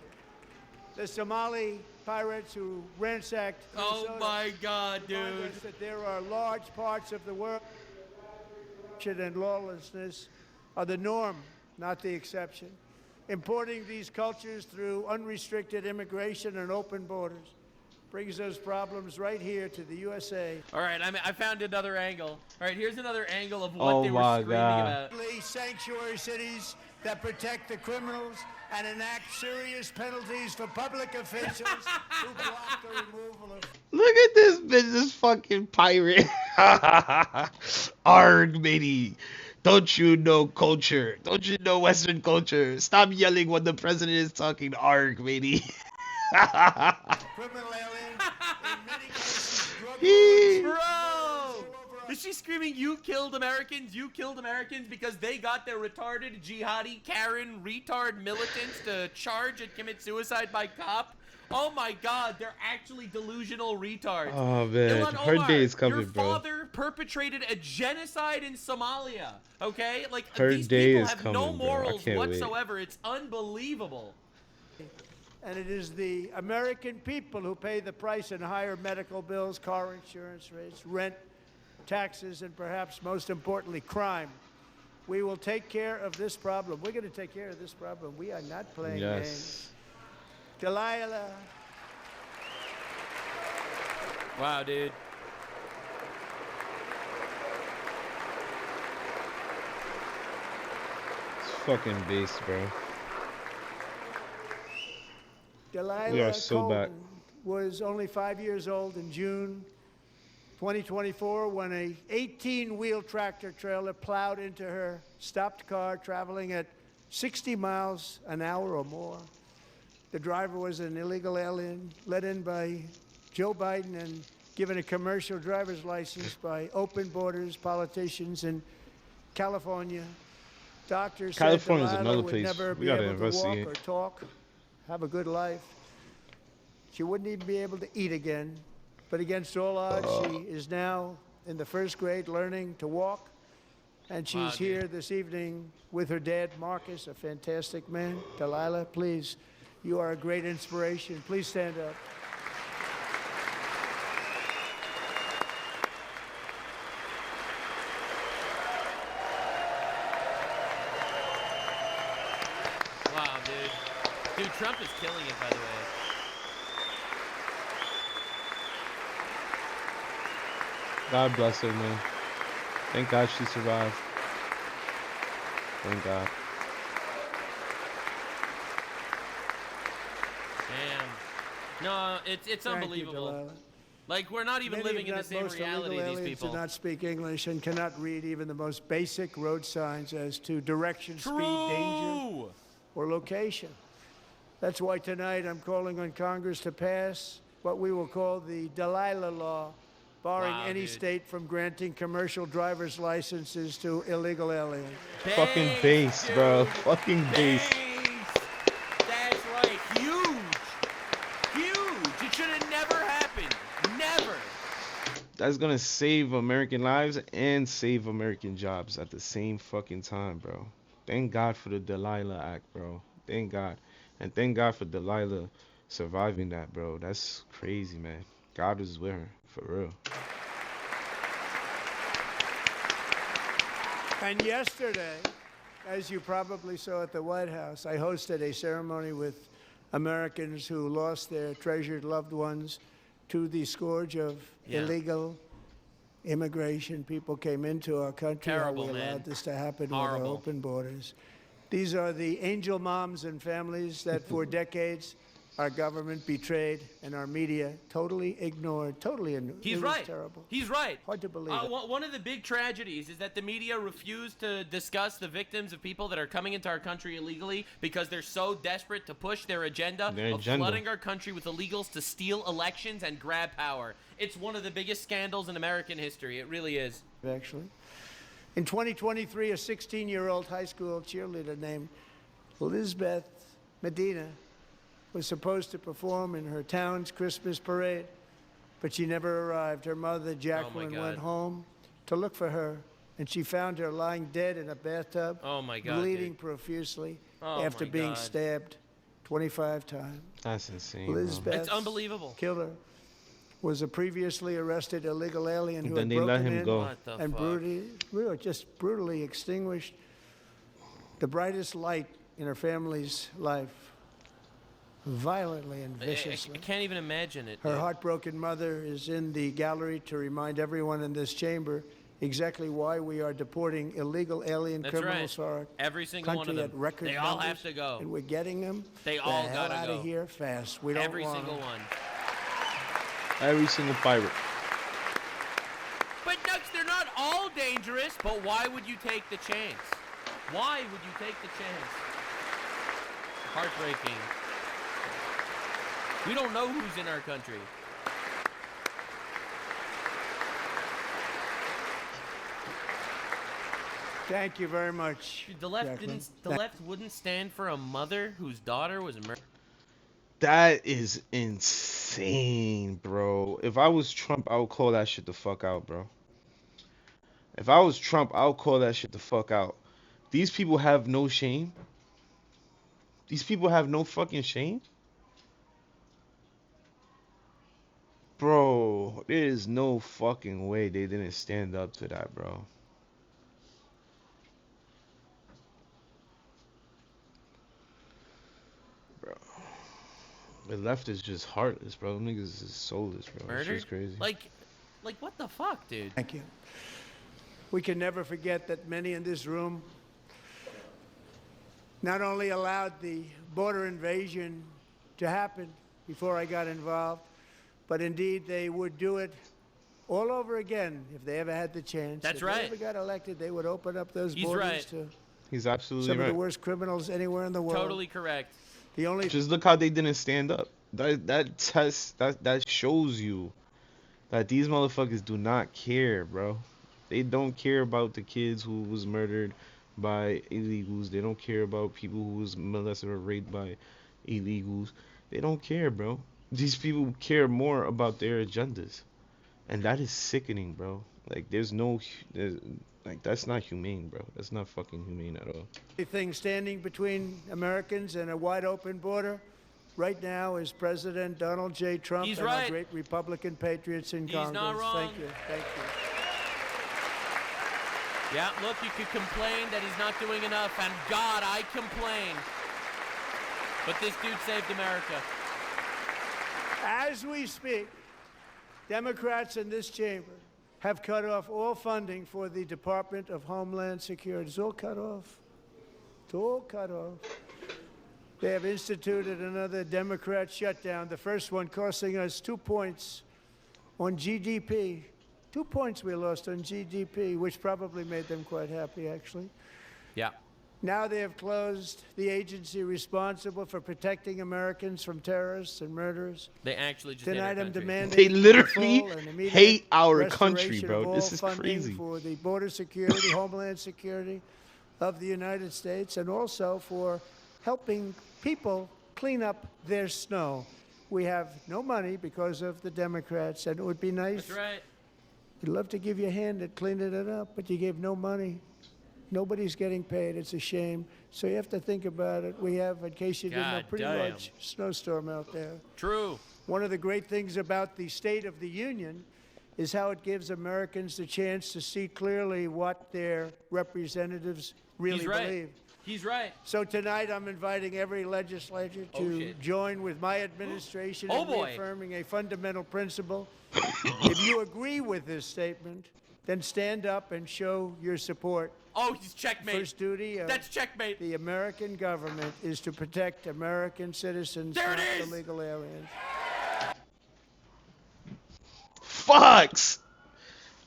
S2: The Somali pirates who ransacked
S1: Oh
S2: Minnesota
S1: my God,
S2: remind
S1: dude.
S2: us that there are large parts of the world corruption and lawlessness are the norm, not the exception. Importing these cultures through unrestricted immigration and open borders brings us problems right here to the USA.
S1: All right, I found another angle. All right, here's another angle of what
S3: Oh
S1: they were
S3: my
S1: screaming
S3: God.
S1: about.
S2: Sanctuary cities that protect the criminals and enact serious penalties for public officials who block the removal of.
S3: Look at this bitch, this fucking pirate. Arg, matey. Don't you know culture? Don't you know Western culture? Stop yelling when the president is talking. Arg, matey.
S2: Criminal aliens, in many cases, drug lords.
S1: Bro! Is she screaming, "You killed Americans, you killed Americans," because they got their retarded, jihadi, Karen, retard militants to charge and commit suicide by cop? Oh my God, they're actually delusional retards.
S3: Oh man,
S1: Ilhan
S3: her
S1: Omar,
S3: day is coming,
S1: your
S3: bro.
S1: father perpetrated a genocide in Somalia, okay? Like,
S3: Her
S1: these
S3: day
S1: people
S3: is
S1: have
S3: coming,
S1: no
S3: bro. I
S1: morals
S3: can't wait.
S1: whatsoever. It's unbelievable.
S2: And it is the American people who pay the price in higher medical bills, car insurance rates, rent, taxes, and perhaps most importantly, crime. We will take care of this problem. We're going to take care of this problem. We are not playing games. Delilah.
S1: Wow, dude.
S3: It's fucking base, bro.
S2: Delilah
S3: We are so back.
S2: Colton was only 5 years old in June 2024 when a 18-wheel tractor trailer plowed into her stopped car traveling at 60 miles an hour or more. The driver was an illegal alien let in by Joe Biden and given a commercial driver's license by open borders politicians in California. Doctors
S3: California's
S2: said Delilah
S3: another
S2: would
S3: place
S2: never
S3: we
S2: be
S3: gotta
S2: able to walk
S3: investigate.
S2: or talk, have a good life. She wouldn't even be able to eat again. But against all odds, she is now in the first grade learning to walk. And she's here this evening with her dad, Marcus, a fantastic man. Delilah, please You are a great inspiration. Please stand up.
S1: Wow, dude. Dude, Trump is killing it, by the way.
S3: God bless her, man. Thank God she survived. Thank God.
S1: Damn. No, it's unbelievable.
S2: You,
S1: like, we're not even
S2: Many,
S1: living in the same reality, these people.
S2: Do not speak English and cannot read even the most basic road signs as to direction, speed, danger, or location. That's why tonight I'm calling on Congress to pass what we will call the Delilah Law, barring any state from granting commercial driver's licenses to illegal aliens.
S3: Fucking base, bro. Fucking base.
S1: That's right. Huge. Huge. It should have never happened. Never.
S3: That's gonna save American lives and save American jobs at the same fucking time, bro. Thank God for the Delilah Act, bro. Thank God. And thank God for Delilah surviving that, bro. That's crazy, man. God is with her, for real.
S2: And yesterday, as you probably saw at the White House, I hosted a ceremony with Americans who lost their treasured loved ones to the scourge of illegal immigration. People came into our country.
S1: Terrible,
S2: we allowed
S1: man.
S2: this to happen
S1: Horrible.
S2: with our open borders. These are the angel moms and families that for decades our government betrayed and our media totally ignored. Totally ignored.
S1: He's
S2: It was
S1: right.
S2: terrible.
S1: He's right.
S2: Hard to believe it.
S1: One of the big tragedies is that the media refuse to discuss the victims of people that are coming into our country illegally because they're so desperate to push their agenda of flooding our country with illegals to steal elections and grab power. It's one of the biggest scandals in American history. It really is.
S2: Actually. In 2023, a 16-year-old high school cheerleader named Elizabeth Medina was supposed to perform in her town's Christmas parade, but she never arrived. Her mother, Jacqueline, went home to look for her, and she found her lying dead in a bathtub, bleeding profusely after being stabbed 25 times.
S3: That's insane.
S2: Elizabeth,
S1: it's unbelievable.
S2: Killer was a previously arrested illegal alien who
S3: then
S2: had
S3: they let
S2: broken
S3: him
S2: in
S3: go.
S2: and brutally extinguished the brightest light in her family's life, violently and viciously.
S1: I can't even imagine it.
S2: Her heartbroken mother is in the gallery to remind everyone in this chamber exactly why we are deporting illegal alien criminals to our
S1: Every single one of
S2: country
S1: them.
S2: at record
S1: They
S2: numbers,
S1: all have to go.
S2: and we're getting them
S1: They all
S2: the hell
S1: gotta
S2: out
S1: go.
S2: of here fast. We don't
S1: Every
S2: want
S1: single
S2: them.
S1: one.
S3: Every single pirate.
S1: But Nux, they're not all dangerous. But why would you take the chance? Why would you take the chance? Heartbreaking. We don't know who's in our country.
S2: Thank you very much.
S1: The left
S2: Jacqueline.
S1: didn't. The left wouldn't stand for a mother whose daughter was murdered.
S3: That is insane, bro. If I was Trump, I would call that shit the fuck out, bro. If I was Trump, I would call that shit the fuck out. These people have no shame. These people have no fucking shame. Bro, there is no fucking way they didn't stand up to that, bro. Bro. The left is just heartless, bro. Them niggas is soulless, bro. It's
S1: Murdered?
S3: just crazy.
S1: Like what the fuck, dude?
S2: Thank you. We can never forget that many in this room not only allowed the border invasion to happen before I got involved, but indeed they would do it all over again if they ever had the chance.
S1: That's
S2: if
S1: right.
S2: If they ever got elected, they would open up those
S1: He's
S2: borders
S1: right.
S2: to
S3: He's absolutely
S2: some
S3: right.
S2: of the worst criminals anywhere in the world.
S1: Totally correct.
S2: The only
S3: Just look how they didn't stand up. That shows you that these motherfuckers do not care, bro. They don't care about the kids who was murdered by illegals. They don't care about people who was molested or raped by illegals. They don't care, bro. These people care more about their agendas. And that is sickening, bro. Like, that's not humane, bro. That's not fucking humane at all.
S2: thing standing between Americans and a wide open border right now is President Donald J. Trump
S1: He's
S2: and
S1: right.
S2: our great Republican patriots in
S1: He's
S2: Congress.
S1: not wrong.
S2: Thank you. Thank you.
S1: Yeah, look, you could complain that he's not doing enough, and God, I complain. But this dude saved America.
S2: As we speak, Democrats in this chamber have cut off all funding for the Department of Homeland Security. It's all cut off. It's all cut off. They have instituted another Democrat shutdown, the first one costing us 2 points on GDP. 2 points we lost on GDP, which probably made them quite happy, actually.
S1: Yeah.
S2: Now they have closed the agency responsible for protecting Americans from terrorists and murderers.
S1: They actually just hate our
S2: Tonight I'm
S1: country.
S2: demanding
S3: They literally
S2: full and immediate
S3: hate our country,
S2: restoration
S3: bro.
S2: of all
S3: This is
S2: funding
S3: crazy.
S2: for the border security, homeland security of the United States, and also for helping people clean up their snow. We have no money because of the Democrats, and it would be nice.
S1: That's right.
S2: We'd love to give you a hand at cleaning it up, but you gave no money. Nobody's getting paid. It's a shame. So you have to think about it. We have, in case you didn't know,
S1: God
S2: pretty
S1: damn.
S2: much snowstorm out there.
S1: True.
S2: One of the great things about the State of the Union is how it gives Americans the chance to see clearly what their representatives really
S1: He's right.
S2: believe.
S1: He's right.
S2: So tonight I'm inviting every legislator to join with my administration in reaffirming a fundamental principle. If you agree with this statement, then stand up and show your support.
S1: Oh, he's checkmate.
S2: First duty of
S1: That's checkmate.
S2: the American government is to protect American citizens,
S1: There it
S2: not
S1: is.
S2: illegal aliens.
S3: Fox!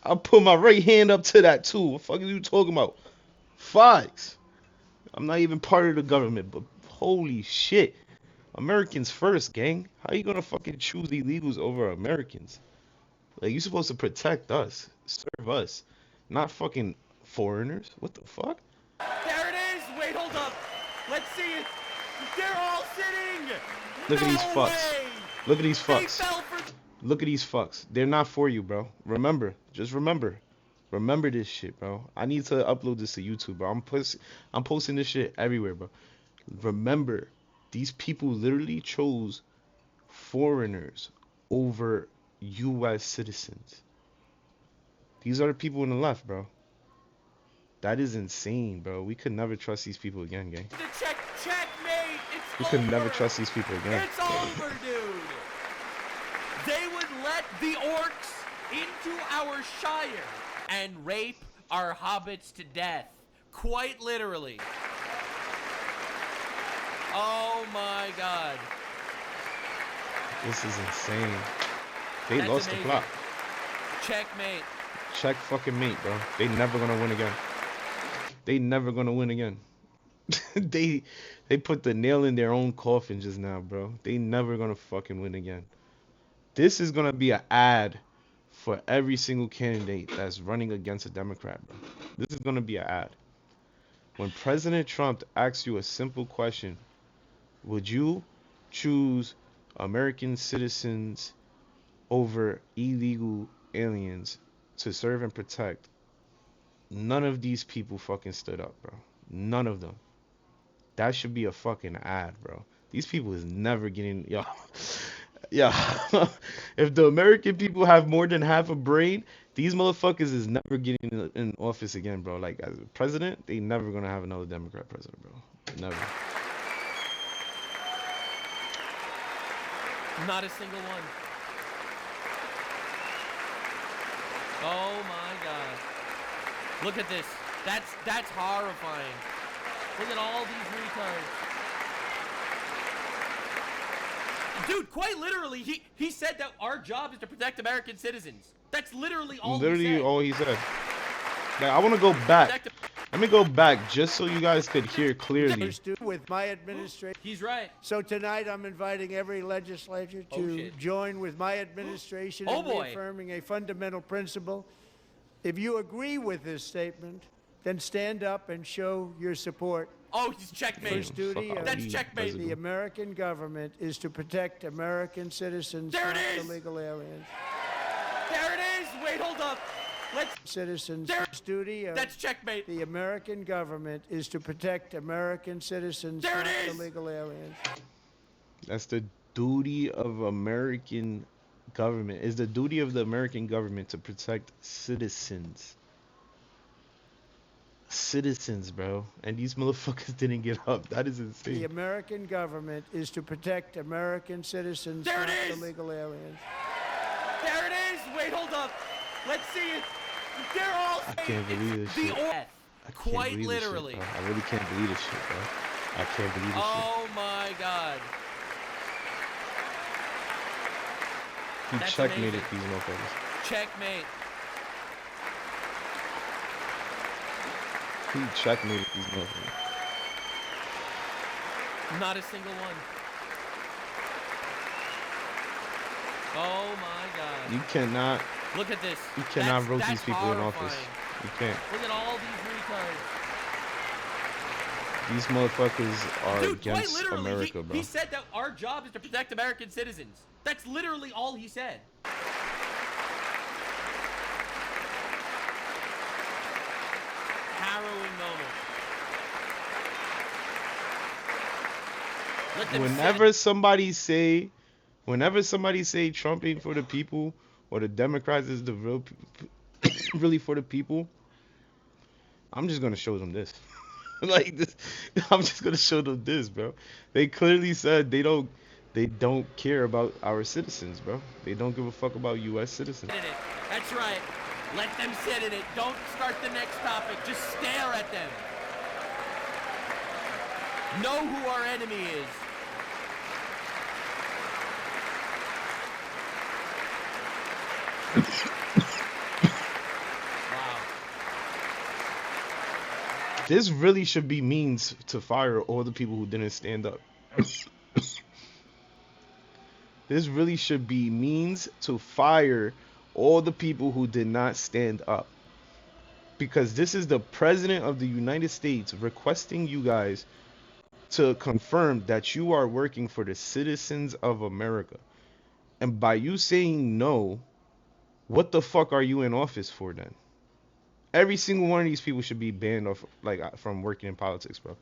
S3: I'll put my right hand up to that too. What the fuck are you talking about? Fox! I'm not even part of the government, but holy shit. Americans first, gang. How you gonna fucking choose illegals over Americans? Like, you supposed to protect us, serve us, not fucking foreigners. What the fuck?
S1: There it is. Wait, hold up. Let's see it. They're all sitting.
S3: Look at these fucks.
S1: Way.
S3: Look at these
S1: They
S3: fucks.
S1: fell for.
S3: Look at these fucks. They're not for you, bro. Remember. Just remember. Remember this shit, bro. I need to upload this to YouTube, bro. I'm posting this shit everywhere, bro. Remember, these people literally chose foreigners over U.S. citizens. These are the people on the left, bro. That is insane, bro. We could never trust these people again, gang.
S1: The checkmate. It's
S3: We
S1: over.
S3: could never trust these people again.
S1: It's over, dude. They would let the orcs into our shire and rape our hobbits to death. Quite literally. Oh my god.
S3: This is insane. They
S1: That's
S3: lost
S1: amazing.
S3: the plot.
S1: Checkmate.
S3: Check fucking mate, bro. They never gonna win again. They never gonna win again. they put the nail in their own coffin just now, bro. They never gonna fucking win again. This is gonna be an ad for every single candidate that's running against a Democrat, bro. This is gonna be an ad. When President Trump asks you a simple question, would you choose American citizens over illegal aliens to serve and protect? None of these people fucking stood up, bro. None of them. That should be a fucking ad, bro. These people is never getting, yo. If the American people have more than half a brain, these motherfuckers is never getting in office again, bro. Like, as a president, they never gonna have another Democrat president, bro. Never.
S1: Not a single one. Oh my god. Look at this. That's horrifying. Look at all these retards. Dude, quite literally, he said that our job is to protect American citizens. That's literally all he said.
S3: All he said. Like, I want to go back. Let me go back just so you guys could hear clearly.
S2: With my administration.
S1: He's right.
S2: So tonight I'm inviting every legislator to join with my administration in reaffirming a fundamental principle. If you agree with this statement, then stand up and show your support.
S1: Oh, he's checkmate.
S2: First duty of
S1: That's checkmate.
S2: the American government is to protect American citizens, not illegal aliens.
S1: There it is. Wait, hold up.
S2: Citizens. First duty of
S1: That's checkmate.
S2: the American government is to protect American citizens, not illegal aliens.
S3: That's the duty of American government. It's the duty of the American government to protect citizens. Citizens, bro. And these motherfuckers didn't get up. That is insane.
S2: The American government is to protect American citizens,
S1: There it
S2: not
S1: is!
S2: illegal aliens.
S1: There it is! Wait, hold up. Let's see it. They're all
S3: I can't believe this shit. I can't
S1: Quite
S3: believe this shit,
S1: literally.
S3: bro. I really can't believe this shit, bro. I can't believe this shit.
S1: Oh my god.
S3: He
S1: That's
S3: checkmated
S1: amazing.
S3: these motherfuckers.
S1: Checkmate.
S3: He checkmated these motherfuckers.
S1: Not a single one. Oh my god.
S3: You cannot.
S1: Look at this.
S3: You cannot vote
S1: That's
S3: these people in office.
S1: horrifying.
S3: You can't.
S1: Look at all these retards.
S3: These motherfuckers are
S1: Dude, quite
S3: against
S1: literally,
S3: America, bro.
S1: he said that our job is to protect American citizens. That's literally all he said. Harrowing moment. Let them
S3: Whenever
S1: sit.
S3: somebody say Trump ain't for the people, or the Democrats is the real really for the people, I'm just gonna show them this. Like this, I'm just gonna show them this, bro. They clearly said they don't care about our citizens, bro. They don't give a fuck about U.S. citizens.
S1: That's right. Let them sit in it. Don't start the next topic. Just stare at them. Know who our enemy is. Wow.
S3: This really should be means to fire all the people who didn't stand up. This really should be means to fire all the people who did not stand up. Because this is the President of the United States requesting you guys to confirm that you are working for the citizens of America. And by you saying no, what the fuck are you in office for then? Every single one of these people should be banned off, like, from working in politics, bro.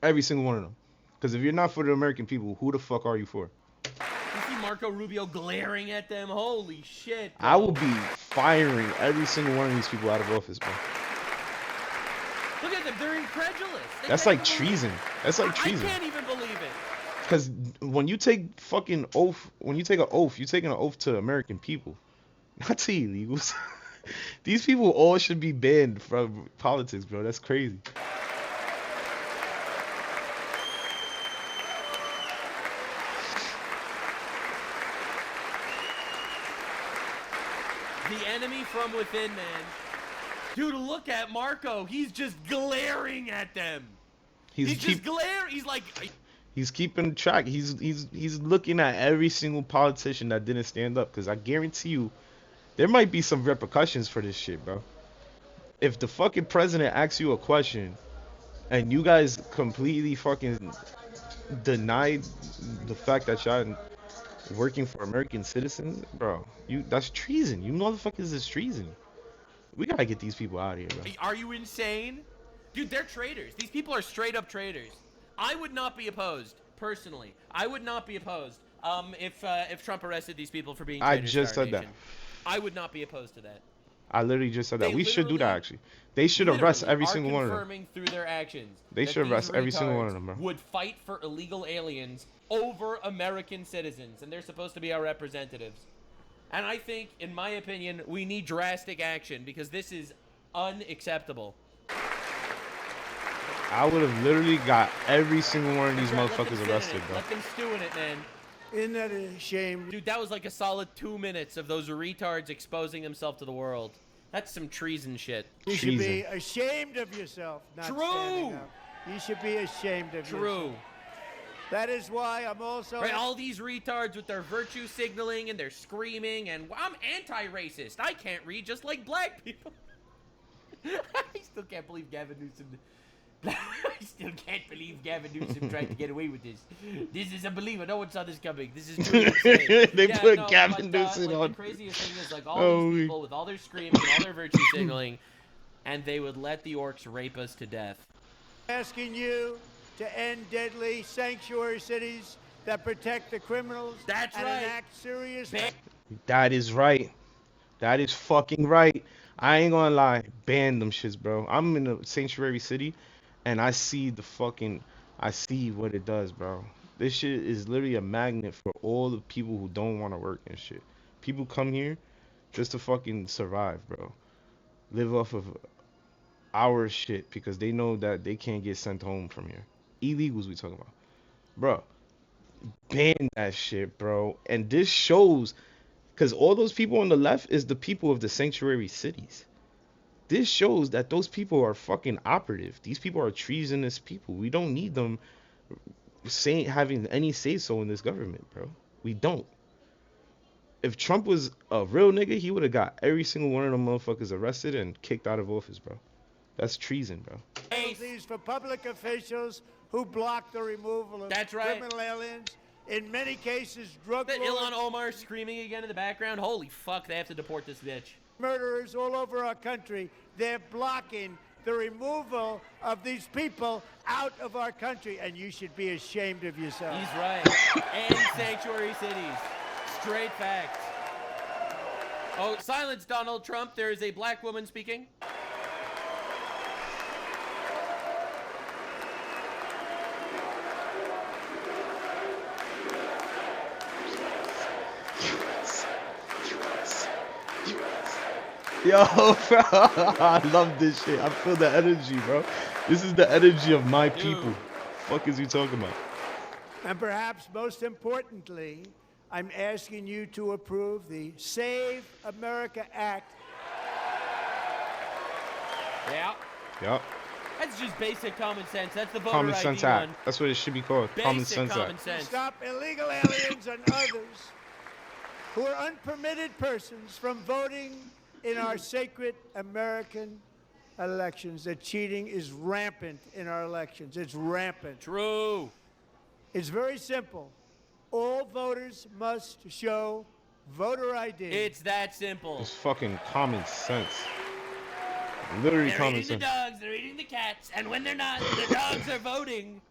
S3: Every single one of them. Because if you're not for the American people, who the fuck are you for?
S1: You see Marco Rubio glaring at them? Holy shit, bro.
S3: I will be firing every single one of these people out of office, bro.
S1: Look at them. They're incredulous.
S3: That's like treason. That's like treason.
S1: I can't even believe it.
S3: Because when you take fucking oath, when you take an oath, you're taking an oath to the American people, not to illegals. These people all should be banned from politics, bro. That's crazy.
S1: The enemy from within, man. Dude, look at Marco. He's just glaring at them. He's just glaring. He's like...
S3: He's keeping track. He's looking at every single politician that didn't stand up. Because I guarantee you, there might be some repercussions for this shit, bro. If the fucking president asks you a question, and you guys completely fucking denied the fact that y'all working for American citizens, bro, that's treason. You motherfuckers is treason. We gotta get these people out of here, bro.
S1: Are you insane? Dude, they're traitors. These people are straight up traitors. I would not be opposed, personally. I would not be opposed if Trump arrested these people for being traitors.
S3: I just said that.
S1: I would not be opposed to that.
S3: I literally just said that.
S1: They
S3: We should do that, actually. They should arrest every single one of them.
S1: Confirming through their actions.
S3: They should arrest every single one of them, bro.
S1: Would fight for illegal aliens over American citizens, and they're supposed to be our representatives. And I think, in my opinion, we need drastic action because this is unacceptable.
S3: I would have literally got every single one of these motherfuckers arrested, bro.
S1: Let them stew in it, man.
S2: Isn't that a shame?
S1: Dude, that was like a solid 2 minutes of those retards exposing themselves to the world. That's some treason shit.
S2: You should be ashamed of yourself, not standing up. You should be ashamed of yourself.
S1: True.
S2: That is why I'm also...
S1: Right, all these retards with their virtue signaling and their screaming, and I'm anti-racist. I can't read just like black people. I still can't believe Gavin Newsom... I still can't believe Gavin Newsom tried to get away with this. This is unbelievable. No one saw this coming. This is true.
S3: They put Gavin Newsom
S1: like,
S3: on.
S1: The craziest thing is, like, all these people with all their screaming and all their virtue signaling, and they would let the orcs rape us to death.
S2: Asking you to end deadly sanctuary cities that protect the criminals
S1: That's
S2: and
S1: right.
S2: enact serious...
S3: That is right. That is fucking right. I ain't gonna lie. Ban them shits, bro. I'm in a sanctuary city, and I see what it does, bro. This shit is literally a magnet for all the people who don't want to work and shit. People come here just to fucking survive, bro. Live off of our shit because they know that they can't get sent home from here. Illegals we talking about. Bro, ban that shit, bro. And this shows, because all those people on the left is the people of the sanctuary cities. This shows that those people are fucking operative. These people are treasonous people. We don't need them having any say so in this government, bro. We don't. If Trump was a real nigga, he would have got every single one of them motherfuckers arrested and kicked out of office, bro. That's treason, bro.
S2: Penalties for public officials who block the removal of criminal aliens. In many cases, drug
S1: The
S2: lords,
S1: Ilhan Omar screaming again in the background. Holy fuck, they have to deport this bitch.
S2: murderers all over our country. They're blocking the removal of these people out of our country, and you should be ashamed of yourself.
S1: He's right. And sanctuary cities. Straight facts. Oh, silence, Donald Trump. There is a black woman speaking.
S3: Yo, bro, I love this shit. I feel the energy, bro. This is the energy of my people. Fuck is you talking about?
S2: And perhaps most importantly, I'm asking you to approve the Save America Act.
S1: Yeah.
S3: Yep.
S1: That's just basic common sense. That's the voter
S3: Common
S1: ID
S3: Sense
S1: one.
S3: Act. That's what it should be called. Common
S1: Basic
S3: Sense
S1: common
S3: Act.
S1: sense.
S2: Stop illegal aliens and others who are unpermitted persons from voting in our sacred American elections. The cheating is rampant in our elections. It's rampant.
S1: True.
S2: It's very simple. All voters must show voter ID.
S1: It's that simple.
S3: It's fucking common sense. Literally
S1: They're
S3: common
S1: eating
S3: sense.
S1: the dogs, they're eating the cats, and when they're not, the dogs are voting.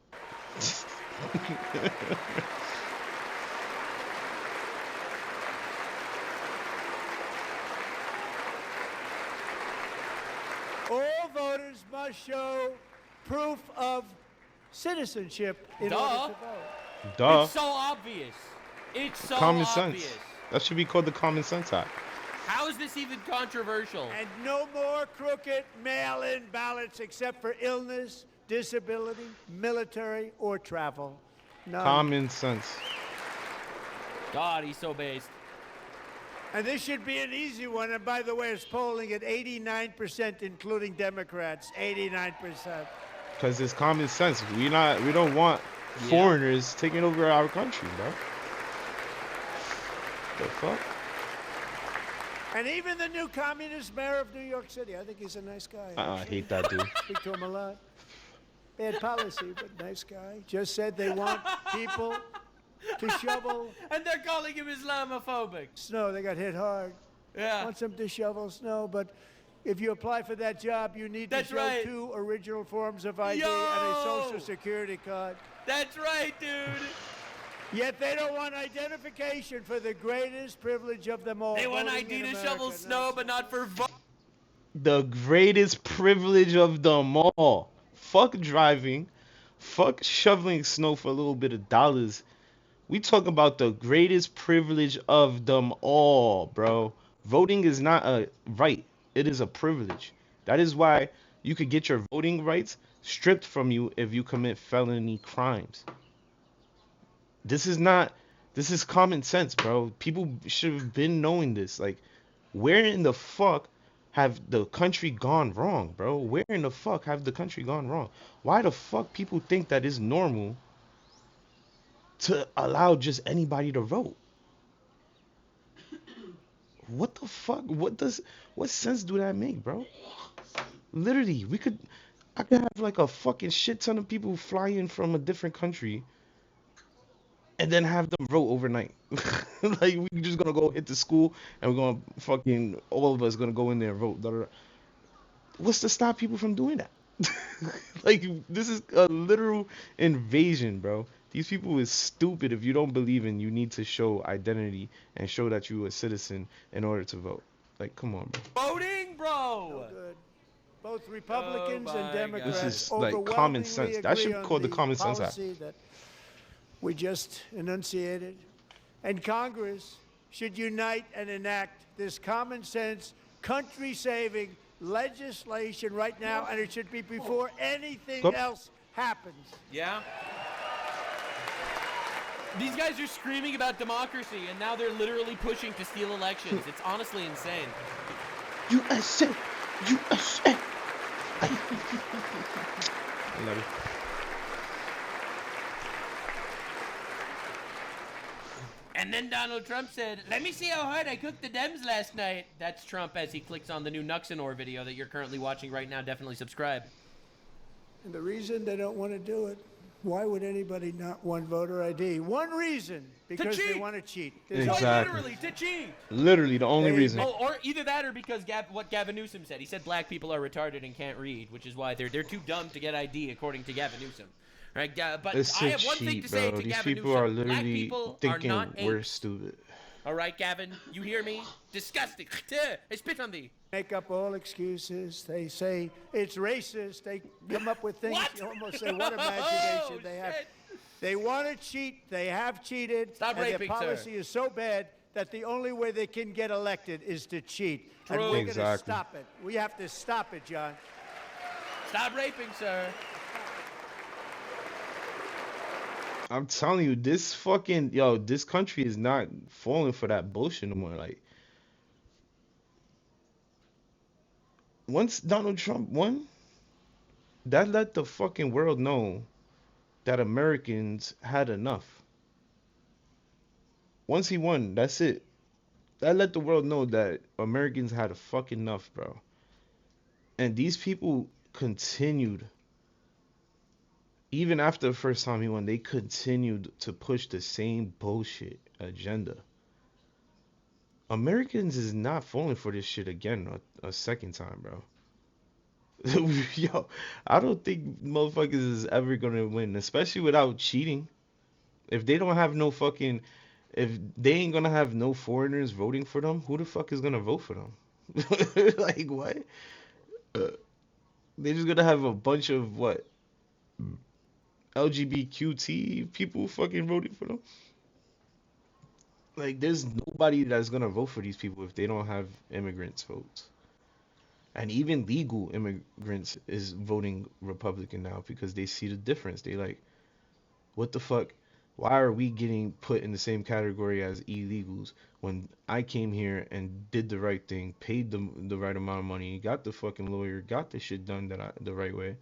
S2: All voters must show proof of citizenship in order to vote.
S3: Duh.
S1: It's so obvious. It's so
S3: Common
S1: obvious.
S3: sense. That should be called the Common Sense Act.
S1: How is this even controversial?
S2: And no more crooked mail-in ballots except for illness, disability, military, or travel. None.
S3: Common sense.
S1: God, he's so based.
S2: And this should be an easy one. And by the way, it's polling at 89%, including Democrats. 89%.
S3: Because it's common sense. We don't want foreigners taking over our country, bro. The fuck?
S2: And even the new communist mayor of New York City, I think he's a nice guy.
S3: I hate that dude.
S2: Speak to him a lot. Bad policy, but nice guy. Just said they want people to shovel
S1: And they're calling him Islamophobic.
S2: snow. They got hit hard.
S1: Yeah.
S2: Wants them to shovel snow, but if you apply for that job, you need to show 2 original forms of ID and a social security card.
S1: That's right, dude.
S2: Yet they don't want identification for the greatest privilege of them all.
S1: They want
S2: voting
S1: ID
S2: in
S1: to
S2: America.
S1: shovel snow, but not for vote.
S3: The greatest privilege of them all. Fuck driving. Fuck shoveling snow for a little bit of dollars. We talk about the greatest privilege of them all, bro. Voting is not a right. It is a privilege. That is why you could get your voting rights stripped from you if you commit felony crimes. This is common sense, bro. People should have been knowing this. Like, where in the fuck have the country gone wrong, bro? Where in the fuck have the country gone wrong? Why the fuck people think that it's normal to allow just anybody to vote? What the fuck? What sense do that make, bro? Literally, I could have like a fucking shit ton of people fly in from a different country and then have them vote overnight. Like, we just gonna go hit the school and we're gonna all of us gonna go in there and vote. What's to stop people from doing that? Like, this is a literal invasion, bro. These people is stupid. If you don't believe in, you need to show identity and show that you a citizen in order to vote. Like, come on, bro.
S1: Voting, bro.
S2: No good. Both Republicans and
S1: my
S2: Democrats
S3: This is like common
S2: overwhelmingly
S3: sense. That should
S2: agree
S3: be
S2: on
S3: called the Common Sense Act.
S2: policy that we just enunciated. And Congress should unite and enact this common sense, country-saving legislation right now, and it should be before anything else happens.
S1: Yeah. These guys are screaming about democracy, and now they're literally pushing to steal elections. It's honestly insane.
S3: USA! USA! I love you.
S1: And then Donald Trump said, "Let me see how hard I cooked the Dems last night." That's Trump as he clicks on the new Nuxanor video that you're currently watching right now. Definitely subscribe.
S2: And the reason they don't want to do it, why would anybody not want voter ID? One reason, because they want to cheat.
S3: Exactly.
S1: Literally, to cheat.
S3: Literally, the only reason.
S1: Oh, or either that or because what Gavin Newsom said. He said black people are retarded and can't read, which is why they're too dumb to get ID, according to Gavin Newsom. Right, but
S3: It's
S1: I
S3: so
S1: have one thing
S3: cheap,
S1: to say
S3: bro.
S1: to
S3: These
S1: Gavin
S3: people
S1: Newsom.
S3: are
S1: Black
S3: literally
S1: people
S3: thinking
S1: are not
S3: we're
S1: apes.
S3: stupid.
S1: All right, Gavin, you hear me? Disgusting. I spit on thee.
S2: Make up all excuses. They say it's racist. They come up with things.
S1: What?
S2: You almost say, what imagination
S1: Oh,
S2: they have.
S1: shit.
S2: They want to cheat. They have cheated.
S1: Stop
S2: and
S1: raping,
S2: their policy is so bad that the only way they can get elected is to cheat. And
S1: True.
S2: we're going to
S3: Exactly.
S2: stop it. We have to stop it, John.
S1: Stop raping, sir.
S3: I'm telling you, this country is not falling for that bullshit no more. Like, once Donald Trump won, that let the fucking world know that Americans had enough. Once he won, that's it. That let the world know that Americans had fucking enough, bro. And these people continued. Even after the first time he won, they continued to push the same bullshit agenda. Americans is not falling for this shit again a second time, bro. Yo, I don't think motherfuckers is ever gonna win, especially without cheating. If they don't have no fucking, if they ain't gonna have no foreigners voting for them, who the fuck is gonna vote for them? Like, what? They're just gonna have a bunch of what? LGBTQT people fucking voting for them. Like, there's nobody that's gonna vote for these people if they don't have immigrants votes. And even legal immigrants is voting Republican now because they see the difference. They like, what the fuck? Why are we getting put in the same category as illegals when I came here and did the right thing, paid the right amount of money, got the fucking lawyer, got the shit done the right way?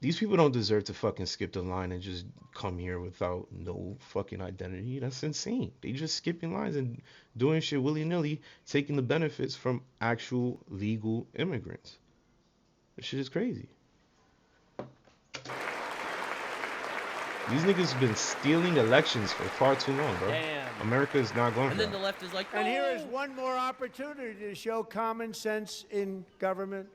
S3: These people don't deserve to fucking skip the line and just come here without no fucking identity. That's insane. They just skipping lines and doing shit willy-nilly, taking the benefits from actual legal immigrants. This shit is crazy. These niggas have been stealing elections for far too long, bro.
S1: Damn.
S3: America is not going
S1: And
S3: for
S1: then
S3: that.
S1: the left is like,
S2: And here is
S1: "Oh."
S2: one more opportunity to show common sense in government.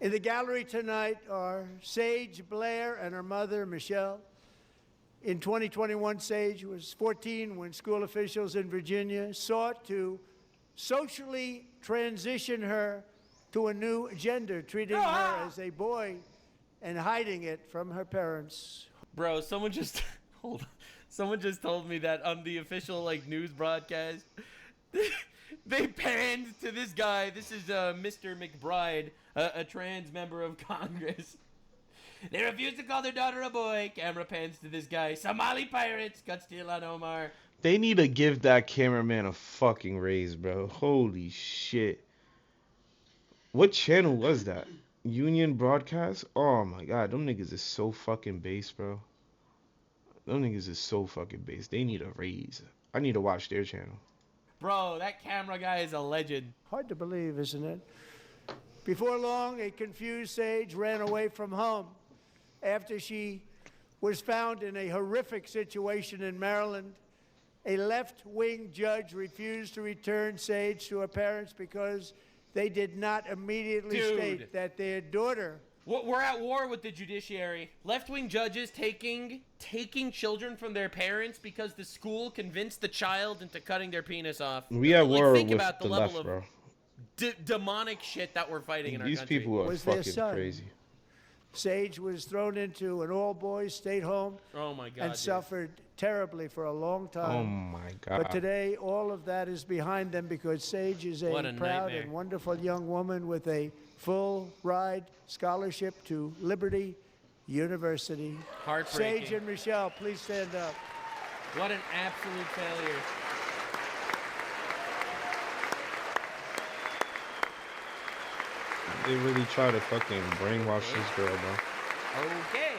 S2: In the gallery tonight are Sage Blair and her mother, Michelle. In 2021, Sage was 14 when school officials in Virginia sought to socially transition her to a new gender, treating her as a boy and hiding it from her parents.
S1: Bro, someone just hold on. Someone just told me that on the official news broadcast, they panned to this guy. This is Mr. McBride, a trans member of Congress. They refuse to call their daughter a boy. Camera pans to this guy. Somali pirates cut steel on Omar.
S3: They need to give that cameraman a fucking raise, bro. Holy shit. What channel was that? Union Broadcast? Oh my god, them niggas is so fucking base, bro. Them niggas is so fucking base. They need a raise. I need to watch their channel.
S1: Bro, that camera guy is a legend.
S2: Hard to believe, isn't it? Before long, a confused Sage ran away from home after she was found in a horrific situation in Maryland. A left-wing judge refused to return Sage to her parents because they did not immediately state that their daughter...
S1: We're at war with the judiciary. Left-wing judges taking children from their parents because the school convinced the child into cutting their penis off.
S3: We at war
S1: think
S3: with
S1: about the
S3: the
S1: level
S3: left, bro.
S1: demonic shit that we're fighting in our
S3: These
S1: country.
S3: people are fucking crazy.
S2: Sage was thrown into an all-boys state home and suffered terribly for a long time.
S3: Oh, my God.
S2: But today, all of that is behind them because Sage is a proud and wonderful young woman with a full-ride scholarship to Liberty University.
S1: Heartbreaking.
S2: Sage and Michelle, please stand up.
S1: What an absolute failure.
S3: They really try to fucking brainwash this girl, bro.
S1: Okay.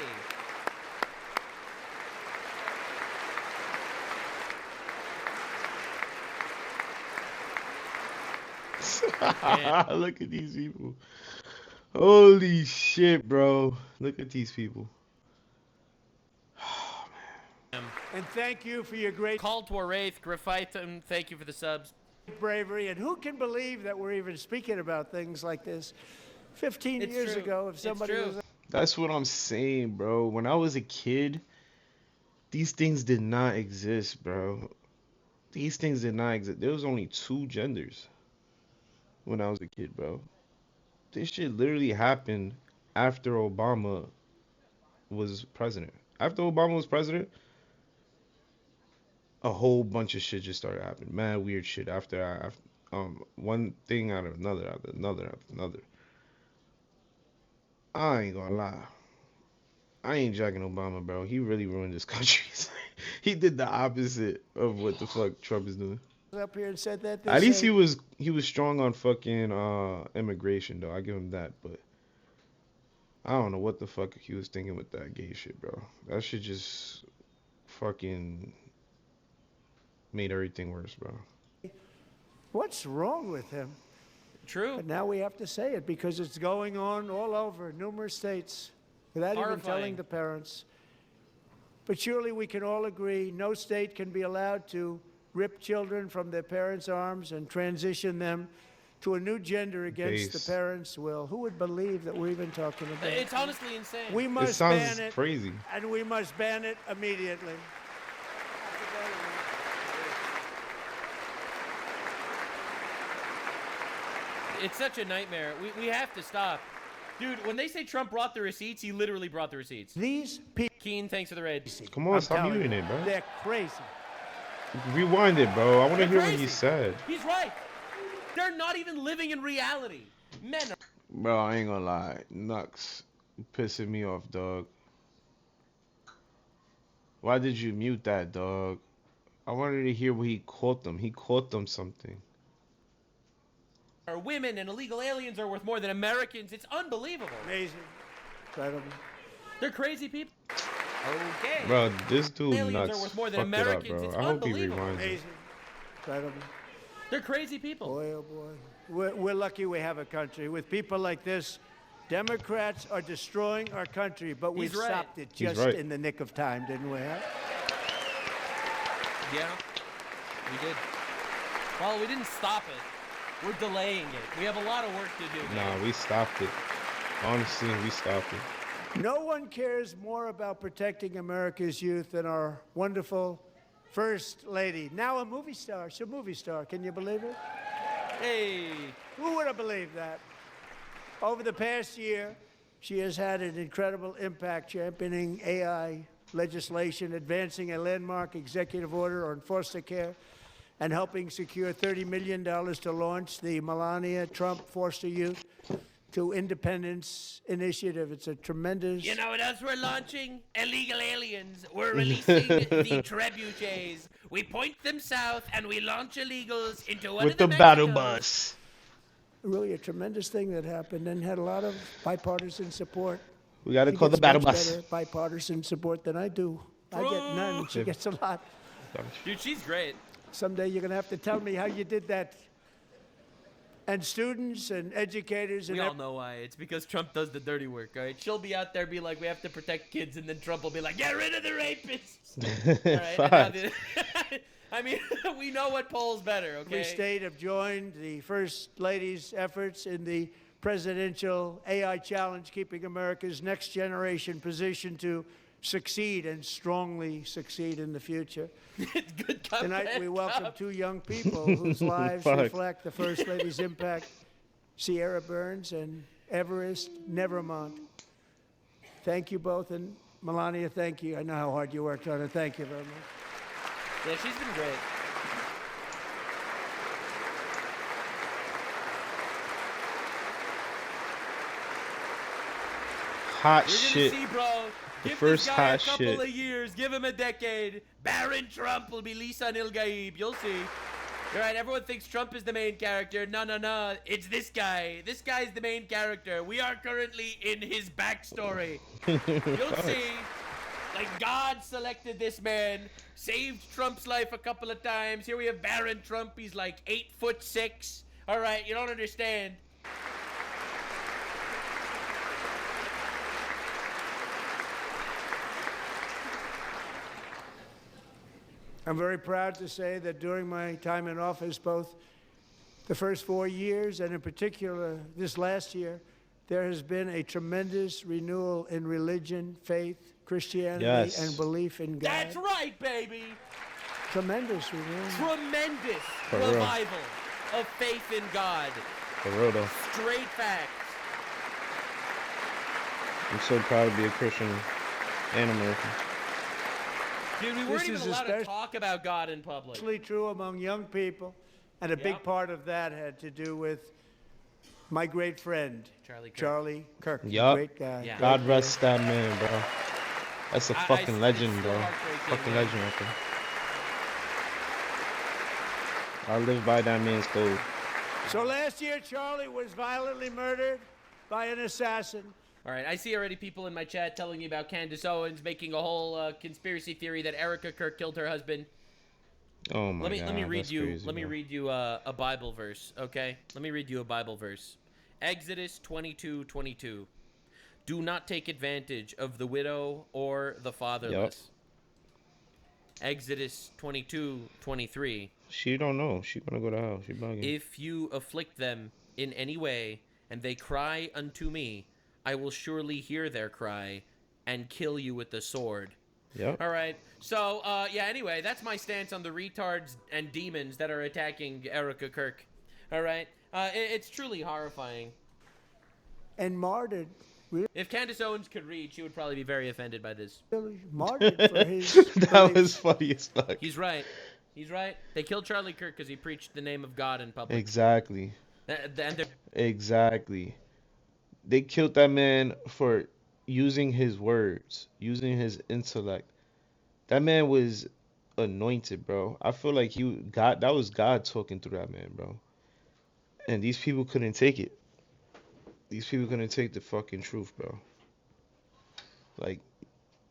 S3: Look at these people. Holy shit, bro. Look at these people. Oh, man.
S2: And thank you for your great
S1: Call to a wraith, Graphitum, thank you for the subs.
S2: bravery. And who can believe that we're even speaking about things like this? 15 years ago, if somebody was...
S3: That's what I'm saying, bro. When I was a kid, these things did not exist, bro. These things did not exist. There was only 2 genders when I was a kid, bro. This shit literally happened after Obama was president. After Obama was president, a whole bunch of shit just started happening. Mad weird shit after one thing out of another, after another, after another. I ain't gonna lie. I ain't jacking Obama, bro. He really ruined this country. He did the opposite of what the fuck Trump is doing.
S2: Up here and said that.
S3: At least he was strong on fucking immigration, though. I give him that, but I don't know what the fuck he was thinking with that gay shit, bro. That shit just fucking made everything worse, bro.
S2: What's wrong with him?
S1: True.
S2: But now we have to say it because it's going on all over numerous states without even telling the parents. But surely we can all agree no state can be allowed to rip children from their parents' arms and transition them to a new gender against the parents' will. Who would believe that we're even talking about it?
S1: It's honestly insane.
S2: We must ban it.
S3: Crazy.
S2: And we must ban it immediately.
S1: It's such a nightmare. We have to stop. Dude, when they say Trump brought the receipts, he literally brought the receipts.
S2: These people...
S1: Keen, thanks for the raid.
S3: Come on, stop muting it, bro.
S2: They're crazy.
S3: Rewind it, bro. I want to hear what he said.
S1: He's right. They're not even living in reality. Men are...
S3: Bro, I ain't gonna lie. Nux pissing me off, dog. Why did you mute that, dog? I wanted to hear what he caught them. He caught them something.
S1: Our women and illegal aliens are worth more than Americans. It's unbelievable.
S2: Amazing. Incredible.
S1: They're crazy people. Okay.
S3: Bro, this dude
S1: aliens
S3: nuts.
S1: Are worth more than
S3: Fucked
S1: Americans.
S3: it up, bro.
S1: It's
S3: I hope he
S1: unbelievable.
S3: rewinds it.
S2: Amazing. Incredible.
S1: They're crazy people.
S2: Boy, oh boy. We're lucky we have a country. With people like this, Democrats are destroying our country, but we stopped it just in the nick of time, didn't we? Huh?
S1: Yeah, we did. Well, we didn't stop it. We're delaying it. We have a lot of work to do.
S3: Nah, we stopped it. Honestly, we stopped it.
S2: No one cares more about protecting America's youth than our wonderful First Lady. Now a movie star. She's a movie star. Can you believe it?
S1: Hey.
S2: Who would have believed that? Over the past year, she has had an incredible impact championing AI legislation, advancing a landmark executive order on foster care, and helping secure $30 million to launch the Melania Trump Foster Youth to Independence Initiative. It's a tremendous...
S1: You know what else we're launching? Illegal aliens. We're releasing the trebuchets. We point them south and we launch illegals into one
S3: with
S1: of the
S3: battle bus.
S2: Really a tremendous thing that happened and had a lot of bipartisan support.
S3: We got to call the battle bus.
S2: Better bipartisan support than I do. I get none, and she gets a lot.
S1: Dude, she's great.
S2: Someday you're going to have to tell me how you did that. And students and educators and...
S1: We all know why. It's because Trump does the dirty work, all right? She'll be out there be like, we have to protect kids, and then Trump will be like, get rid of the rapists. All right? I mean, we know what polls better, okay?
S2: Every state have joined the First Lady's efforts in the presidential AI challenge, keeping America's next generation positioned to succeed and strongly succeed in the future.
S1: Good
S2: Tonight, we welcome two young people whose lives reflect the First Lady's impact, Sierra Burns and Everest Nevermont. Thank you both, and Melania, thank you. I know how hard you worked on it. Thank you very much.
S1: Yeah, she's been great.
S3: Hot
S1: You're
S3: shit.
S1: gonna see, bro.
S3: The
S1: Give
S3: first
S1: this guy
S3: hot
S1: a couple
S3: shit.
S1: of years. Give him a decade. Baron Trump will be Lisa Nil Gaib. You'll see. All right, everyone thinks Trump is the main character. No, no, no. It's this guy. This guy's the main character. We are currently in his backstory. You'll see. Like, God selected this man, saved Trump's life a couple of times. Here we have Baron Trump. He's like 8'6". All right, you don't understand.
S2: I'm very proud to say that during my time in office, both the first 4 years and in particular this last year, there has been a tremendous renewal in religion, faith, Christianity, and belief in God.
S1: That's right, baby.
S2: Tremendous renewal.
S1: Tremendous
S3: For real.
S1: revival of faith in God.
S3: For real though.
S1: Straight facts.
S3: I'm so proud to be a Christian and American.
S1: Dude, we
S2: This
S1: weren't even
S2: is
S1: allowed to
S2: especially
S1: talk about God in public.
S2: true among young people, and a big
S1: Yep.
S2: part of that had to do with my great friend,
S1: Charlie Kirk.
S2: Charlie Kirk.
S3: Yup.
S2: Great guy.
S1: Yeah.
S3: God rest that man, bro. That's a fucking
S1: it's
S3: legend,
S1: still
S3: bro.
S1: heartbreaking,
S3: Fucking
S1: man.
S3: legend right there. I live by that man's code.
S2: So last year, Charlie was violently murdered by an assassin.
S1: All right, I see already people in my chat telling me about Candace Owens making a whole conspiracy theory that Erica Kirk killed her husband.
S3: Oh my god.
S1: Let me read
S3: that's
S1: you.
S3: crazy,
S1: Let me
S3: bro.
S1: read you a Bible verse, okay? Let me read you a Bible verse. Exodus 22:22. Do not take advantage of the widow or the fatherless. Exodus 22:23.
S3: She don't know. She gonna go to hell. She bugging.
S1: If you afflict them in any way, and they cry unto me, I will surely hear their cry, and kill you with the sword.
S3: Yep.
S1: All right. So, yeah. Anyway, that's my stance on the retards and demons that are attacking Erica Kirk. All right. It's truly horrifying.
S2: And martyred,
S1: If Candace Owens could read, she would probably be very offended by this.
S2: really martyred for his
S3: That
S2: beliefs.
S3: was funny as fuck.
S1: He's right. He's right. They killed Charlie Kirk because he preached the name of God in public.
S3: Exactly.
S1: And they're
S3: Exactly. They killed that man for using his words, using his intellect. That man was anointed, bro. I feel like that was God talking through that man, bro. And these people couldn't take it. These people couldn't take the fucking truth, bro. Like,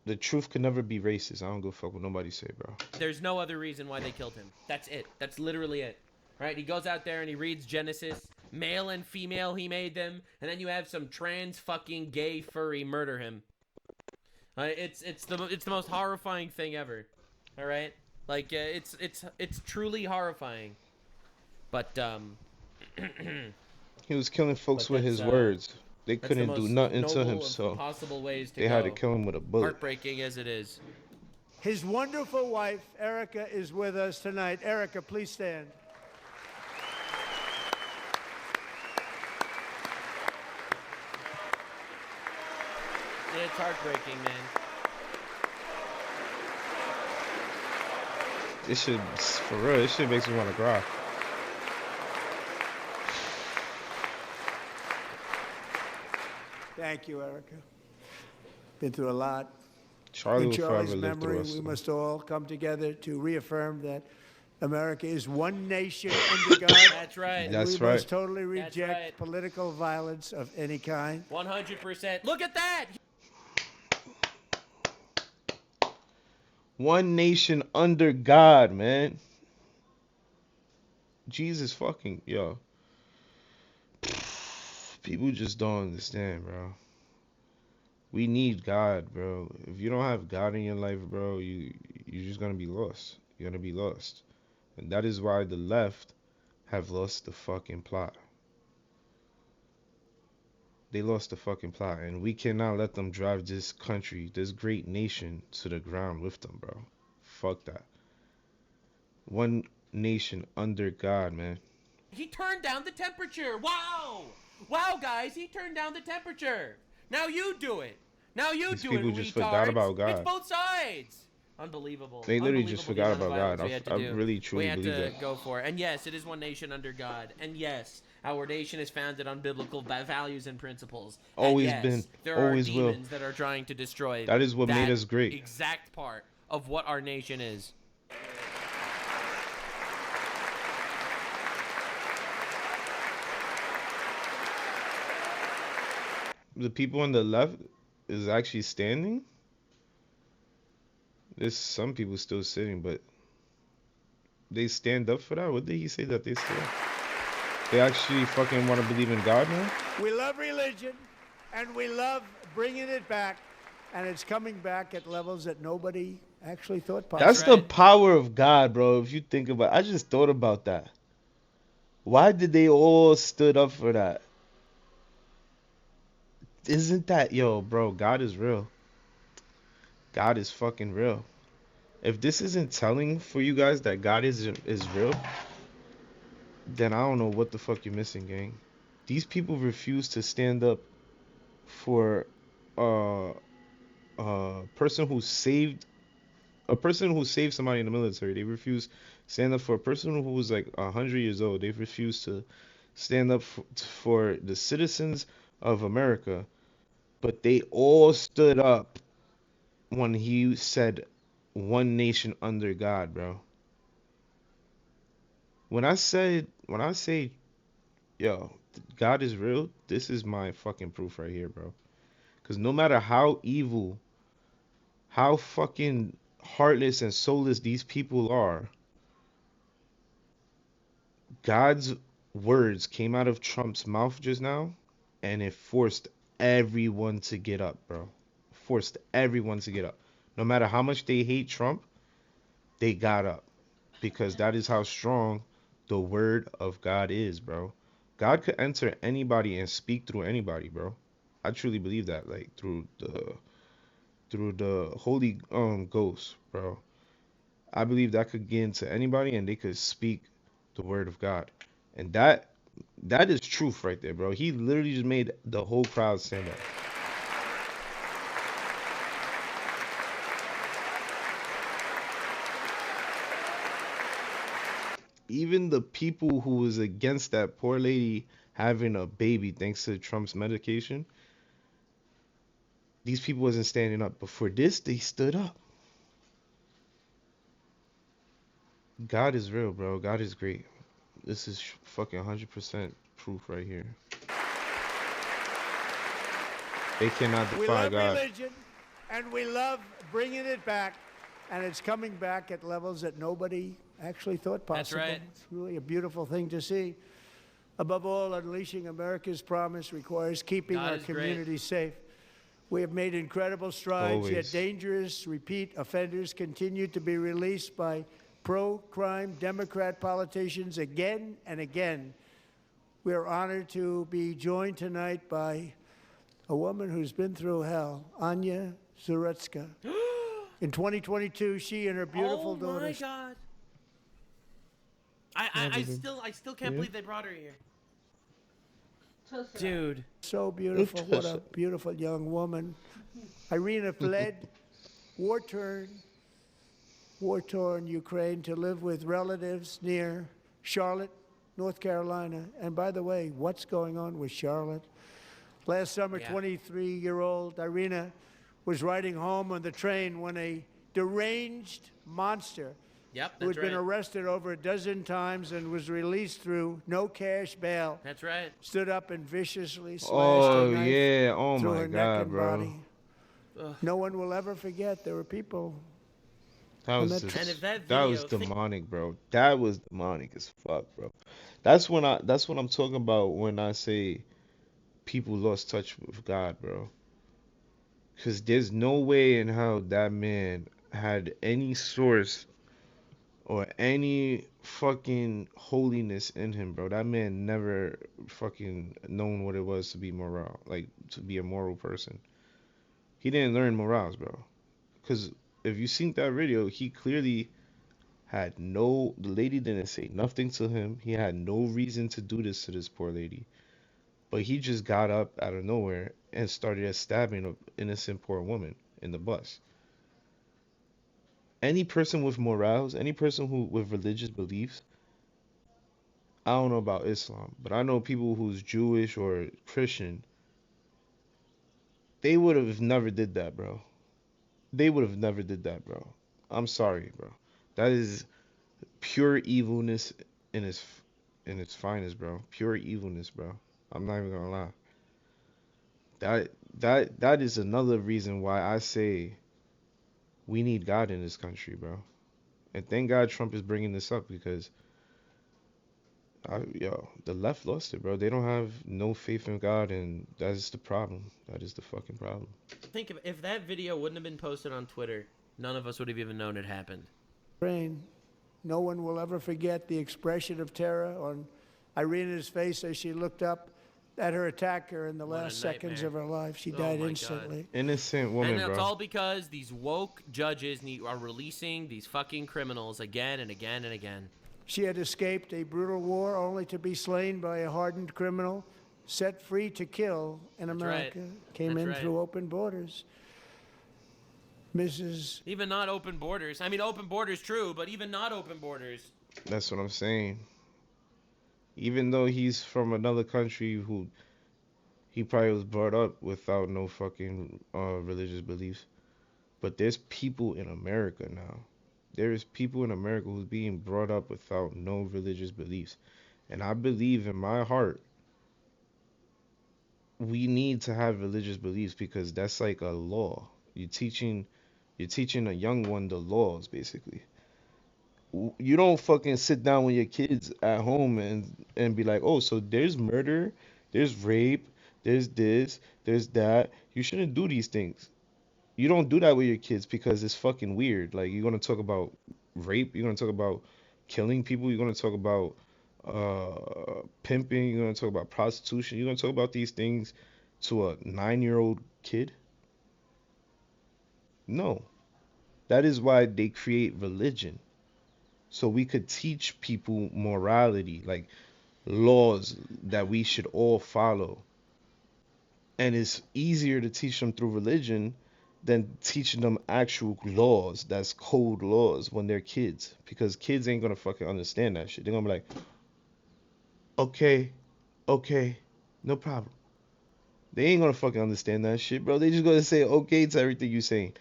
S3: the truth could never be racist. I don't give a fuck what nobody say, bro.
S1: There's no other reason why they killed him. That's it. That's literally it. Right? He goes out there and he reads Genesis. Male and female, he made them. And then you have some trans fucking gay furry murder him. It's the most horrifying thing ever. All right? Like, it's truly horrifying. But,
S3: He was killing folks
S1: But
S3: with his
S1: that's,
S3: words. They
S1: that's the
S3: couldn't do
S1: most
S3: nothing to
S1: noble
S3: him,
S1: of
S3: so
S1: possible ways to
S3: they
S1: go.
S3: had to kill him with a bullet.
S1: Heartbreaking as it is.
S2: His wonderful wife, Erica, is with us tonight. Erica, please stand.
S1: It's heartbreaking, man.
S3: This shit, for real, this shit makes me want to cry.
S2: Thank you, Erica. Been through a lot.
S3: Charlie
S2: In
S3: will
S2: Charlie's
S3: forever live
S2: memory,
S3: through us.
S2: we
S3: though.
S2: must all come together to reaffirm that America is one nation under God.
S1: That's right.
S2: And
S3: That's
S2: we
S3: right.
S2: must totally
S1: That's
S2: reject
S1: right.
S2: political violence of any kind.
S1: 100%. Look at that!
S3: One nation under God, man. Jesus fucking, yo. People just don't understand, bro. We need God, bro. If you don't have God in your life, bro, you're just gonna be lost. You're gonna be lost. And that is why the left have lost the fucking plot. They lost the fucking plot, and we cannot let them drive this country, this great nation, to the ground with them, bro. Fuck that. One nation under God, man.
S1: He turned down the temperature. Wow. Wow, guys, he turned down the temperature. Now you do it. Now you
S3: These
S1: do
S3: people
S1: it,
S3: just
S1: retards.
S3: forgot about
S1: It's
S3: God.
S1: both sides. Unbelievable.
S3: They literally just
S1: Unbelievable the
S3: forgot
S1: amount of
S3: about
S1: violence
S3: God.
S1: we had to
S3: I
S1: do.
S3: really
S1: We
S3: truly
S1: had
S3: believe
S1: to
S3: that.
S1: go for. And yes, it is one nation under God. And yes, our nation is founded on biblical values and principles.
S3: Always
S1: and yes,
S3: been,
S1: there
S3: always
S1: are
S3: will.
S1: demons that are trying to destroy
S3: That is what
S1: that
S3: made us great.
S1: exact part of what our nation is.
S3: The people on the left is actually standing. There's some people still sitting, but they stand up for that. What did he say that they still? They actually fucking want to believe in God now?
S2: We love religion, and we love bringing it back, and it's coming back at levels that nobody actually thought possible.
S3: That's the power of God, bro. If you think about it, I just thought about that. Why did they all stood up for that? Isn't that, yo, bro, God is real. God is fucking real. If this isn't telling for you guys that God is real, then I don't know what the fuck you're missing, gang. These people refuse to stand up for uh person who saved a person who saved somebody in the military. They refuse to stand up for a person who was like 100 years old. They refuse to stand up for the citizens of America. But they all stood up when he said one nation under God, bro. When I say, yo, God is real, this is my fucking proof right here, bro. Because no matter how evil, how fucking heartless and soulless these people are, God's words came out of Trump's mouth just now, and it forced everyone to get up, bro. Forced everyone to get up. No matter how much they hate Trump, they got up. Because that is how strong the word of God is, bro. God could enter anybody and speak through anybody, bro. I truly believe that, like through the Holy Ghost, bro. I believe that could get into anybody and they could speak the word of God. And that is truth right there, bro. He literally just made the whole crowd stand up. Even the people who was against that poor lady having a baby thanks to Trump's medication, these people wasn't standing up. But for this, they stood up. God is real, bro. God is great. This is fucking 100% proof right here. They cannot defy God.
S2: We love religion, and we love bringing it back, and it's coming back at levels that nobody actually thought possible.
S1: That's right.
S2: It's really a beautiful thing to see. Above all, unleashing America's promise requires keeping our communities safe. We have made incredible strides, yet dangerous repeat offenders continue to be released by pro-crime Democrat politicians again and again. We are honored to be joined tonight by a woman who's been through hell, Anya Zarutska. In 2022, she and her beautiful daughter.
S1: Oh my God! I still can't believe they brought her here. Dude.
S2: So beautiful. What a beautiful young woman. Irina fled war-torn Ukraine to live with relatives near Charlotte, North Carolina. And by the way, what's going on with Charlotte? Last summer, 23-year-old Irina was riding home on the train when a deranged monster who had been arrested over a dozen times and was released through no cash bail.
S1: That's right.
S2: Stood up and viciously slashed her knife through her neck and
S3: bro.
S2: body. No one will ever forget there were people.
S3: That was demonic, bro. That was demonic as fuck, bro. That's what I'm talking about when I say people lost touch with God, bro. Cause there's no way in hell that man had any source or any fucking holiness in him, bro. That man never fucking known what it was to be moral, like to be a moral person. He didn't learn morals, bro. Cause if you seen that video, he clearly had no. The lady didn't say nothing to him. He had no reason to do this to this poor lady. But he just got up out of nowhere and started stabbing an innocent poor woman in the bus. Any person with morals, any person who with religious beliefs, I don't know about Islam, but I know people who's Jewish or Christian, they would have never did that, bro. They would have never did that, bro. I'm sorry, bro. That is pure evilness in its finest, bro. Pure evilness, bro. I'm not even gonna lie. That that is another reason why I say we need God in this country, bro. And thank God Trump is bringing this up because the left lost it, bro. They don't have no faith in God, and that's the problem. That is the fucking problem.
S1: Think if that video wouldn't have been posted on Twitter, none of us would have even known it happened.
S2: No one will ever forget the expression of terror on Irina's face as she looked up at her attacker in the last seconds of her life. She died instantly.
S3: God. Innocent woman,
S1: and it's
S3: bro.
S1: all because these woke judges are releasing these fucking criminals again and again and again.
S2: She had escaped a brutal war only to be slain by a hardened criminal, set free to kill in America. Came in through open borders. Mrs.
S1: Even not open borders. I mean, open borders, true, but even not open borders.
S3: That's what I'm saying. Even though he's from another country who he probably was brought up without no fucking religious beliefs. But there's people in America now. There's people in America who's being brought up without no religious beliefs. And I believe in my heart we need to have religious beliefs because that's like a law. You're teaching a young one the laws basically. You don't fucking sit down with your kids at home and be like, "Oh, so there's murder, there's rape, there's this, there's that." You shouldn't do these things. You don't do that with your kids because it's fucking weird. Like you're gonna talk about rape, you're gonna talk about killing people, you're gonna talk about pimping, you're gonna talk about prostitution, you're gonna talk about these things to a 9-year-old kid? No. That is why they create religion. So we could teach people morality, like laws that we should all follow. And it's easier to teach them through religion than teaching them actual laws, that's code laws when they're kids. Because kids ain't gonna fucking understand that shit. They're gonna be like, okay, okay, no problem. They ain't gonna fucking understand that shit, bro. They just gonna say okay to everything you saying.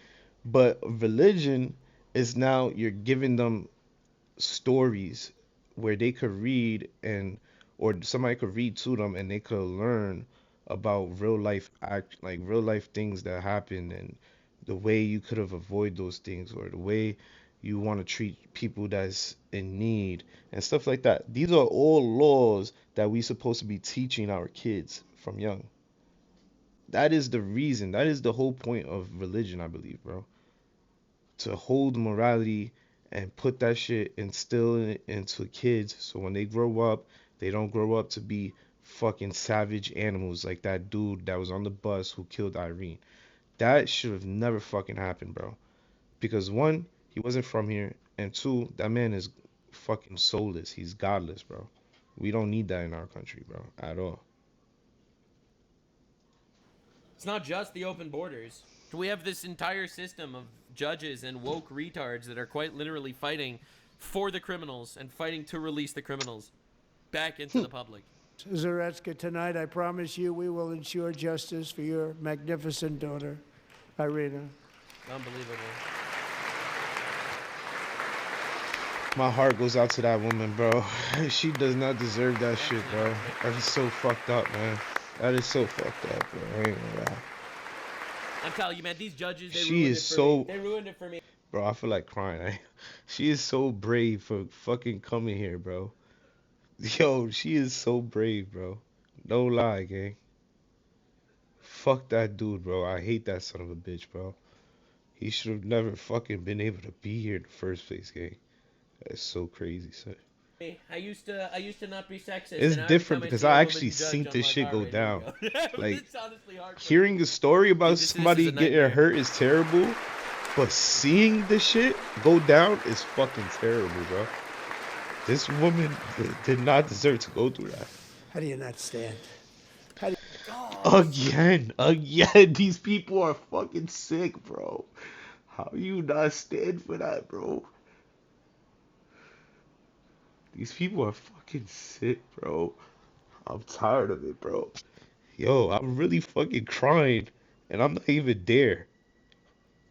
S3: But religion is now you're giving them stories where they could read and or somebody could read to them and they could learn about real life act like real life things that happen and the way you could have avoided those things or the way you want to treat people that's in need and stuff like that. These are all laws that we supposed to be teaching our kids from young. That is the reason. That is the whole point of religion, I believe, bro. To hold morality and put that shit, instill it into kids so when they grow up, they don't grow up to be fucking savage animals like that dude that was on the bus who killed Irene. That should have never fucking happened, bro. Because one, he wasn't from here, and two, that man is fucking soulless. He's godless, bro. We don't need that in our country, bro, at all.
S1: It's not just the open borders. We have this entire system of judges and woke retards that are quite literally fighting for the criminals and fighting to release the criminals back into the public.
S2: Zaretska, tonight I promise you we will ensure justice for your magnificent daughter, Irina.
S1: Unbelievable.
S3: My heart goes out to that woman, bro. She does not deserve that shit, bro. That is so fucked up, man. That is so fucked up, bro. I ain't gonna lie.
S1: I'm telling you, man, these judges, they ruined it for me.
S3: Bro, I feel like crying. She is so brave for fucking coming here, bro. Yo, she is so brave, bro. No lie, gang. Fuck that dude, bro. I hate that son of a bitch, bro. He should have never fucking been able to be here in the first place, gang. That's so crazy, son.
S1: I used to not be sexist.
S3: It's
S1: And every
S3: different
S1: time I
S3: because
S1: see a
S3: I
S1: woman
S3: actually
S1: judge,
S3: seen
S1: I'm
S3: this
S1: like,
S3: shit
S1: all
S3: go
S1: right, here we
S3: down.
S1: go.
S3: Like,
S1: It's honestly heartbreaking.
S3: hearing a story about
S1: Dude, this
S3: somebody
S1: is a
S3: getting
S1: nightmare.
S3: hurt is terrible, but seeing the shit go down is fucking terrible, bro. This woman did not deserve to go through that.
S2: How do you not stand? How do
S3: Again, these people are fucking sick, bro. How you not stand for that, bro? These people are fucking sick, bro. I'm tired of it, bro. Yo, I'm really fucking crying, and I'm not even there.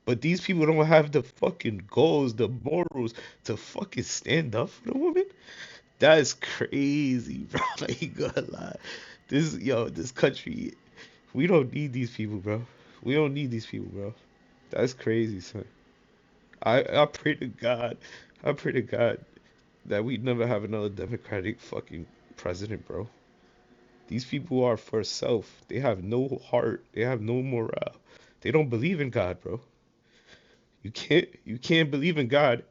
S3: But these people don't have the fucking goals, the morals to fucking stand up for the woman. That's crazy, bro. I ain't gonna lie. This country, we don't need these people, bro. We don't need these people, bro. That's crazy, son. I pray to God, I pray to God that we never have another Democratic fucking president, bro. These people are for self. They have no heart. They have no morale. They don't believe in God, bro. You can't believe in God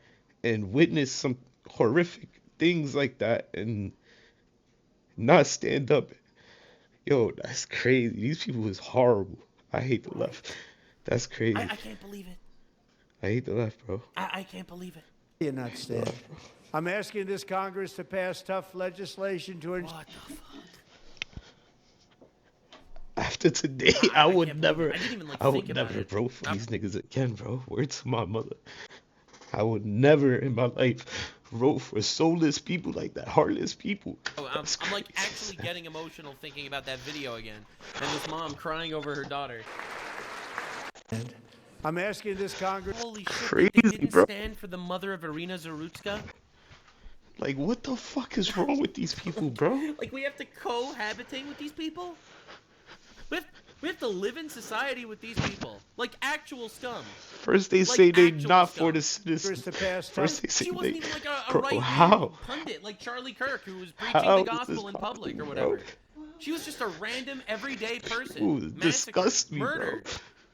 S3: and witness some horrific things like that and not stand up. Yo, that's crazy. These people is horrible. I hate the left. That's crazy.
S1: I can't believe it.
S3: I hate the left, bro.
S1: I can't believe it.
S2: you not stand? I'm asking this Congress to pass tough legislation to ensure.
S1: What the fuck?
S3: After today, I would never,
S1: I didn't even, like,
S3: I
S1: think
S3: would
S1: about
S3: never
S1: it.
S3: vote for these niggas again, bro. Word to my mother. I would never in my life vote for soulless people like that, heartless people.
S1: Oh, I'm like actually getting emotional thinking about that video again, and this mom crying over her daughter.
S2: I'm asking this Congress.
S1: Holy shit!
S3: Crazy,
S1: They didn't
S3: bro.
S1: stand for the mother of Irina Zarutska.
S3: Like, what the fuck is wrong with these people, bro?
S1: Like, we have to cohabitate with these people. We have to live in society with these people, like actual scum.
S3: First they
S1: Like,
S3: say they
S1: actual
S3: not
S1: scum.
S3: for the citizens.
S2: To pass
S3: First they say
S1: She wasn't
S3: they,
S1: even like a
S3: bro,
S1: right-wing
S3: how?
S1: pundit like Charlie Kirk, who was preaching
S3: How
S1: the
S3: is
S1: gospel
S3: this
S1: in public or
S3: possible,
S1: whatever.
S3: bro?
S1: She was just a random, everyday person,
S3: Ooh,
S1: massacred,
S3: disgust me, bro.
S1: murdered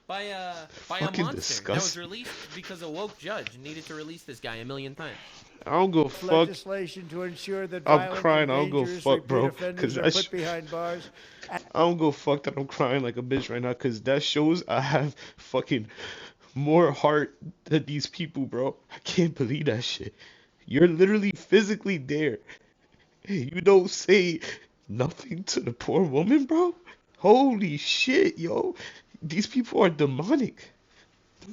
S1: by a
S3: Fucking
S1: monster that
S3: disgust
S1: was
S3: me.
S1: released because a woke judge needed to release this guy a million times.
S3: I don't go fuck.
S2: Legislation to ensure that
S3: I'm
S2: violent
S3: crying.
S2: and
S3: I don't go
S2: dangerous
S3: fuck,
S2: repeat
S3: bro.
S2: offenders
S3: Cause
S2: are
S3: that
S2: put behind bars.
S3: I don't go fuck that I'm crying like a bitch right now. Cause that shows I have fucking more heart than these people, bro. I can't believe that shit. You're literally physically there. You don't say nothing to the poor woman, bro. Holy shit, yo. These people are demonic.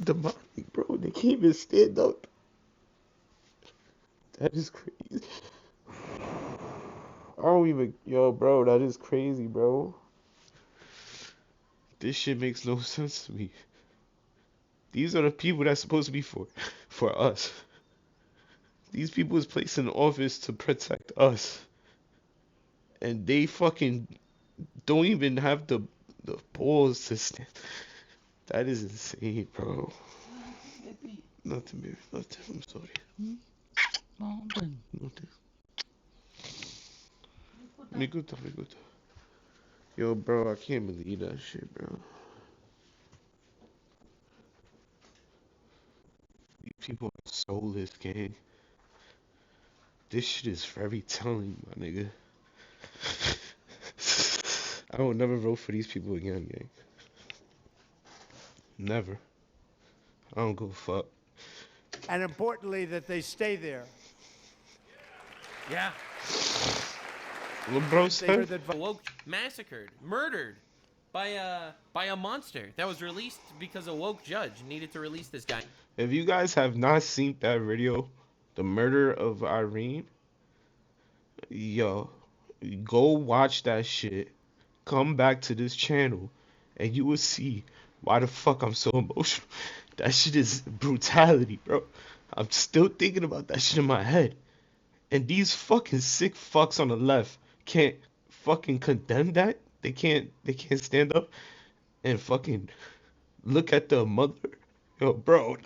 S3: Demonic, bro. They can't even stand up. That is crazy. I don't even, yo, bro, that is crazy, bro. This shit makes no sense to me. These are the people that's supposed to be for us. These people is placed in office to protect us. And they fucking don't even have the balls to stand. That is insane, bro. Nothing, baby. Nothing. I'm sorry. Nothing. Me gusta, me gusta. Yo, bro, I can't believe that shit, bro. These people are soulless, gang. This shit is very telling, my nigga. I will never vote for these people again, gang. Never. I don't go fuck.
S2: And importantly, that they stay there.
S1: Yeah.
S3: What bro said?
S1: Woke, massacred, murdered by a monster that was released because a woke judge needed to release this guy.
S3: If you guys have not seen that video, the murder of Irene, yo, go watch that shit. Come back to this channel, and you will see why the fuck I'm so emotional. That shit is brutality, bro. I'm still thinking about that shit in my head. And these fucking sick fucks on the left can't fucking condemn that. They can't stand up and fucking look at the mother. Yo, bro,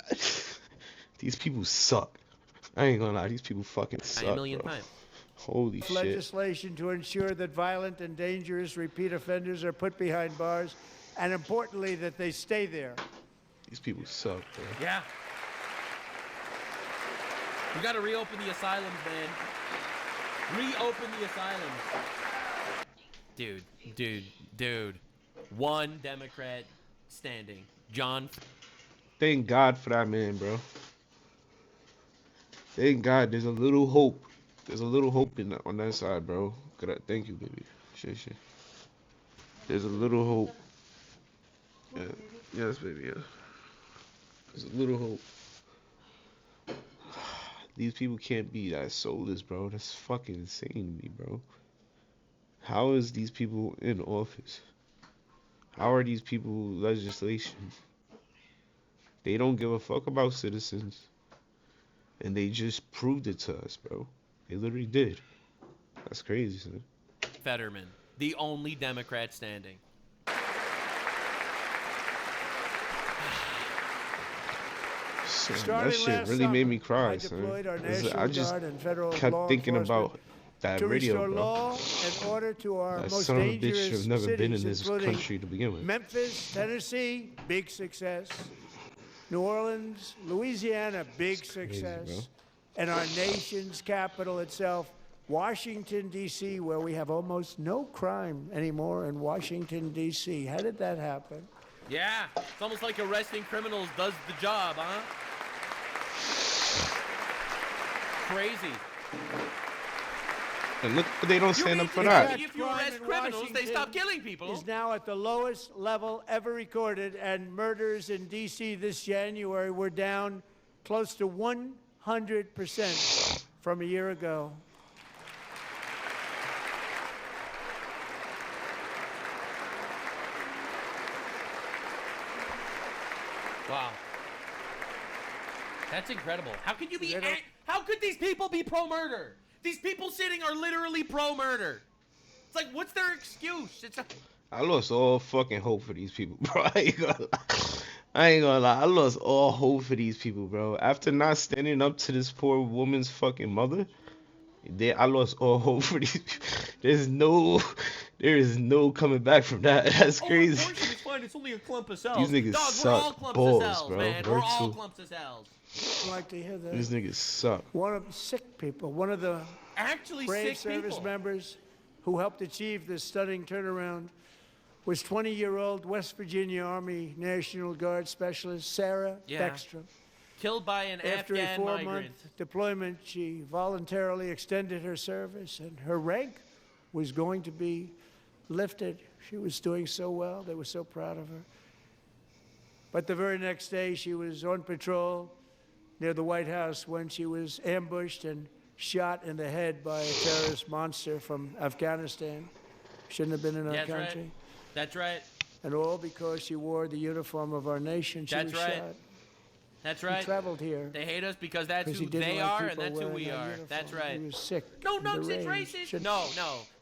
S3: these people suck. I ain't gonna lie, these people fucking suck,
S1: a million
S3: bro.
S1: times.
S3: Holy shit.
S2: Legislation to ensure that violent and dangerous repeat offenders are put behind bars, and importantly, that they stay there.
S3: These people suck, bro.
S1: Yeah. We gotta reopen the asylums, man. Reopen the asylums. Dude. One Democrat standing. John.
S3: Thank God for that man, bro. Thank God there's a little hope. There's a little hope on that side, bro. Thank you, baby. Shit. There's a little hope. Yeah. Yes, baby, yes. There's a little hope. These people can't be that soulless, bro. That's fucking insane to me, bro. How is these people in office? How are these people legislation? They don't give a fuck about citizens. And they just proved it to us, bro. They literally did. That's crazy, son.
S1: Fetterman, the only Democrat standing.
S3: That shit really made me cry, son. I just kept thinking about that radio, bro.
S2: Law and order to our
S3: that
S2: most
S3: son of a bitch
S2: dangerous
S3: should have never been in
S2: cities,
S3: this country to begin with.
S2: Memphis, Tennessee, big success. New Orleans, Louisiana, big success.
S3: Crazy,
S2: and our nation's capital itself, Washington, D.C., where we have almost no crime anymore in Washington, D.C. How did that happen?
S1: Yeah, it's almost like arresting criminals does the job, huh? Crazy.
S3: And look, they don't stand up for that.
S1: If you arrest criminals, they stop killing people.
S2: Is now at the lowest level ever recorded, and murders in D.C. this January were down close to 100% from a year ago.
S1: Wow. That's incredible. How could you be? How could these people be pro-murder? These people sitting are literally pro-murder. It's like, what's their excuse?
S3: I lost all fucking hope for these people, bro. I ain't gonna lie. I lost all hope for these people, bro. After not standing up to this poor woman's fucking mother, I lost all hope for these people. There is no coming back from that. That's crazy.
S1: Abortion is fine. It's only a clump of cells.
S3: These niggas
S1: We're all
S3: suck
S1: clumps
S3: balls,
S1: of cells,
S3: bro.
S1: man. We're all clumps of cells.
S2: I'd like to hear that.
S3: These niggas suck.
S2: One of the sick people, one of the brave service members who helped achieve this stunning turnaround was 20-year-old West Virginia Army National Guard Specialist Sarah Beckstrom.
S1: Killed by an
S2: After
S1: Afghan
S2: a
S1: migrant.
S2: 4-month deployment, she voluntarily extended her service, and her rank was going to be lifted. She was doing so well. They were so proud of her. But the very next day, she was on patrol near the White House when she was ambushed and shot in the head by a terrorist monster from Afghanistan. Shouldn't have been in our country.
S1: Right. That's right.
S2: And all because she wore the uniform of our nation. She was shot.
S1: That's right.
S2: He traveled here.
S1: They hate us because that's who they are and that's who we are. That's right.
S2: He was sick.
S1: No, it's racist.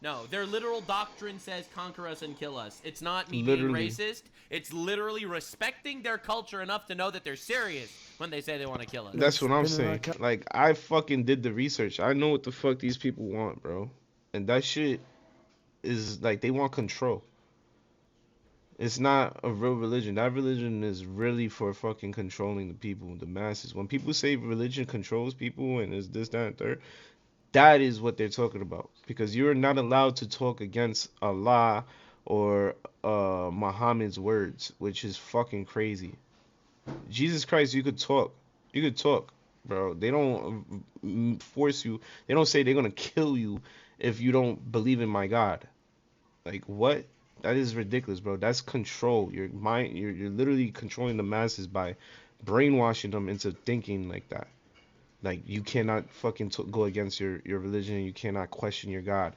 S1: No. Their literal doctrine says conquer us and kill us. It's not me being racist. It's literally respecting their culture enough to know that they're serious when they say they want to kill us.
S3: That's what I'm saying. Like, I fucking did the research. I know what the fuck these people want, bro. And that shit is like, they want control. It's not a real religion. That religion is really for fucking controlling the people, the masses. When people say religion controls people and is this, that, and third, that is what they're talking about. Because you're not allowed to talk against Allah or Muhammad's words, which is fucking crazy. Jesus Christ, you could talk. You could talk, bro. They don't force you. They don't say they're going to kill you if you don't believe in my God. Like, what? That is ridiculous, bro. That's control. Your mind, you're literally controlling the masses by brainwashing them into thinking like that. Like, you cannot fucking go against your religion. You cannot question your God.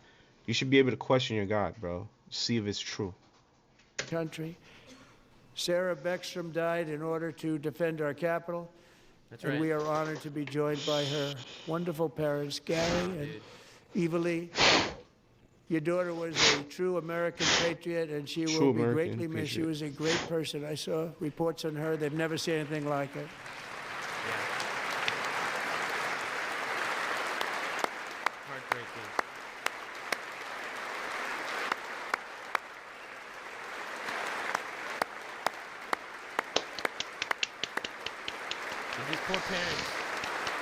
S3: You should be able to question your God, bro. See if it's true.
S2: Country. Sarah Beckstrom died in order to defend our capital.
S1: That's right.
S2: And we are honored to be joined by her wonderful parents, Gary and Evalie. Your daughter was a true American patriot, and she will be greatly missed. She was a great person. I saw reports on her. They've never seen anything like her.
S1: Yeah. Heartbreaking. These poor parents.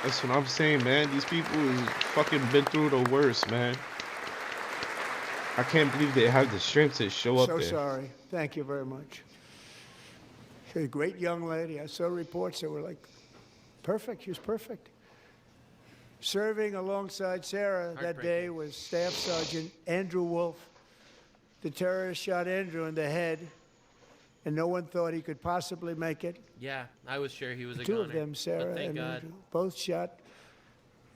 S3: That's what I'm saying, man. These people has fucking been through the worst, man. I can't believe they have the strength to show up
S2: So
S3: there.
S2: sorry. Thank you very much. She's a great young lady. I saw reports that were like perfect. She was perfect. Serving alongside Sarah that day was Staff Sergeant Andrew Wolf. The terrorist shot Andrew in the head, and no one thought he could possibly make it.
S1: Yeah, I was sure he was a
S2: Two
S1: goner.
S2: of them, Sarah
S1: Thank
S2: and
S1: God.
S2: Andrew, both shot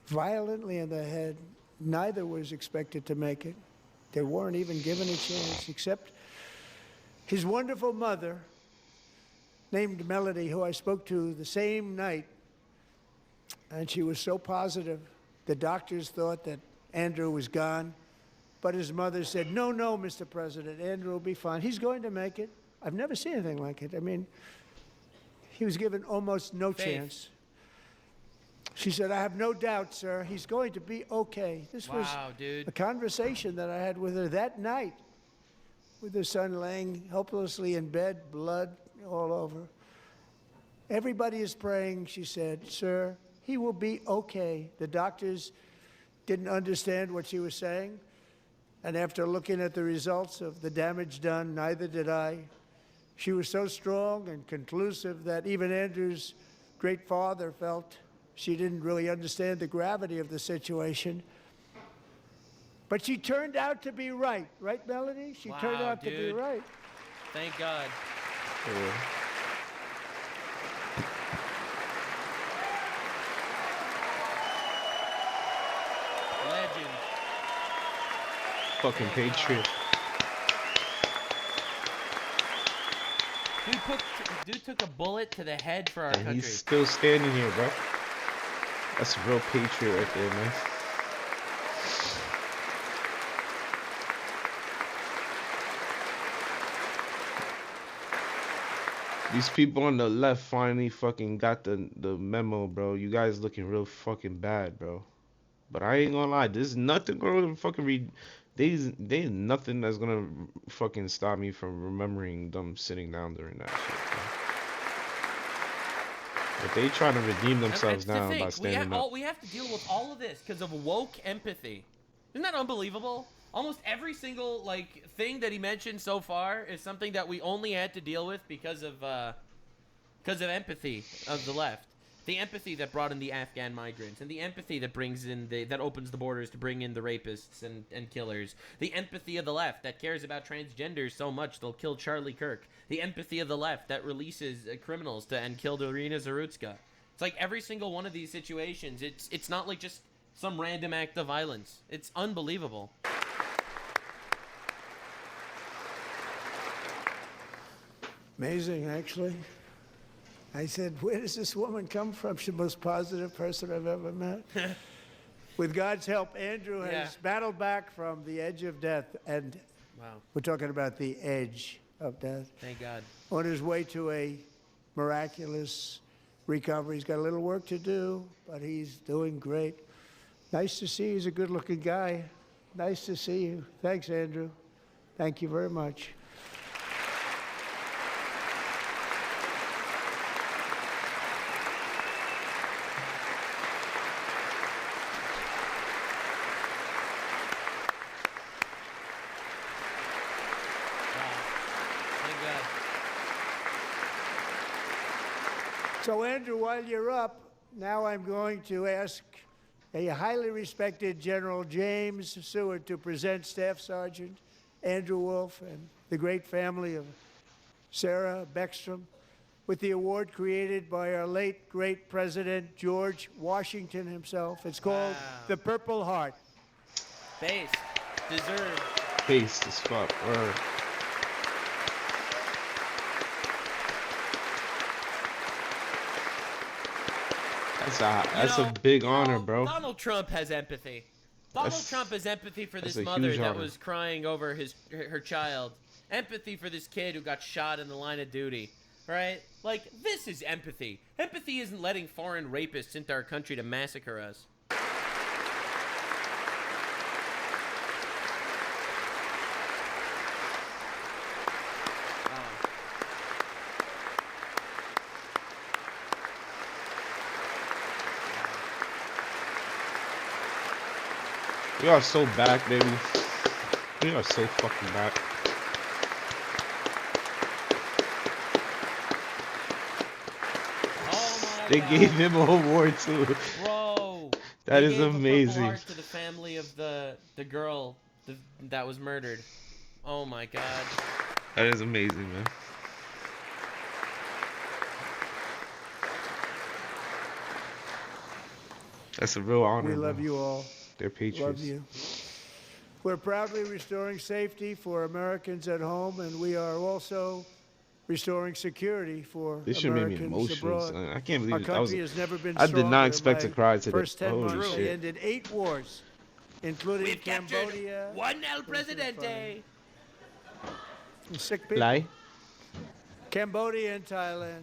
S2: violently in the head. Neither was expected to make it. They weren't even given a chance, except his wonderful mother, named Melody, who I spoke to the same night, and she was so positive. The doctors thought that Andrew was gone, but his mother said, no, no, Mr. President, Andrew will be fine. He's going to make it. I've never seen anything like it. I mean, he was given almost no chance. She said, I have no doubt, sir, he's going to be okay. This was
S1: dude.
S2: a conversation that I had with her that night, with her son laying helplessly in bed, blood all over. Everybody is praying, she said, sir, he will be okay. The doctors didn't understand what she was saying, and after looking at the results of the damage done, neither did I. She was so strong and conclusive that even Andrew's great father felt she didn't really understand the gravity of the situation. But she turned out to be right. Right, Melody? She turned out to be right.
S1: Thank God.
S3: Yeah.
S1: Legend.
S3: Fucking patriot.
S1: Dude took a bullet to the head for our
S3: And
S1: country.
S3: he's still standing here, bro. That's a real patriot right there, man. These people on the left finally fucking got the memo, bro. You guys looking real fucking bad, bro. But I ain't gonna lie, there's nothing gonna fucking read. There's nothing that's gonna fucking stop me from remembering them sitting down during that shit, bro. But they try to redeem themselves now by standing up.
S1: We have to deal with all of this because of woke empathy. Isn't that unbelievable? Almost every single thing that he mentioned so far is something that we only had to deal with because of empathy of the left. The empathy that brought in the Afghan migrants, and the empathy that brings in that opens the borders to bring in the rapists and killers. The empathy of the left that cares about transgenders so much they'll kill Charlie Kirk. The empathy of the left that releases criminals and killed Irina Zarutska. It's like every single one of these situations. It's not like just some random act of violence. It's unbelievable.
S2: Amazing, actually. I said, where does this woman come from? She's the most positive person I've ever met. With God's help, Andrew has battled back from the edge of death. And we're talking about the edge of death.
S1: Thank God.
S2: On his way to a miraculous recovery. He's got a little work to do, but he's doing great. Nice to see you. He's a good-looking guy. Nice to see you. Thanks, Andrew. Thank you very much. So, Andrew, while you're up, now I'm going to ask a highly respected General James Seward to present Staff Sergeant Andrew Wolf and the great family of Sarah Beckstrom with the award created by our late, great President George Washington himself. It's called the Purple Heart.
S1: Base. Deserved.
S3: Base as fuck. Word. That's a big honor, bro.
S1: Donald Trump has empathy. Donald Trump has empathy for this
S3: a
S1: mother
S3: huge
S1: that
S3: honor.
S1: was crying over her child. Empathy for this kid who got shot in the line of duty. Right? Like, this is empathy. Empathy isn't letting foreign rapists into our country to massacre us.
S3: We are so back, baby. We are so fucking back. They gave him an award too.
S1: Bro,
S3: that is
S1: gave
S3: amazing.
S1: A Purple Heart to the family of the girl that was murdered. Oh my god.
S3: That is amazing, man. That's a real honor.
S2: We love you all.
S3: They're patriots.
S2: Love you. We're proudly restoring safety for Americans at home, and we are also restoring security for
S3: this should make me
S2: Americans
S3: emotional.
S2: abroad.
S3: I can't believe
S2: Our
S3: it.
S2: country has never been
S3: I
S2: stronger.
S3: did not expect to cry today.
S2: First 10
S3: Holy
S2: months,
S3: shit.
S2: they ended 8 wars, including
S1: We've
S2: Cambodia.
S1: One El Presidente.
S2: Sick people.
S3: Lie?
S2: Cambodia and Thailand,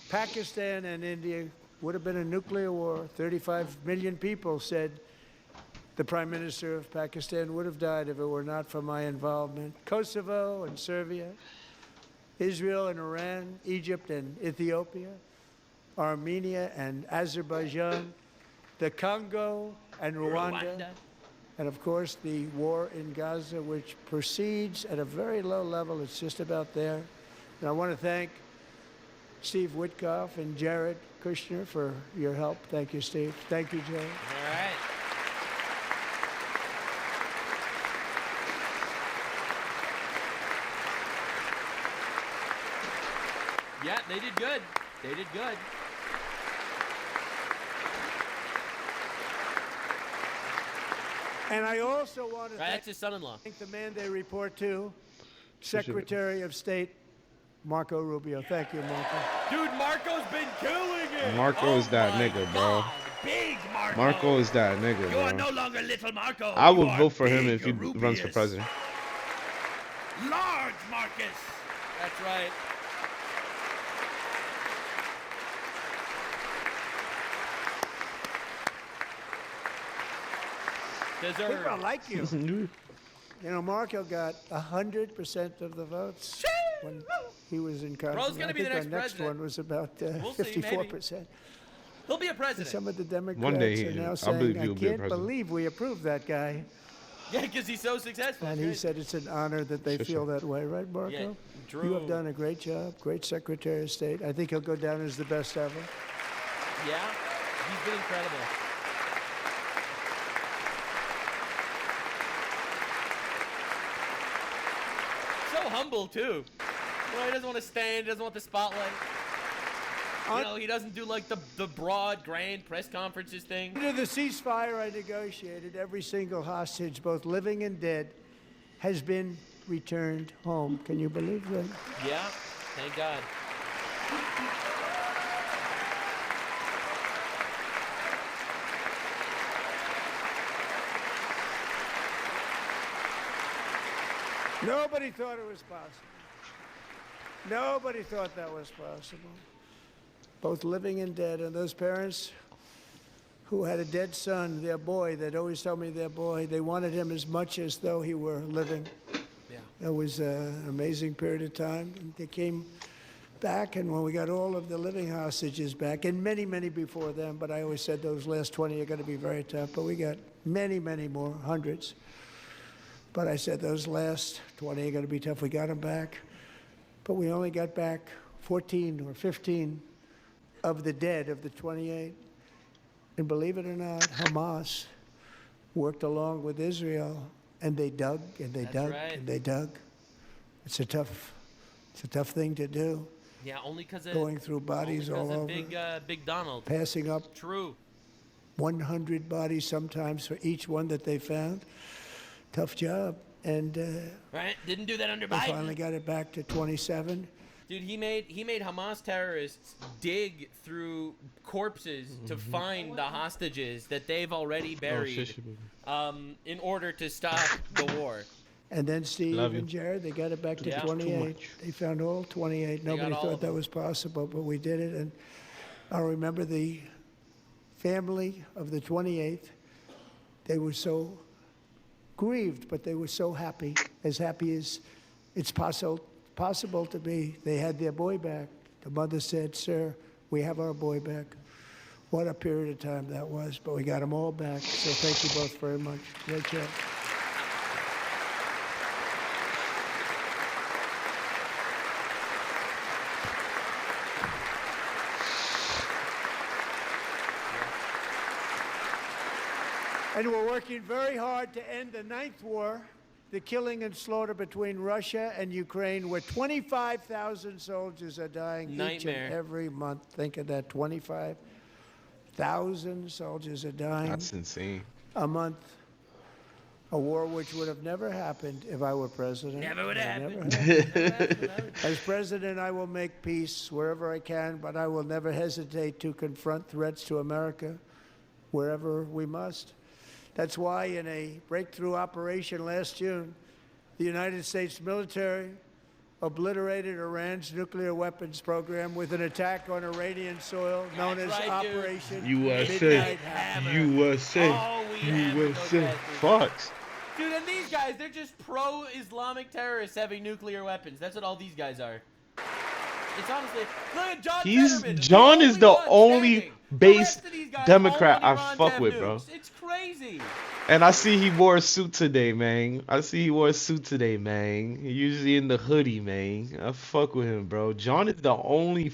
S2: Pakistan and India would have been a nuclear war. 35 million people said the Prime Minister of Pakistan would have died if it were not for my involvement. Kosovo and Serbia, Israel and Iran, Egypt and Ethiopia, Armenia and Azerbaijan, the Congo and Rwanda. And of course, the war in Gaza, which proceeds at a very low level. It's just about there. And I want to thank Steve Witkoff and Jared Kushner for your help. Thank you, Steve. Thank you, Jared.
S1: All right. Yeah, they did good. They did good.
S2: And I also want to
S1: That's his son-in-law.
S2: thank the man they report to, Secretary of State Marco Rubio. Thank you, Marco.
S1: Dude, Marco's been killing it.
S3: Marco is that
S1: my
S3: nigga, bro.
S1: God. Big Marco.
S3: Marco is that nigga,
S1: You are
S3: bro.
S1: no longer little Marco.
S3: I
S1: You
S3: would
S1: are
S3: vote for him
S1: big
S3: if he runs for
S1: Rubius.
S3: president.
S1: Large Marcus. That's right.
S2: People
S1: Deserve.
S2: like you. You know, Marco got 100% of the votes when he was in Congress.
S1: Bro's gonna be the next
S2: our next
S1: president.
S2: one was about
S1: We'll see,
S2: 54%.
S1: He'll be a president.
S2: Some of the Democrats
S3: One day
S2: are now
S3: I
S2: saying,
S3: believe
S2: I
S3: he'll be a
S2: can't
S3: president."
S2: believe we approved that guy.
S1: Yeah, because he's so successful.
S2: And
S1: It's
S2: he
S1: great.
S2: said it's an honor that they
S3: Sure,
S2: feel that way, right, Marco?
S1: Yeah,
S2: You have
S1: Drew.
S2: done a great job, great Secretary of State. I think he'll go down as the best ever.
S1: Yeah, he's been incredible. So humble too. You know, he doesn't want to stand. He doesn't want the spotlight. You know, he doesn't do like the broad, grand press conferences thing.
S2: Under the ceasefire I negotiated, every single hostage, both living and dead, has been returned home. Can you believe that?
S1: Yeah, thank God.
S2: Nobody thought it was possible. Nobody thought that was possible. Both living and dead. And those parents who had a dead son, their boy, they'd always tell me their boy, they wanted him as much as though he were living.
S1: Yeah.
S2: It was an amazing period of time. And they came back, and when we got all of the living hostages back, and many, many before them, but I always said those last 20 are going to be very tough, but we got many, many more, hundreds. But I said those last 20 are going to be tough. We got them back, but we only got back 14 or 15 of the dead of the 28. And believe it or not, Hamas worked along with Israel, and they dug and they dug and they dug. It's a tough thing to do.
S1: Yeah, only because of
S2: Going through bodies all over,
S1: Big Donald.
S2: passing up
S1: True.
S2: 100 bodies sometimes for each one that they found. Tough job, and
S1: Right? Didn't do that under
S2: they
S1: Biden.
S2: finally got it back to 27.
S1: Dude, he made Hamas terrorists dig through corpses to find the hostages that they've already buried, in order to stop the war.
S2: And then Steve
S3: Love you.
S2: and Jared, they got it back to
S1: Yeah.
S2: 28. They found all 28. Nobody
S1: all
S2: thought
S1: of
S2: that
S1: them.
S2: was possible, but we did it. And I remember the family of the 28th. They were so grieved, but they were so happy as it's possible to be. They had their boy back. The mother said, "Sir, we have our boy back. What a period of time that was, but we got them all back. So thank you both very much. Great job. And we're working very hard to end the ninth war, the killing and slaughter between Russia and Ukraine, where 25,000 soldiers are dying each and every month. Think of that, 25,000 soldiers are dying.
S3: That's insane.
S2: A month. A war which would have never happened if I were president.
S1: Never would happen.
S2: As president, I will make peace wherever I can, but I will never hesitate to confront threats to America wherever we must. That's why in a breakthrough operation last June, the United States military obliterated Iran's nuclear weapons program with an attack on Iranian soil known as Operation
S3: USA. USA. USA. Fox.
S1: Dude, and these guys, they're just pro-Islamic terrorists having nuclear weapons. That's what all these guys are. It's honestly, look at John Fetterman.
S3: John is the only base Democrat I fuck with, bro.
S1: It's crazy.
S3: And I see he wore a suit today, man. He usually in the hoodie, man. I fuck with him, bro. John is the only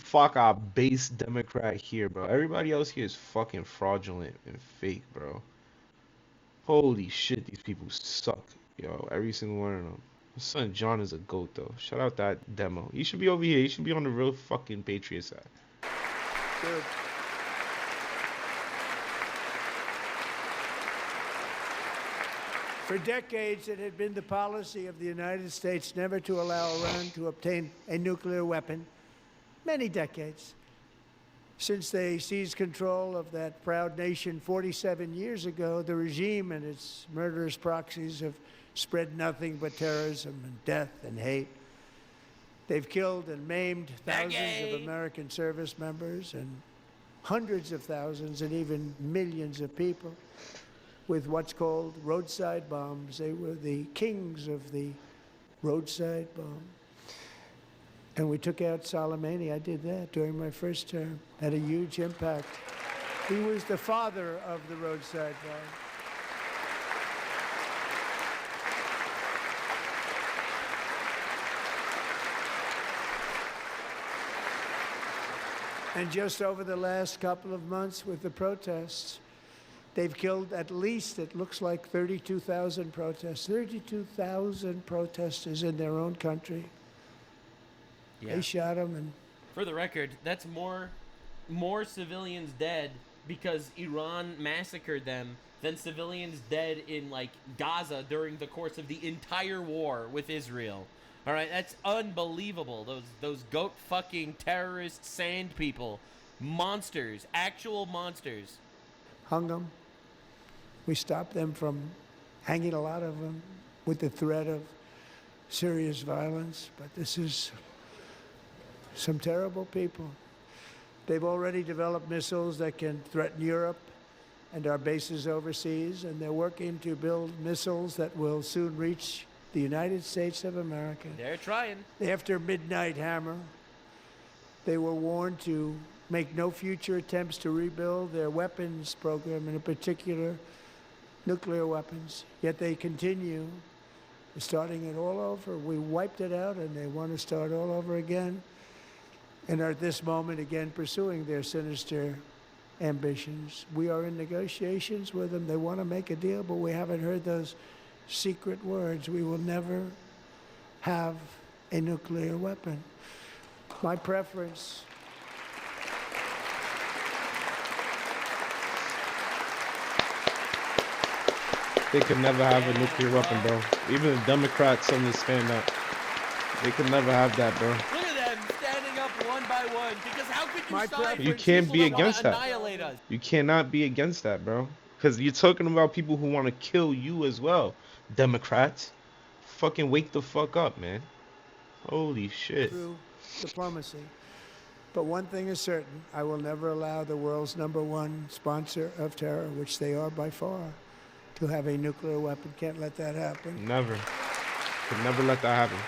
S3: base Democrat here, bro. Everybody else here is fucking fraudulent and fake, bro. Holy shit, these people suck, yo. Every single one of them. My son John is a goat, though. Shout out that demo. He should be over here. He should be on the real fucking Patriot side.
S2: Good. For decades, it had been the policy of the United States never to allow Iran to obtain a nuclear weapon. Many decades. Since they seized control of that proud nation 47 years ago, the regime and its murderous proxies have spread nothing but terrorism and death and hate. They've killed and maimed thousands of American service members and hundreds of thousands and even millions of people with what's called roadside bombs. They were the kings of the roadside bomb. And we took out Soleimani. I did that during my first term. Had a huge impact. He was the father of the roadside bomb. And just over the last couple of months with the protests, they've killed at least, it looks like 32,000 protests. 32,000 protesters in their own country. Yeah. They shot them, and
S1: for the record, that's more civilians dead because Iran massacred them than civilians dead in like Gaza during the course of the entire war with Israel. All right, that's unbelievable. Those goat fucking terrorist sand people, monsters, actual monsters.
S2: Hung them. We stopped them from hanging a lot of them with the threat of serious violence, but this is some terrible people. They've already developed missiles that can threaten Europe and our bases overseas, and they're working to build missiles that will soon reach the United States of America.
S1: They're trying.
S2: After Midnight Hammer, they were warned to make no future attempts to rebuild their weapons program, and in particular, nuclear weapons. Yet they continue, starting it all over. We wiped it out, and they want to start all over again. And are at this moment again pursuing their sinister ambitions. We are in negotiations with them. They want to make a deal, but we haven't heard those secret words. We will never have a nuclear weapon. My preference.
S3: They could never have a nuclear weapon, bro. Even the Democrats understand that. They could never have that, bro.
S1: Look at them standing up one by one. Because how could you side
S3: You
S1: with
S3: can't
S1: people
S3: be
S1: that wanna
S3: against that.
S1: annihilate us?
S3: You cannot be against that, bro. Because you're talking about people who want to kill you as well. Democrats. Fucking wake the fuck up, man. Holy shit.
S2: Through diplomacy. But one thing is certain, I will never allow the world's #1 sponsor of terror, which they are by far, to have a nuclear weapon. Can't let that happen.
S3: Never. Could never let that happen.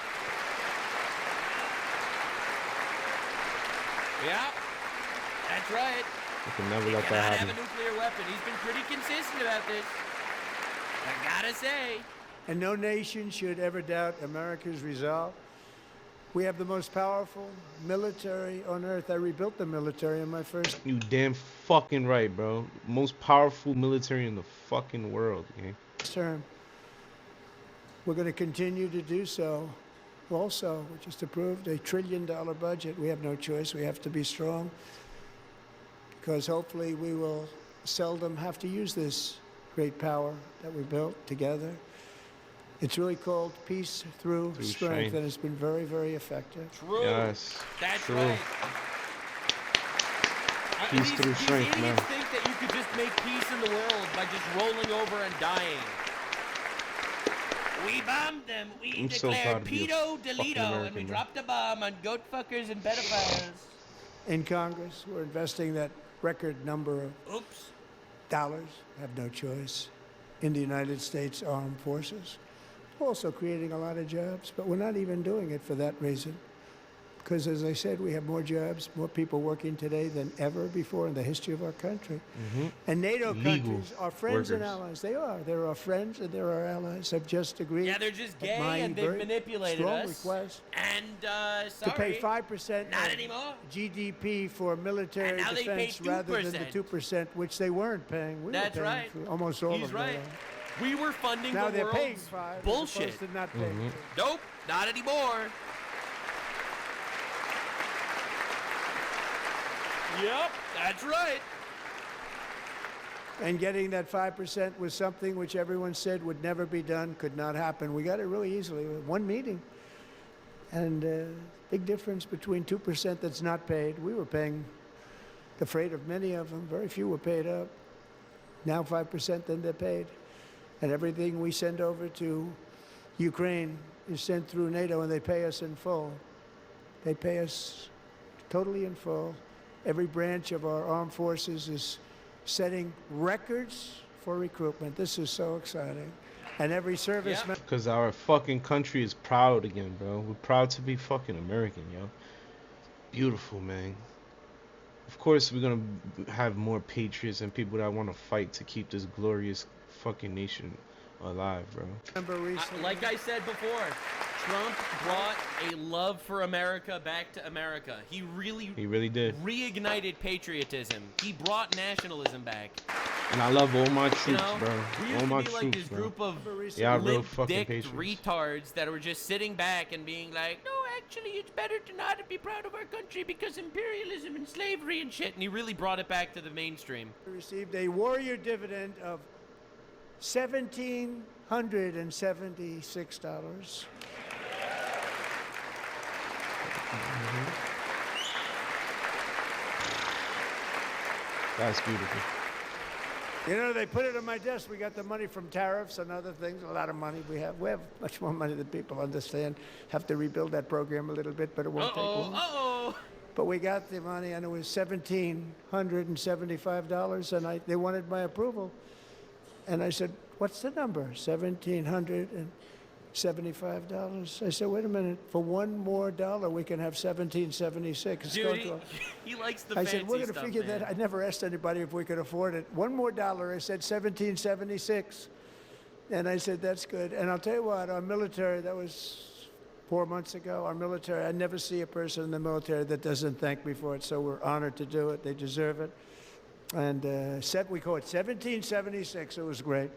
S1: Yeah, that's right.
S3: I can never let
S1: Cannot
S3: that
S1: have
S3: happen.
S1: a nuclear weapon. He's been pretty consistent about this. I gotta say.
S2: And no nation should ever doubt America's resolve. We have the most powerful military on earth. I rebuilt the military in my first
S3: You damn fucking right, bro. Most powerful military in the fucking world, man.
S2: term. We're going to continue to do so. Also, we just approved a $1 trillion budget. We have no choice. We have to be strong because hopefully we will seldom have to use this great power that we built together. It's really called peace through strength, and it's been very, very effective.
S1: True.
S3: Yes.
S1: That's
S3: true.
S1: right.
S3: Peace through strength,
S1: these
S3: man.
S1: idiots think that you could just make peace in the world by just rolling over and dying. We bombed them. We
S3: I'm so
S1: declared
S3: proud of you,
S1: pedo
S3: fucking
S1: delito, and
S3: American,
S1: we
S3: man.
S1: dropped a bomb on goat fuckers and pedophiles.
S2: In Congress, we're investing that record number of
S1: Oops.
S2: dollars, have no choice, in the United States Armed Forces. Also creating a lot of jobs, but we're not even doing it for that reason. Because as I said, we have more jobs, more people working today than ever before in the history of our country. And NATO
S3: Legal
S2: countries are friends and
S3: workers.
S2: allies. They are. They're our friends and they're our allies. Have just agreed.
S1: Yeah, they're just
S2: at
S1: gay
S2: my
S1: and they've
S2: very
S1: manipulated
S2: strong
S1: us.
S2: request
S1: And
S2: to pay
S1: sorry,
S2: 5%
S1: not
S2: of
S1: anymore.
S2: GDP for military
S1: And now they pay
S2: defense rather than the 2%, which they weren't paying. We
S1: That's
S2: were paying
S1: right.
S2: for almost all
S1: He's
S2: of
S1: right.
S2: that.
S1: We were funding
S2: Now
S1: the
S2: they're paying
S1: world's
S2: 5 as
S1: bullshit.
S2: opposed to not paying.
S1: Nope, not anymore. Yep, that's right.
S2: And getting that 5% was something which everyone said would never be done, could not happen. We got it really easily with one meeting. And big difference between 2% that's not paid. We were paying the freight of many of them. Very few were paid up. Now 5%, then they're paid. And everything we send over to Ukraine is sent through NATO, and they pay us in full. They pay us totally in full. Every branch of our armed forces is setting records for recruitment. This is so exciting. And every serviceman.
S3: Because our fucking country is proud again, bro. We're proud to be fucking American, yo. Beautiful, man. Of course, we're gonna have more patriots and people that want to fight to keep this glorious fucking nation alive, bro.
S1: Like I said before, Trump brought a love for America back to America. He really
S3: did.
S1: Reignited patriotism. He brought nationalism back.
S3: And I love all my troops,
S1: You know,
S3: bro.
S1: we used
S3: All
S1: to
S3: my
S1: be like
S3: troops,
S1: this
S3: bro.
S1: group of
S3: Yeah, real
S1: limp
S3: fucking
S1: dick
S3: patriots.
S1: retards that were just sitting back and being like, no, actually, it's better to not be proud of our country because imperialism and slavery and shit. And he really brought it back to the mainstream.
S2: Received a warrior dividend of $1,776.
S3: That's beautiful.
S2: You know, they put it on my desk. We got the money from tariffs and other things. A lot of money we have. We have much more money than people understand. Have to rebuild that program a little bit, but it won't take long. But we got the money, and it was $1,775, and they wanted my approval. And I said, what's the number? $1,775. I said, wait a minute. For one more dollar, we can have $1,776.
S1: Dude, he likes the
S2: I
S1: fancy
S2: said, we're going to
S1: stuff,
S2: figure
S1: man.
S2: that. I never asked anybody if we could afford it. One more dollar. I said $1,776. And I said, that's good. And I'll tell you what, our military, that was 4 months ago, our military, I never see a person in the military that doesn't thank me for it. So we're honored to do it. They deserve it. And we call it 1776. It was great.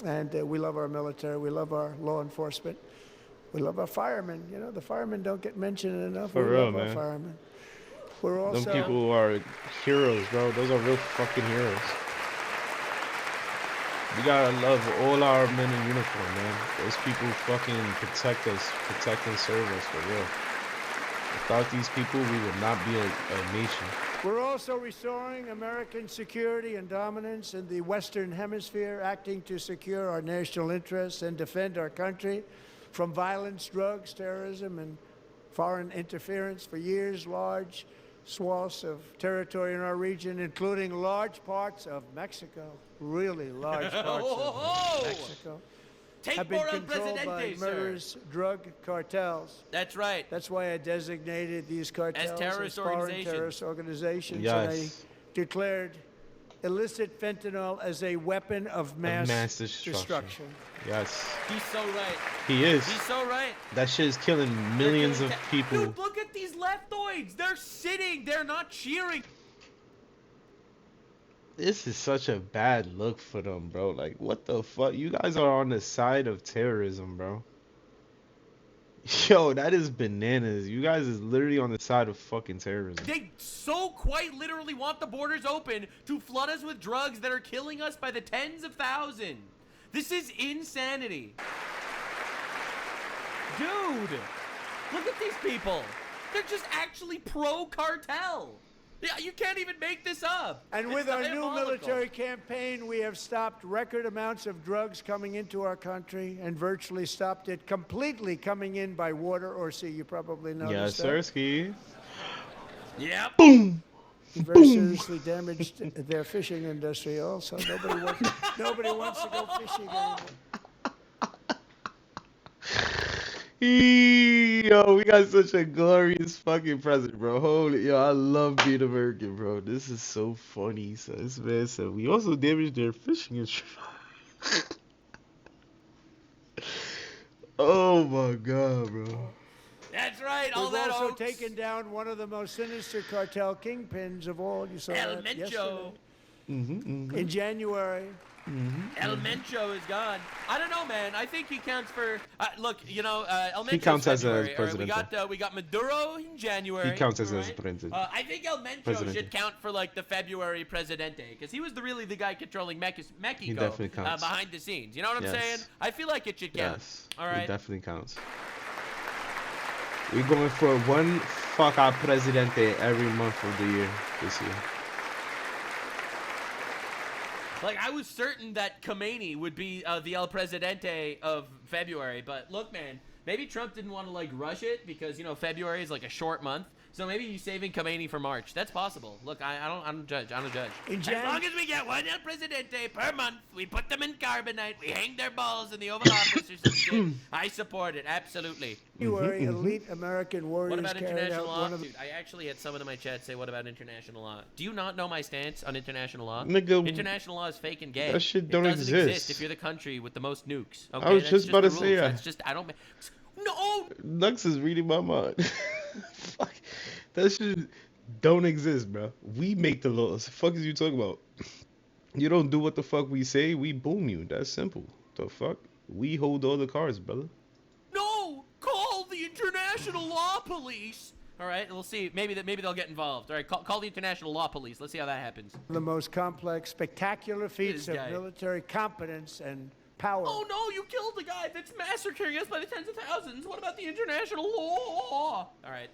S2: And we love our military. We love our law enforcement. We love our firemen. You know, the firemen don't get mentioned enough.
S3: For
S2: we
S3: real,
S2: love
S3: man.
S2: our firemen. We're also...
S3: Them people are heroes, bro. Those are real fucking heroes. We gotta love all our men in uniform, man. Those people fucking protect us, protect and serve us, for real. Without these people, we would not be a nation.
S2: We're also restoring American security and dominance in the Western Hemisphere, acting to secure our national interests and defend our country from violence, drugs, terrorism, and foreign interference. For years, large swaths of territory in our region, including large parts of Mexico, really large parts of Mexico, have been controlled by murderous drug cartels.
S1: That's right.
S2: That's why I designated these cartels
S1: As terrorist
S2: foreign
S1: organizations.
S2: terrorist organizations.
S3: Yes.
S2: And I declared illicit fentanyl as a weapon of mass destruction.
S3: Yes.
S1: He's so right.
S3: He is.
S1: He's so right.
S3: That shit is killing millions of people.
S1: Dude, look at these leftoids. They're sitting. They're not cheering.
S3: This is such a bad look for them, bro. Like, what the fuck? You guys are on the side of terrorism, bro. Yo, that is bananas. You guys is literally on the side of fucking terrorism.
S1: They so quite literally want the borders open to flood us with drugs that are killing us by the tens of thousands. This is insanity. Dude, look at these people. They're just actually pro-cartel. Yeah, you can't even make this up.
S2: And with our new military campaign, we have stopped record amounts of drugs coming into our country and virtually stopped it completely coming in by water or sea. You probably noticed
S3: that. Yes, Sirski.
S1: Yeah.
S3: Boom.
S2: Very seriously damaged their fishing industry also. Nobody wants to go fishing anymore.
S3: Yo, we got such a glorious fucking president, bro. Holy, yo, I love being American, bro. This is so funny. So this man said we also damaged their fishing industry. Oh my god, bro.
S1: That's right. All
S2: We've
S1: that
S2: also
S1: oats.
S2: taken down one of the most sinister cartel kingpins of all. You saw
S1: El
S2: that
S1: Mencho.
S2: yesterday. In January.
S1: El Mencho is gone. I don't know, man. I think he counts for. Look, you know, El Mencho.
S3: He counts as
S1: February.
S3: a president.
S1: We got Maduro in January.
S3: He counts as a
S1: right?
S3: president.
S1: I think El Mencho should count for like the February Presidente, because he was really the guy controlling Mexico
S3: definitely counts.
S1: behind the scenes. You know what I'm saying? I feel like it should count.
S3: Yes.
S1: All right.
S3: It definitely counts. We're going for one fuck our presidente every month of the year this year.
S1: Like, I was certain that Khomeini would be the El Presidente of February, but look, man, maybe Trump didn't want to, like, rush it because, you know, February is, like, a short month. So maybe he's saving Khomeini for March. That's possible. Look, I don't judge. I don't judge. As long as we get one El Presidente per month, we put them in carbonite, we hang their balls in the Oval Office or some shit. I support it, absolutely.
S2: January, elite American warriors.
S1: What about international law?
S2: Dude,
S1: Dude, I actually had someone in my chat say, what about international law? Do you not know my stance on international law?
S3: Nigga,
S1: international law is fake and gay.
S3: that shit don't
S1: it doesn't
S3: exist.
S1: if you're the country with the most nukes. Okay?
S3: I was
S1: That's
S3: just about
S1: the
S3: to say
S1: rules.
S3: that.
S1: That's just, I don't... No!
S3: Nux is reading my mind. Fuck. That shit don't exist, bro. We make the laws. The fuck is you talking about? You don't do what the fuck we say, we boom you. That's simple. The fuck? We hold all the cards, brother.
S1: No! Call the international law police! Alright, we'll see. Maybe they'll get involved. Alright, call the international law police. Let's see how that happens.
S2: the most complex, spectacular feats of military competence and power.
S1: Oh no, you killed the guy that's massacring us by the tens of thousands. What about the international law? Alright.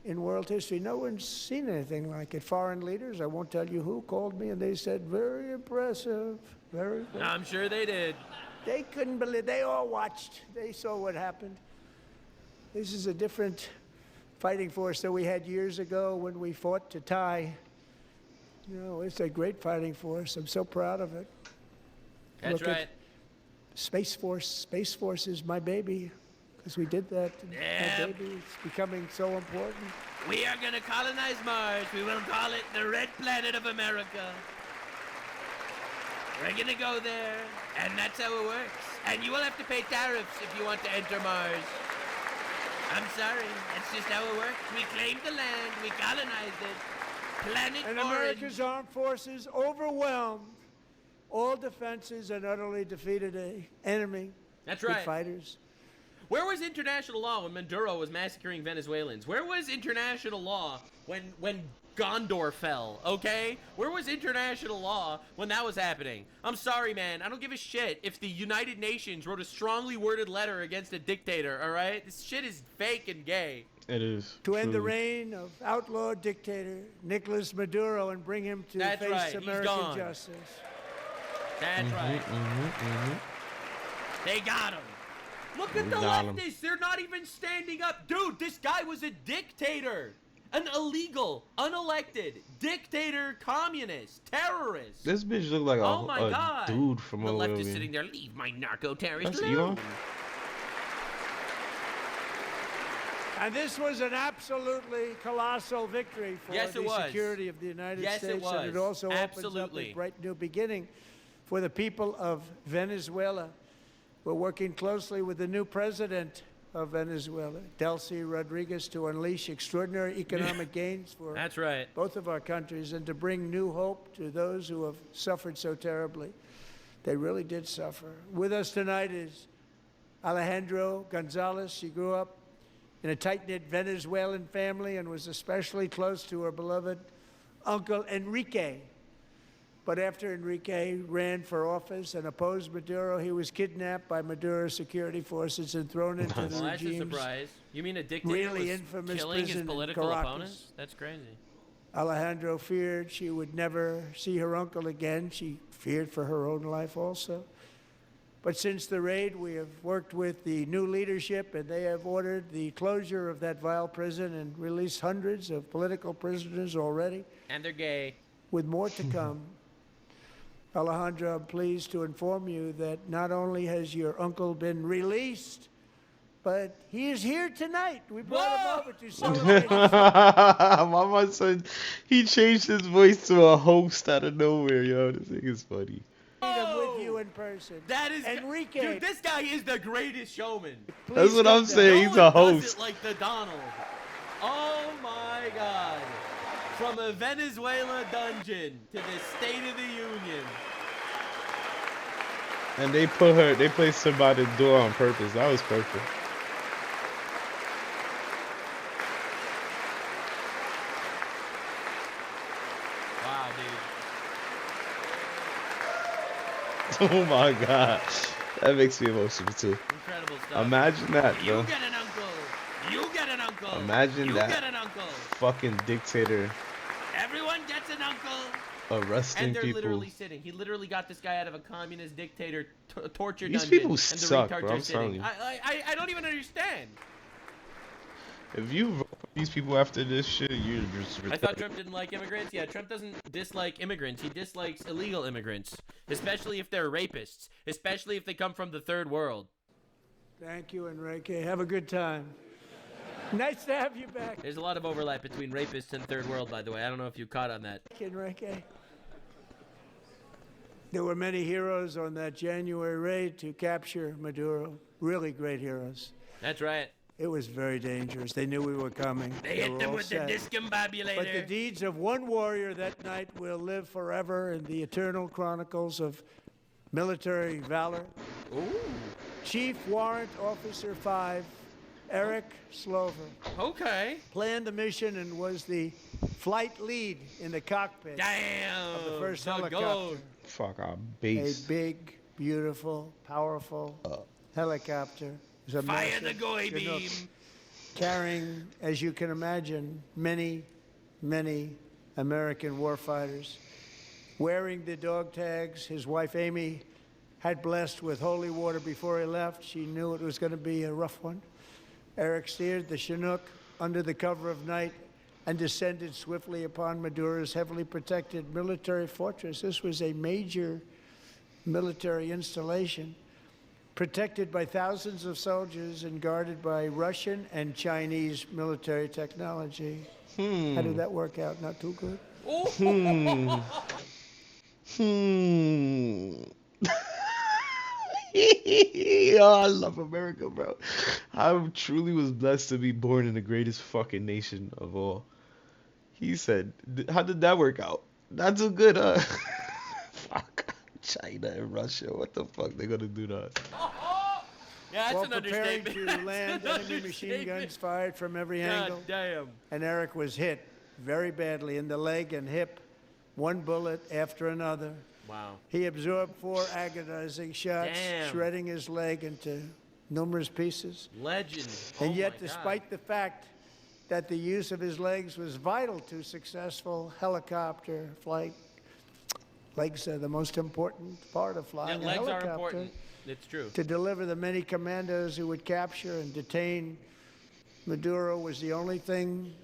S2: In world history, no one's seen anything like it. Foreign leaders, I won't tell you who, called me and they said, very impressive, very impressive.
S1: I'm sure they did.
S2: They couldn't believe, they all watched. They saw what happened. This is a different fighting force that we had years ago when we fought to tie. You know, it's a great fighting force. I'm so proud of it.
S1: That's
S2: Look
S1: right.
S2: at Space Force. Space Force is my baby. Because we did that.
S1: Yeah.
S2: My baby, it's becoming so important.
S1: We are gonna colonize Mars. We will call it the Red Planet of America. We're gonna go there, and that's how it works. And you will have to pay tariffs if you want to enter Mars. I'm sorry, that's just how it works. We claimed the land, we colonized it. Planet
S2: And
S1: Orange.
S2: America's armed forces overwhelmed all defenses and utterly defeated an enemy.
S1: That's
S2: Good
S1: right.
S2: fighters.
S1: Where was international law when Maduro was massacring Venezuelans? Where was international law when Gondor fell, okay? Where was international law when that was happening? I'm sorry, man. I don't give a shit if the United Nations wrote a strongly worded letter against a dictator, all right? This shit is fake and gay.
S3: It is.
S2: To end the
S3: truly.
S2: reign of outlaw dictator Nicolas Maduro and bring him to
S1: That's
S2: face
S1: right, he's
S2: American
S1: gone.
S2: justice.
S1: That's right. They got him. Look at the
S3: got 'em.
S1: leftists. They're not even standing up. Dude, this guy was a dictator. An illegal, unelected, dictator, communist, terrorist.
S3: This bitch look like
S1: Oh my
S3: a
S1: God.
S3: dude from
S1: The
S3: over
S1: left is
S3: here.
S1: sitting there. Leave my narco-terrorist
S3: That's
S1: alone.
S3: Elon?
S2: And this was an absolutely colossal victory for
S1: Yes, it
S2: the
S1: was.
S2: security of the United
S1: Yes, it
S2: States.
S1: was.
S2: And it also opens up
S1: Absolutely.
S2: a bright new beginning for the people of Venezuela. We're working closely with the new president of Venezuela, Delcy Rodriguez, to unleash extraordinary economic gains for
S1: That's right.
S2: both of our countries and to bring new hope to those who have suffered so terribly. They really did suffer. With us tonight is Alejandro Gonzalez. She grew up in a tight-knit Venezuelan family and was especially close to her beloved uncle Enrique. But after Enrique ran for office and opposed Maduro, he was kidnapped by Maduro's security forces and thrown into the
S1: Well, that's a
S2: regime's
S1: surprise. You mean a dictator
S2: really
S1: was
S2: infamous
S1: killing his
S2: prison in
S1: political
S2: Caracas.
S1: opponents? That's crazy.
S2: Alejandro feared she would never see her uncle again. She feared for her own life also. But since the raid, we have worked with the new leadership, and they have ordered the closure of that vile prison and released hundreds of political prisoners already,
S1: And they're gay.
S2: with more to come. Alejandro, I'm pleased to inform you that not only has your uncle been released, but he is here tonight. We brought him over to celebrate.
S3: Mama said he changed his voice to a host out of nowhere, yo. This thing is funny.
S2: Meet him with you in person.
S1: That is
S2: Enrique.
S1: Dude, this guy is the greatest showman.
S3: That's
S2: Please
S3: what
S2: come
S3: I'm
S2: down.
S3: saying. He's
S1: No
S3: a
S1: one does
S3: host.
S1: it like the Donald. Oh my God. From a Venezuela dungeon to the State of the Union.
S3: And they placed her by the door on purpose. That was perfect.
S1: Wow, dude.
S3: Oh my god. That makes me emotional too.
S1: Incredible stuff.
S3: Imagine that,
S1: You
S3: bro.
S1: get an uncle. You get an uncle.
S3: Imagine
S1: you
S3: that.
S1: get an uncle.
S3: Fucking dictator
S1: Everyone gets an uncle.
S3: arresting
S1: And they're
S3: people.
S1: literally sitting. He literally got this guy out of a communist dictator torture
S3: These
S1: dungeon.
S3: people
S1: and the
S3: suck,
S1: retards
S3: bro,
S1: are
S3: I'm
S1: sitting.
S3: telling you.
S1: I don't even understand.
S3: If you vote for these people after this shit, you're just
S1: I thought Trump didn't like immigrants. Yeah, Trump doesn't dislike immigrants. He dislikes illegal immigrants, especially if they're rapists, especially if they come from the third world.
S2: Thank you, Enrique. Have a good time. Nice to have you back,
S1: There's a lot of overlap between rapists and third world, by the way. I don't know if you caught on that.
S2: Enrique. There were many heroes on that January raid to capture Maduro. Really great heroes.
S1: That's right.
S2: It was very dangerous. They knew we were coming.
S1: They hit
S2: were
S1: them
S2: all
S1: with
S2: set.
S1: the discombobulator.
S2: But the deeds of one warrior that night will live forever in the eternal chronicles of military valor.
S1: Ooh.
S2: Chief Warrant Officer 5, Eric Slover,
S1: Okay.
S2: planned the mission and was the flight lead in the cockpit
S1: Damn.
S2: of the first
S1: the
S2: helicopter.
S1: goat.
S3: fuck our
S2: A
S3: base.
S2: big, beautiful, powerful helicopter. It was a
S1: Fire
S2: massive
S1: the goy
S2: Chinook
S1: beam.
S2: carrying, as you can imagine, many, many American warfighters. Wearing the dog tags, his wife Amy had blessed with holy water before he left. She knew it was going to be a rough one. Eric steered the Chinook under the cover of night and descended swiftly upon Maduro's heavily protected military fortress. This was a major military installation, protected by thousands of soldiers and guarded by Russian and Chinese military technology. How did that work out? Not too good?
S3: Oh, I love America, bro. I truly was blessed to be born in the greatest fucking nation of all. He said, how did that work out? Not so good, huh? Fuck. China and Russia, what the fuck they gonna do to us?
S1: Yeah, that's
S2: While
S1: an
S2: preparing
S1: understatement.
S2: to land,
S1: That's an
S2: enemy machine guns
S1: understatement.
S2: fired from every
S1: God
S2: angle.
S1: damn.
S2: And Eric was hit very badly in the leg and hip, one bullet after another.
S1: Wow.
S2: He absorbed 4 agonizing shots,
S1: Damn.
S2: shredding his leg into numerous pieces.
S1: Legend.
S2: And
S1: Oh
S2: yet,
S1: my
S2: despite the fact that the use of his legs was vital to successful helicopter flight, legs are the most important part of
S1: God. Yeah,
S2: flying a
S1: legs
S2: helicopter.
S1: are important. It's true.
S2: To deliver the many commandos who would capture and detain Maduro was the only thing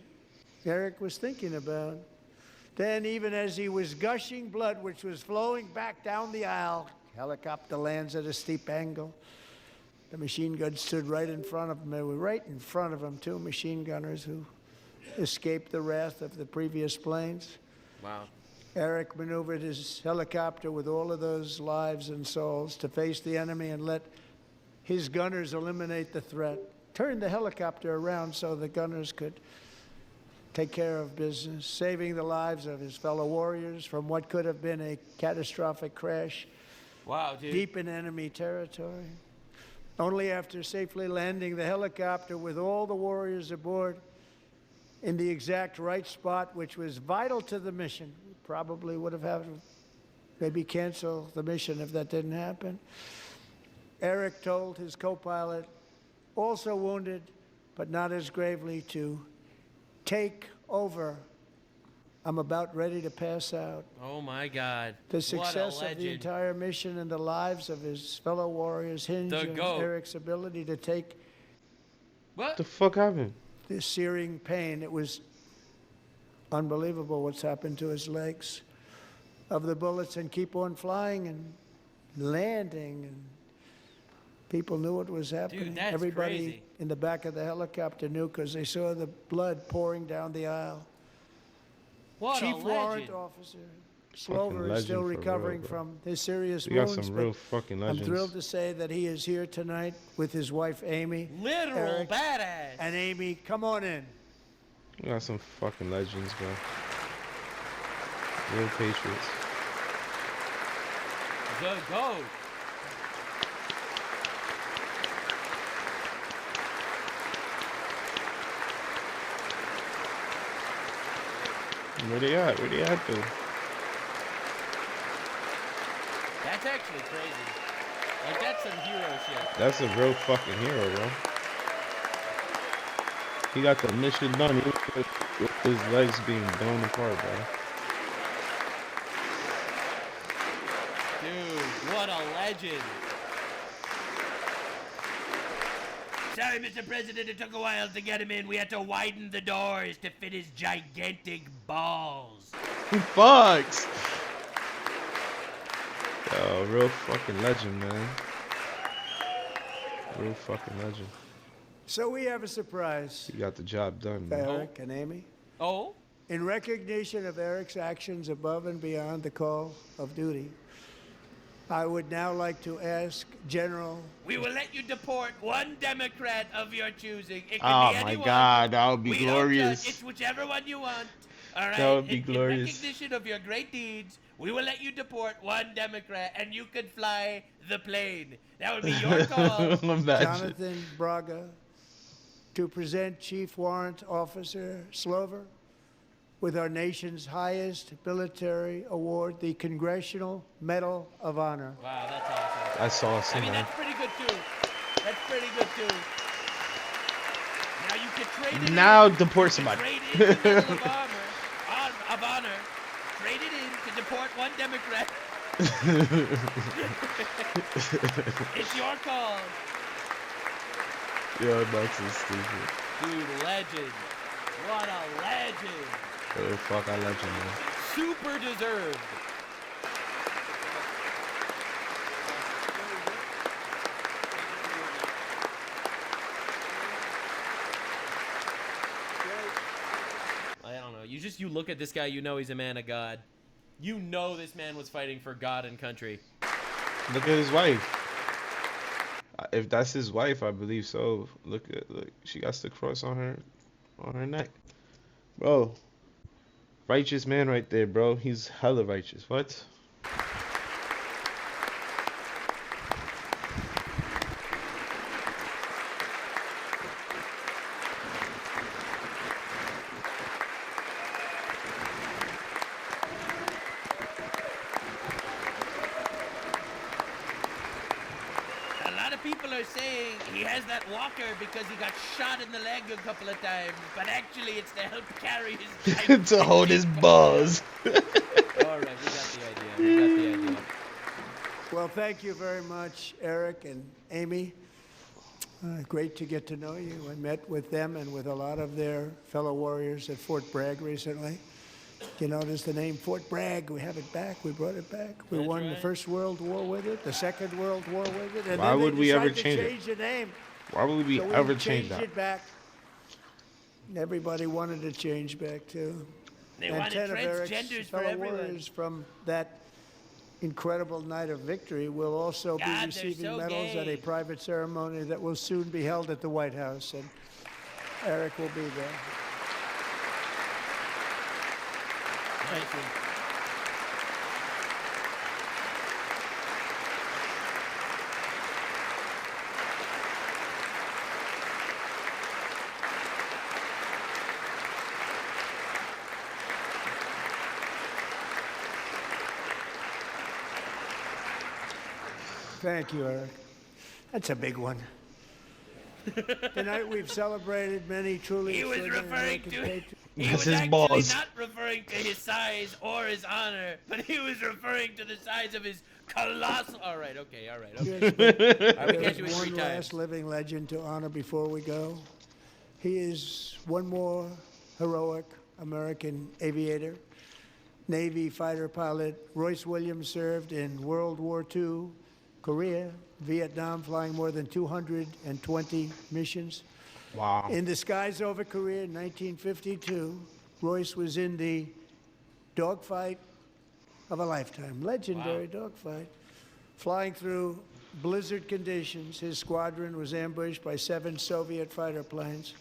S2: Eric was thinking about. Then, even as he was gushing blood, which was flowing back down the aisle, helicopter lands at a steep angle. The machine guns stood right in front of him. They were right in front of him, two machine gunners who escaped the wrath of the previous planes.
S1: Wow.
S2: Eric maneuvered his helicopter with all of those lives and souls to face the enemy and let his gunners eliminate the threat. Turned the helicopter around so the gunners could take care of business, saving the lives of his fellow warriors from what could have been a catastrophic crash.
S1: Wow, dude.
S2: Deep in enemy territory. Only after safely landing the helicopter with all the warriors aboard in the exact right spot, which was vital to the mission. Probably would have had to maybe cancel the mission if that didn't happen. Eric told his co-pilot, also wounded, but not as gravely, to take over. I'm about ready to pass out.
S1: Oh my God.
S2: The success of the entire mission and the lives of his fellow warriors hinged on Eric's ability to take
S3: what the fuck happened?
S2: This searing pain. It was unbelievable what's happened to his legs of the bullets, and keep on flying and landing, and people knew what was happening.
S1: Dude, that's
S2: Everybody
S1: crazy.
S2: in the back of the helicopter knew because they saw the blood pouring down the aisle.
S1: What
S2: Chief
S1: a
S2: Warrant
S1: legend.
S2: Officer Slover is still
S3: legend for
S2: recovering
S3: real, bro.
S2: from his serious
S3: We got
S2: wounds.
S3: some
S2: but
S3: real fucking legends.
S2: I'm thrilled to say that he is here tonight with his wife Amy.
S1: Literal
S2: Eric,
S1: badass.
S2: And Amy, come on in.
S3: We got some fucking legends, bro. Real patriots.
S1: The GOAT.
S3: Where they at? Where they at, though?
S1: That's actually crazy. Like, that's some hero shit.
S3: That's a real fucking hero, bro. He got the mission done with his legs being blown apart, bro.
S1: Dude, what a legend. Sorry, Mr. President, it took a while to get him in. We had to widen the doors to fit his gigantic balls.
S3: Fucks! Yo, real fucking legend, man. Real fucking legend.
S2: So we have a surprise
S3: He got the job done,
S2: for
S3: man.
S2: Eric and Amy.
S1: Oh?
S2: In recognition of Eric's actions above and beyond the call of duty, I would now like to ask General...
S1: We will let you deport one Democrat of your choosing. It could
S3: Oh
S1: be
S3: my
S1: anyone.
S3: God, that would be
S1: We don't
S3: glorious.
S1: judge. It's whichever one you want. All right?
S3: That would be
S1: In
S3: glorious.
S1: recognition of your great deeds, we will let you deport one Democrat, and you could fly the plane. That would be your call.
S3: Imagine.
S2: Jonathan Braga, to present Chief Warrant Officer Slover with our nation's highest military award, the Congressional Medal of Honor.
S1: Wow, that's awesome.
S3: That's awesome,
S1: I mean,
S3: man.
S1: that's pretty good, too. That's pretty good, too. Now you can trade it
S3: Now
S1: in.
S3: deport
S1: You
S3: somebody.
S1: can trade in the Medal of Honor. Trade it in to deport one Democrat. It's your call.
S3: Yo, Max is stupid.
S1: Dude, legend. What a legend.
S3: Oh, fuck, I legend, man.
S1: Super deserved. I don't know. You look at this guy, you know he's a man of God. You know this man was fighting for God and country.
S3: Look at his wife. If that's his wife, I believe so. Look, she got the cross on her neck, bro. Righteous man right there, bro. He's hella righteous. What?
S1: A lot of people are saying he has that walker because he got shot in the leg a couple of times, but actually it's to help carry his
S3: To hold his balls.
S1: All right, we got the idea. We got the idea.
S2: Well, thank you very much, Eric and Amy. Great to get to know you. I met with them and with a lot of their fellow warriors at Fort Bragg recently. You notice the name Fort Bragg. We have it back. We brought it back. We won the First World War with it, the Second World War with it, and
S3: Why
S2: then
S3: would
S2: they
S3: we ever
S2: decided
S3: change
S2: to
S3: it?
S2: change the name.
S3: Why would we
S2: So
S3: ever
S2: we
S3: change
S2: changed
S3: that?
S2: it back. Everybody wanted to change back too.
S1: They
S2: And
S1: wanted
S2: 10 of Eric's
S1: transgenders for
S2: fellow
S1: everyone.
S2: warriors from that incredible night of victory will also
S1: God,
S2: be
S1: they're
S2: receiving
S1: so
S2: medals at
S1: gay.
S2: a private ceremony that will soon be held at the White House, and Eric will be there.
S1: Thank you.
S2: Thank you, Eric. That's a big one. Tonight we've celebrated many truly
S1: He was
S2: extraordinary
S1: referring
S2: American
S1: to.
S2: patriots.
S1: He
S3: That's
S1: was
S3: his
S1: actually
S3: balls.
S1: not referring to his size or his honor, but he was referring to the size of his colossal. All right, okay.
S2: Yes, but
S1: We catch
S2: there's
S1: you in 3
S2: one
S1: times.
S2: last living legend to honor before we go. He is one more heroic American aviator, Navy fighter pilot. Royce Williams served in World War II, Korea, Vietnam, flying more than 220 missions.
S3: Wow.
S2: In the skies over Korea in 1952, Royce was in the dogfight of a lifetime, legendary dogfight. Flying through blizzard conditions, his squadron was ambushed by 7 Soviet fighter planes.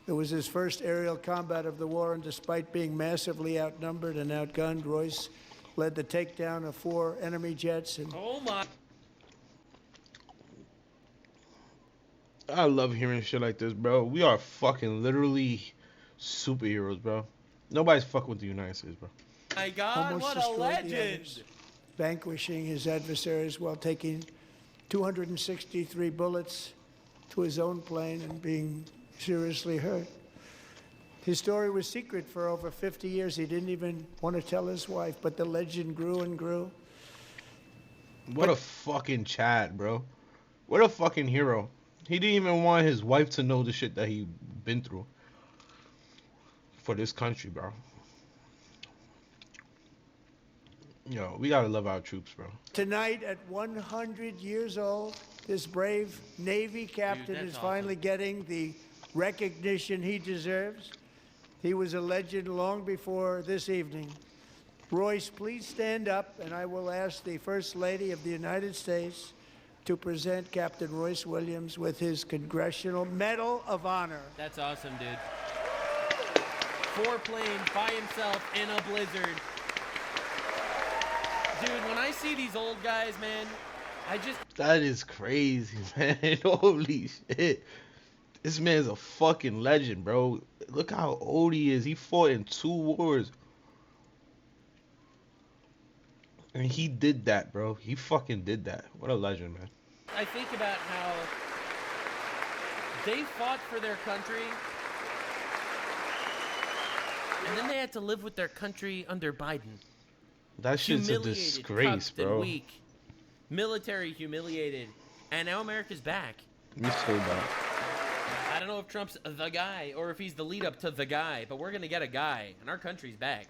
S2: It was his first aerial combat of the war, and despite being massively outnumbered and outgunned, Royce led the takedown of 4 enemy jets and
S1: Oh my.
S3: I love hearing shit like this, bro. We are fucking literally superheroes, bro. Nobody's fucking with the United States, bro.
S1: My God,
S2: almost
S1: what a
S2: destroyed the
S1: legend!
S2: others, vanquishing his adversaries while taking 263 bullets to his own plane and being seriously hurt. His story was secret for over 50 years. He didn't even want to tell his wife, but the legend grew and grew.
S3: What a fucking Chad, bro. What a fucking hero. He didn't even want his wife to know the shit that he been through for this country, bro. Yo, we gotta love our troops, bro.
S2: Tonight, at 100 years old, this brave Navy captain
S1: that's
S2: is finally getting the recognition he deserves. He was a legend long before this evening. Royce, please stand up, and I will ask the First Lady of the United States to present Captain Royce Williams with his Congressional Medal of Honor.
S1: That's awesome, dude. 4 planes by himself in a blizzard. Dude, when I see these old guys, man,
S3: That is crazy, man. Holy shit. This man's a fucking legend, bro. Look how old he is. He fought in 2 wars. And he did that, bro. He fucking did that. What a legend, man.
S1: I think about how they fought for their country, and then they had to live with their country under Biden.
S3: That shit's a
S1: Humiliated,
S3: disgrace,
S1: cuffed, and
S3: bro.
S1: weak. Military humiliated. And now America's back.
S3: Me so bad.
S1: I don't know if Trump's the guy or if he's the lead up to the guy, but we're gonna get a guy, and our country's back.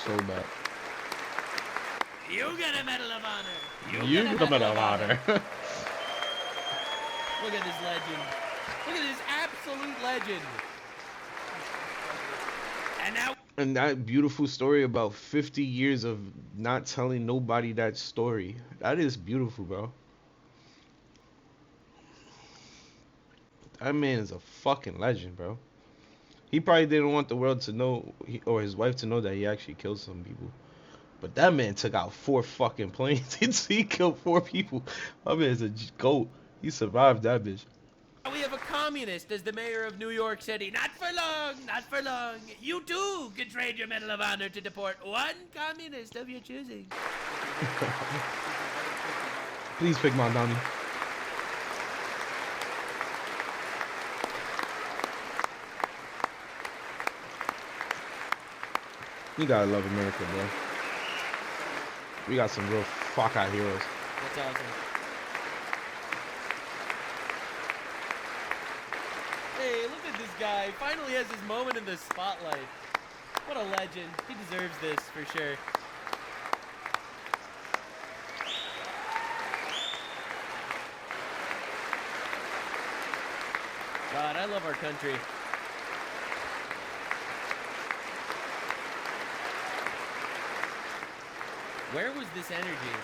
S3: So bad.
S1: You get a Medal of Honor.
S3: You get a Medal of Honor.
S1: Look at this legend. Look at this absolute legend. And now.
S3: And that beautiful story about 50 years of not telling nobody that story. That is beautiful, bro. That man is a fucking legend, bro. He probably didn't want the world to know, or his wife to know, that he actually killed some people. But that man took out 4 fucking planes. He killed 4 people. That man's a goat. He survived that bitch.
S1: We have a communist as the mayor of New York City. Not for long, not for long. You too can trade your Medal of Honor to deport one communist of your choosing.
S3: Please pick Mondani. You gotta love America, bro. We got some real fuck-out heroes.
S1: That's awesome. Hey, look at this guy finally has his moment in the spotlight. What a legend. He deserves this for sure. God, I love our country. Where was this energy?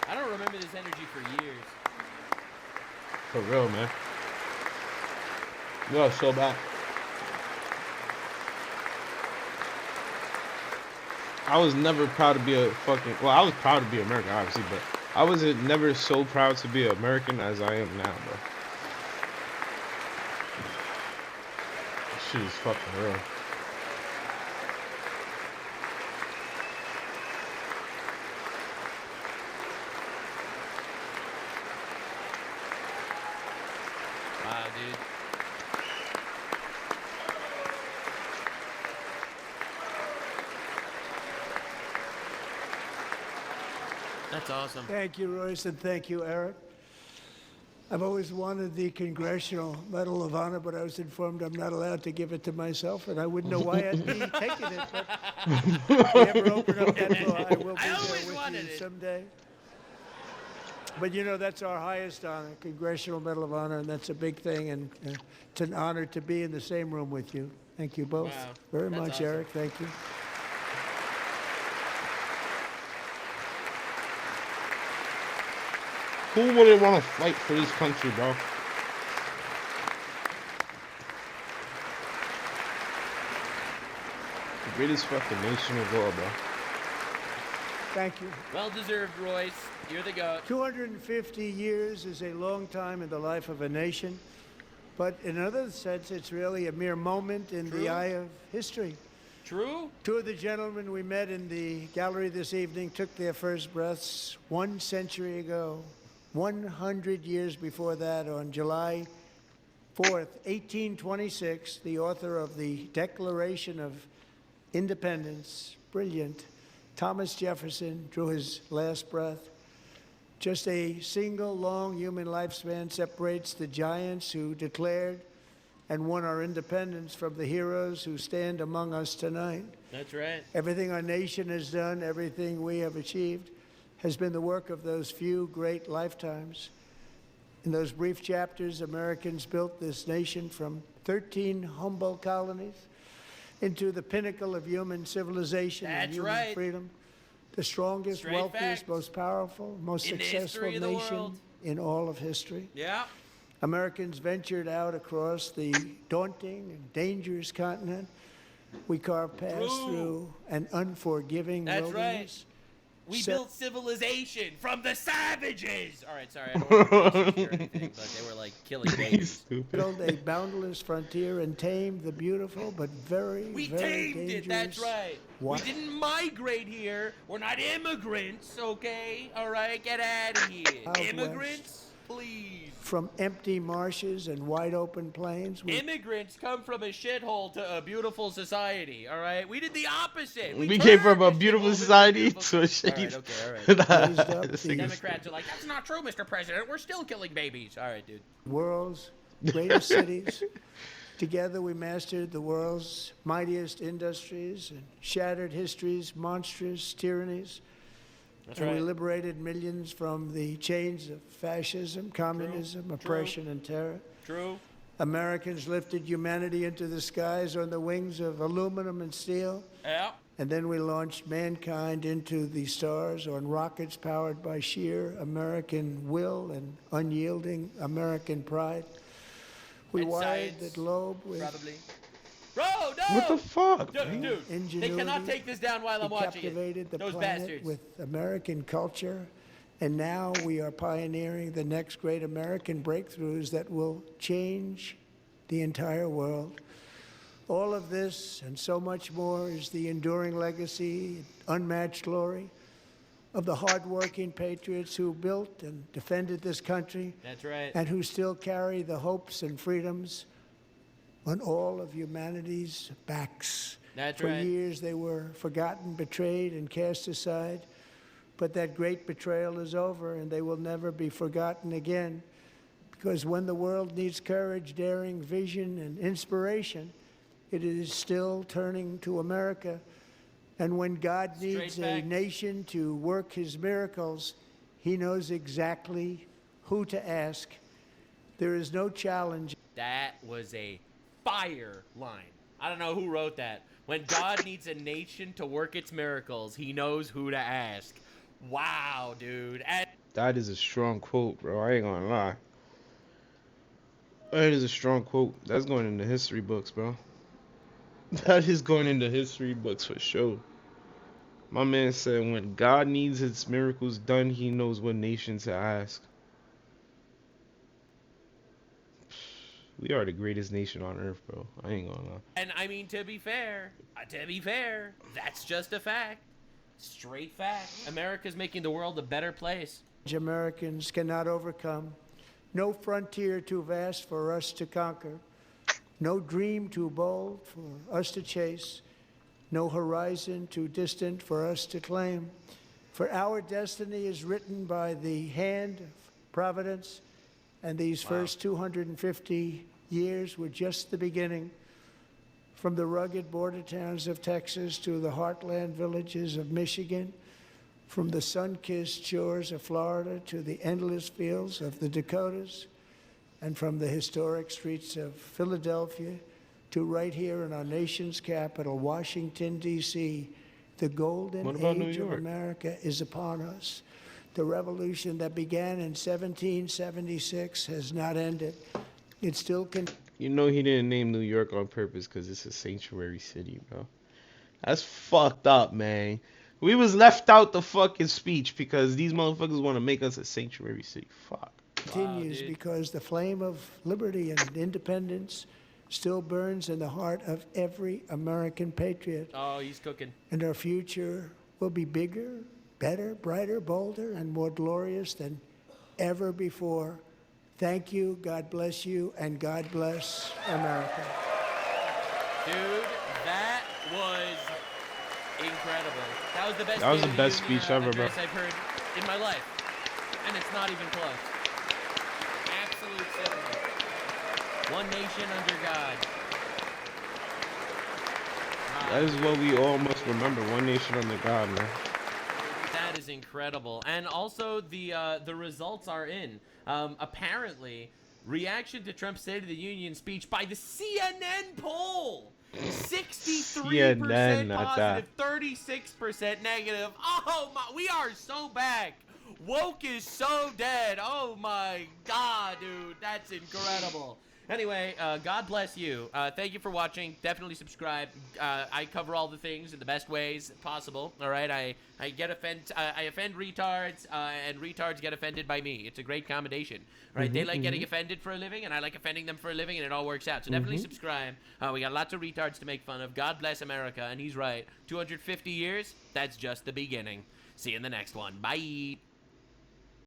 S1: I don't remember this energy for years.
S3: For real, man. You are so bad. I was never proud to be a fucking... Well, I was proud to be American, obviously, but I was never so proud to be American as I am now, bro. This shit is fucking real.
S1: Wow, dude. That's awesome.
S2: Thank you, Royce, and thank you, Eric. I've always wanted the Congressional Medal of Honor, but I was informed I'm not allowed to give it to myself, and I wouldn't know why I'd be taking it. But if we ever open up that door, I will be there with you someday. But you know, that's our highest honor, Congressional Medal of Honor, and that's a big thing, and it's an honor to be in the same room with you. Thank you both very much,
S1: awesome.
S2: Eric. Thank you.
S3: Who wouldn't want to fight for this country, bro? The greatest fucking nation in the world, bro.
S2: Thank you.
S1: Well deserved, Royce. You're the GOAT.
S2: 250 years is a long time in the life of a nation, but in another sense, it's really a mere moment in the eye of history.
S1: True.
S2: Two of the gentlemen we met in the gallery this evening took their first breaths 1 century ago. 100 years before that, on July 4th, 1826, the author of the Declaration of Independence, brilliant, Thomas Jefferson, drew his last breath. Just a single long human lifespan separates the giants who declared and won our independence from the heroes who stand among us tonight.
S1: That's right.
S2: Everything our nation has done, everything we have achieved, has been the work of those few great lifetimes. In those brief chapters, Americans built this nation from 13 humble colonies into the pinnacle of human civilization and human freedom. The strongest, wealthiest, most powerful, most successful nation in all of history.
S1: Yeah.
S2: Americans ventured out across the daunting and dangerous continent. We carved paths through an unforgiving wilderness.
S1: Right. We built civilization from the savages. All right, sorry, I don't want to or anything, but they were like killing babies.
S2: Built a boundless frontier and tamed the beautiful but very,
S1: we
S2: very
S1: tamed
S2: dangerous.
S1: it. That's right.
S2: What?
S1: We didn't migrate here. We're not immigrants, okay? All right, get out of here.
S2: Out
S1: Immigrants, please.
S2: From empty marshes and wide open plains.
S1: Immigrants come from a shithole to a beautiful society, all right? We did the opposite.
S3: We came from a beautiful society to a shitty...
S1: All right,
S2: all right.
S1: Democrats are like, that's not true, Mr. President. We're still killing babies. All right, dude.
S2: World's greatest cities. Together we mastered the world's mightiest industries and shattered history's monstrous tyrannies.
S1: That's
S2: and
S1: right.
S2: we liberated millions from the chains of fascism, communism, oppression, and terror.
S1: True.
S2: Americans lifted humanity into the skies on the wings of aluminum and steel.
S1: Yeah.
S2: And then we launched mankind into the stars on rockets powered by sheer American will and unyielding American pride. We
S1: And
S2: wired
S1: science,
S2: the globe with
S1: Bro, no!
S3: What the fuck?
S1: Dude,
S2: ingenuity.
S1: they cannot take this down while I'm
S2: We
S1: watching
S2: captivated
S1: it.
S2: the
S1: Those
S2: planet
S1: bastards.
S2: with American culture, and now we are pioneering the next great American breakthroughs that will change the entire world. All of this and so much more is the enduring legacy, unmatched glory of the hardworking patriots who built and defended this country.
S1: That's right.
S2: And who still carry the hopes and freedoms on all of humanity's backs.
S1: That's
S2: For
S1: right.
S2: years they were forgotten, betrayed, and cast aside. But that great betrayal is over, and they will never be forgotten again, Because when the world needs courage, daring, vision, and inspiration, it is still turning to America. And when God needs a nation to work his miracles, he knows exactly who to ask. There is no challenge.
S1: That was a fire line. I don't know who wrote that. When God needs a nation to work its miracles, he knows who to ask. Wow, dude.
S3: That is a strong quote, bro. I ain't gonna lie. That is a strong quote. That's going into history books, bro. That is going into history books for sure. My man said, when God needs his miracles done, he knows what nation to ask. We are the greatest nation on earth, bro. I ain't gonna lie.
S1: And I mean, to be fair, that's just a fact. Straight fact. America's making the world a better place.
S2: Americans cannot overcome. No frontier too vast for us to conquer. No dream too bold for us to chase. No horizon too distant for us to claim. For our destiny is written by the hand of providence, and these first 250 years were just the beginning. From the rugged border towns of Texas to the heartland villages of Michigan, from the sun-kissed shores of Florida to the endless fields of the Dakotas, and from the historic streets of Philadelphia to right here in our nation's capital, Washington, D.C., the golden age of America is upon us. The revolution that began in 1776 has not ended. It still continues.
S3: You know he didn't name New York on purpose because it's a sanctuary city, bro. That's fucked up, man. We was left out the fucking speech because these motherfuckers want to make us a sanctuary city. Fuck.
S2: Continues because the flame of liberty and independence still burns in the heart of every American patriot.
S1: Oh, he's cooking.
S2: And our future will be bigger, better, brighter, bolder, and more glorious than ever before. Thank you, God bless you, and God bless America.
S1: Dude, that was incredible. That was the best.
S3: That was the best speech ever, bro.
S1: I've heard in my life, and it's not even close. Absolute cinema. One nation under God.
S3: That is what we all must remember. One nation under God, man.
S1: That is incredible. And also the results are in. Apparently, reaction to Trump's State of the Union speech by the CNN poll. 63% positive, 36% negative. Oh my, we are so back. Woke is so dead. Oh my God, dude, that's incredible. Anyway, God bless you. Thank you for watching. Definitely subscribe. I cover all the things in the best ways possible. All right, I offend retards, and retards get offended by me. It's a great combination. Right? They like getting offended for a living, and I like offending them for a living, and it all works out. So definitely subscribe. We got lots of retards to make fun of. God bless America, and he's right. 250 years, that's just the beginning. See you in the next one. Bye.